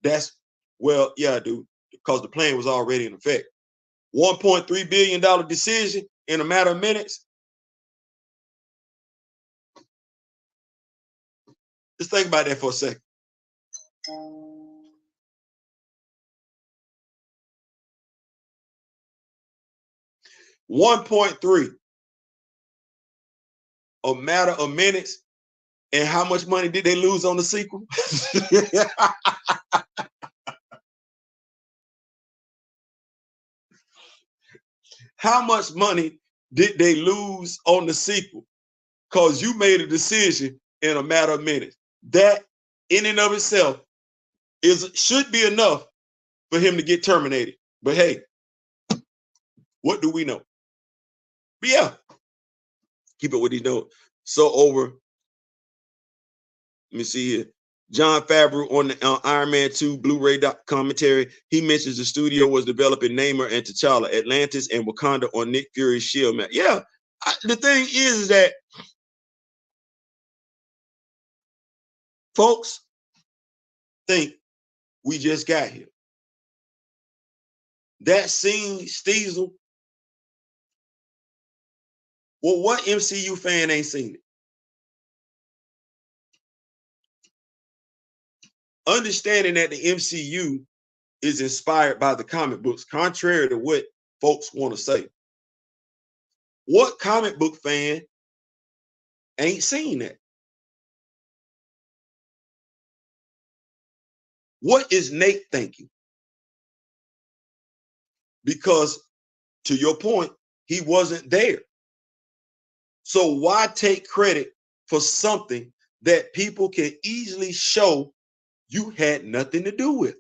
that's, well, yeah, dude, because the plan was already in effect. $1.3 billion decision in a matter of minutes. Just think about that for a second. $1.3, a matter of minutes. And how much money did they lose on the sequel? How much money did they lose on the sequel? Because you made a decision in a matter of minutes. That in and of itself should be enough for him to get terminated. But hey, what do we know? But yeah, keep it with these notes. So over, let me see here. Jon Favreau on the Iron Man 2 Blu-ray commentary, he mentions the studio was developing Namor and T'Challa, Atlantis and Wakanda on Nick Fury's Shield map. Yeah, the thing is that folks think we just got here. That scene, Steezel, well, what MCU fan ain't seen it? Understanding that the MCU is inspired by the comic books, contrary to what folks want to say. What comic book fan ain't seen that? What is Nate thinking? Because to your point, he wasn't there. So why take credit for something that people can easily show you had nothing to do with?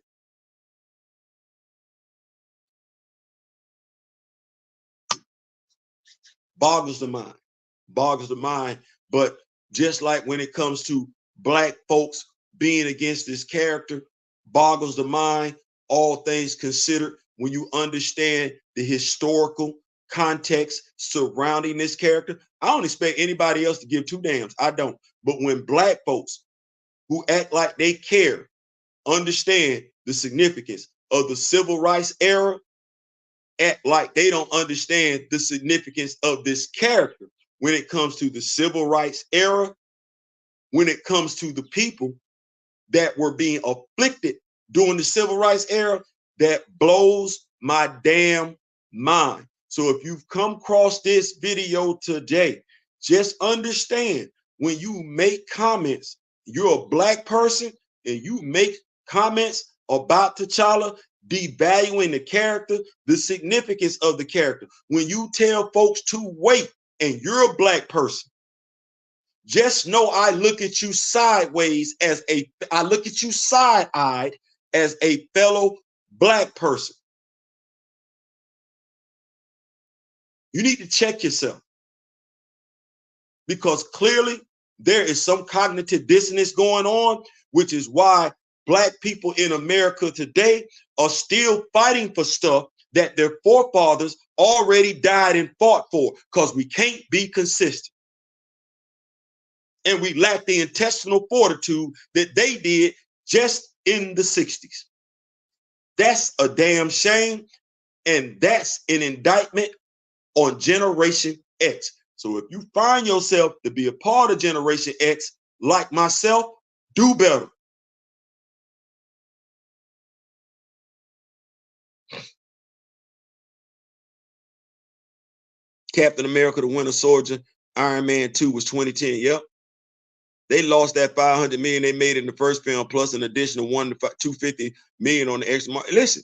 Boggles the mind. Boggles the mind. But just like when it comes to Black folks being against this character, boggles the mind, all things considered, when you understand the historical context surrounding this character. I don't expect anybody else to give two damns. I don't. But when Black folks who act like they care understand the significance of the civil rights era, act like they don't understand the significance of this character when it comes to the civil rights era, when it comes to the people that were being afflicted during the civil rights era, that blows my damn mind. So if you've come across this video today, just understand when you make comments, you're a Black person and you make comments about T'Challa, devaluing the character, the significance of the character. When you tell folks to wait and you're a Black person, just know I look at you sideways I look at you side-eyed as a fellow Black person. You need to check yourself, because clearly there is some cognitive dissonance going on, which is why Black people in America today are still fighting for stuff that their forefathers already died and fought for, because we can't be consistent. And we lack the intestinal fortitude that they did just in the 60s. That's a damn shame. And that's an indictment on Generation X. So if you find yourself to be a part of Generation X, like myself, do better. Captain America, the Winter Soldier, Iron Man 2 was 2010. Yep. They lost that $500 million they made in the first film, plus an additional $250 million on the extra market. Listen,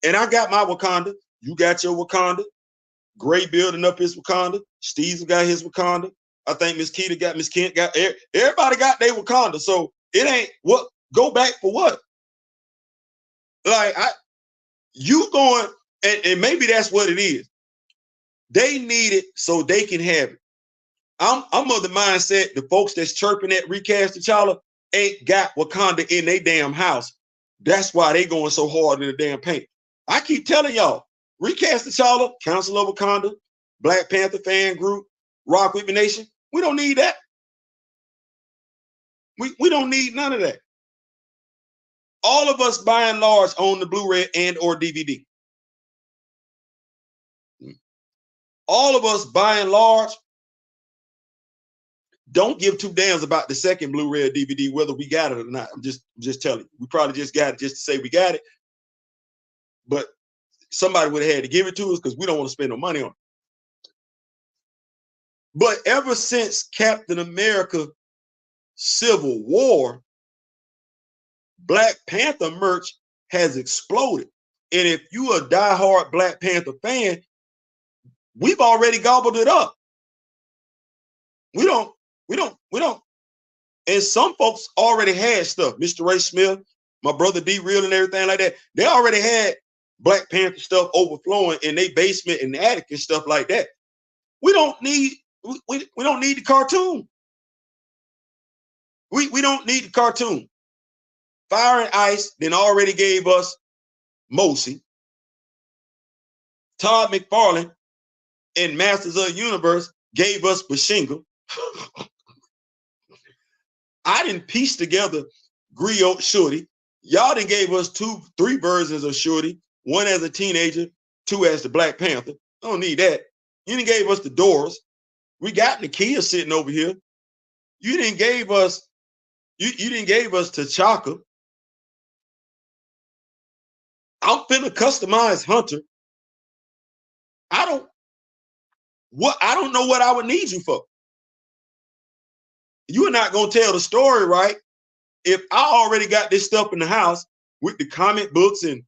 and I got my Wakanda. You got your Wakanda. Gray building up his Wakanda. Steve's got his Wakanda. I think Miss Keita got, Miss Kent got, everybody got their Wakanda. So it ain't what, go back for what? Like, you going, and maybe that's what it is. They need it so they can have it. I'm of the mindset the folks that's chirping at Recast T'Challa ain't got Wakanda in their damn house. That's why they going so hard in the damn paint. I keep telling y'all, Recast T'Challa, Council of Wakanda, Black Panther fan group, Rock With Me Nation. We don't need that. We don't need none of that. All of us, by and large, own the Blu-ray and or DVD. All of us, by and large, don't give two damns about the second Blu-ray or DVD, whether we got it or not. I'm just telling you. We probably just got it just to say we got it. But somebody would have had to give it to us because we don't want to spend no money on it. But ever since Captain America Civil War, Black Panther merch has exploded. And if you a diehard Black Panther fan, we've already gobbled it up. We don't. And some folks already had stuff. Mr. Ray Smith, my brother D Real and everything like that. They already had Black Panther stuff overflowing in their basement and the attic and stuff like that. We don't need we don't need the cartoon. We don't need the cartoon. Fire and Ice then already gave us Mosi. Todd McFarlane in Masters of the Universe gave us Bashinga. I didn't piece together Griot Shorty. Y'all done gave us 3 versions of Shorty, one as a teenager, 2 as the Black Panther. I don't need that. You didn't gave us the Doors. We got Nakia sitting over here. You didn't gave us, you didn't gave us T'Chaka. I'm finna customize Hunter. I don't know what I would need you for. You're not gonna tell the story right if I already got this stuff in the house with the comic books and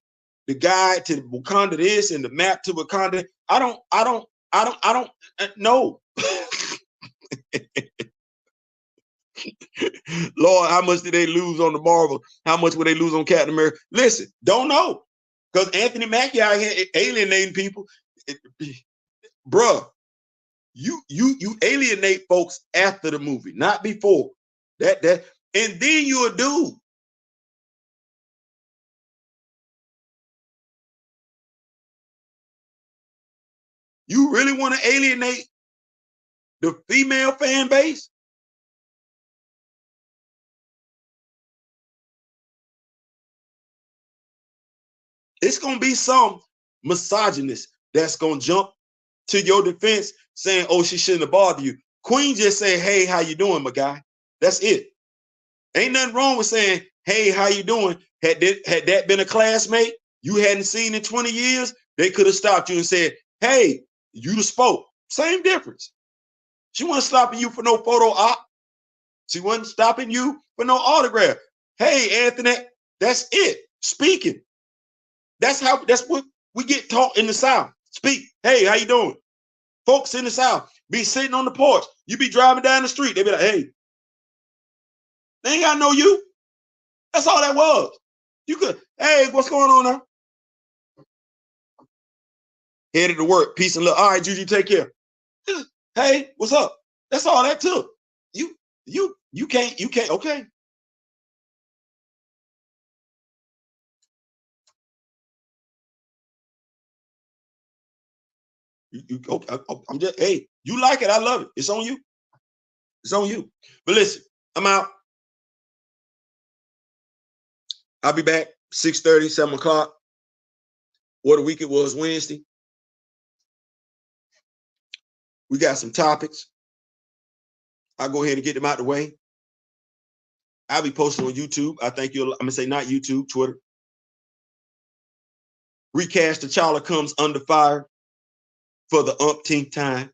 the guide to Wakanda this and the map to Wakanda. I don't know. Lord, how much did they lose on the Marvel? How much would they lose on Captain America? Listen, don't know. Because Anthony Mackie out here alienating people. Bruh, you alienate folks after the movie, not before. And then you're a dude. You really want to alienate the female fan base? It's gonna be some misogynist that's gonna jump to your defense saying, oh, she shouldn't have bothered you. Queen just saying, hey, how you doing, my guy? That's it. Ain't nothing wrong with saying, hey, how you doing? Had that been a classmate you hadn't seen in 20 years, they could have stopped you and said, hey, you the spoke. Same difference. She wasn't stopping you for no photo op. She wasn't stopping you for no autograph. Hey, Anthony, that's it. Speaking. That's what we get taught in the South. Speak. Hey, how you doing? Folks in the South be sitting on the porch. You be driving down the street. They be like, hey, they ain't got to know you. That's all that was. You could, hey, what's going on now? Headed to work. Peace and love. All right, Juju, take care. Hey, what's up? That's all that took. You can't, okay. I'm just, hey, you like it, I love it. It's on you. It's on you. But listen, I'm out. I'll be back 6:30, 7 o'clock. What a week it was, Wednesday. We got some topics. I'll go ahead and get them out the way. I'll be posting on YouTube. I think I'm gonna say not YouTube, Twitter. Recast T'Challa comes under fire for the umpteenth time.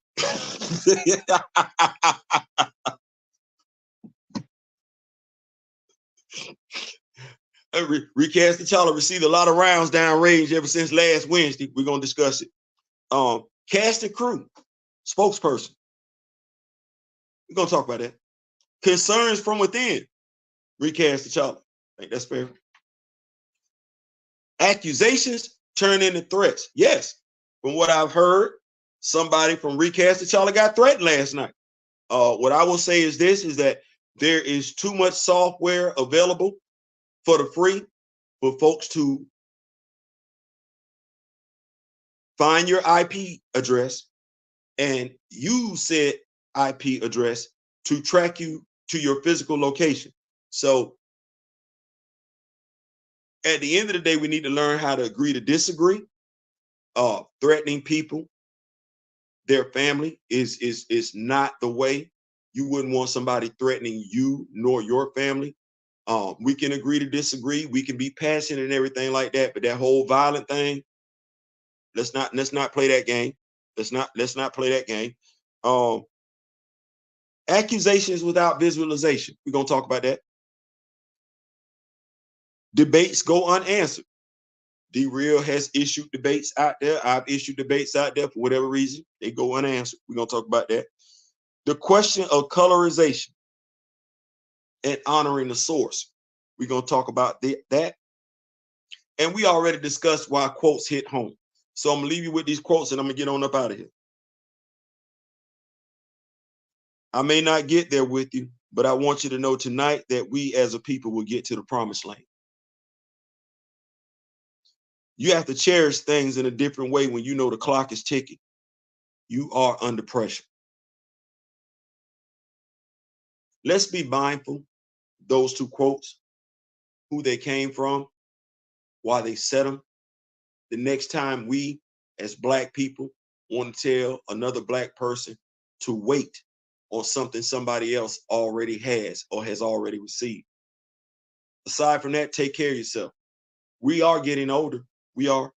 Recast T'Challa received a lot of rounds downrange ever since last Wednesday. We're gonna discuss it. Cast and crew, spokesperson. We're gonna talk about that. Concerns from within. Recast T'Challa. I think that's fair. Accusations turn into threats. Yes, from what I've heard, somebody from Recast T'Challa got threatened last night. What I will say is this: is that there is too much software available for the free for folks to find your IP address and use said IP address to track you to your physical location. So at the end of the day, we need to learn how to agree to disagree. Threatening people, their family is not the way. You wouldn't want somebody threatening you nor your family. We can agree to disagree. We can be passionate and everything like that, but that whole violent thing, let's not play that game. Let's not play that game. Accusations without visualization. We're gonna talk about that. Debates go unanswered. D-Real has issued debates out there. I've issued debates out there for whatever reason. They go unanswered. We're gonna talk about that. The question of colorization and honoring the source. We're gonna talk about that. And we already discussed why quotes hit home. So I'm gonna leave you with these quotes and I'm gonna get on up out of here. I may not get there with you, but I want you to know tonight that we as a people will get to the promised land. You have to cherish things in a different way when you know the clock is ticking. You are under pressure. Let's be mindful, those two quotes, who they came from, why they said them. The next time we, as Black people, want to tell another Black person to wait on something somebody else already has or has already received. Aside from that, take care of yourself. We are getting older. We are.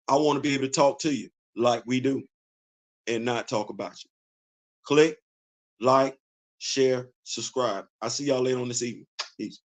I want to be able to talk to you like we do and not talk about you. Click, like, share, subscribe. I'll see y'all later on this evening. Peace.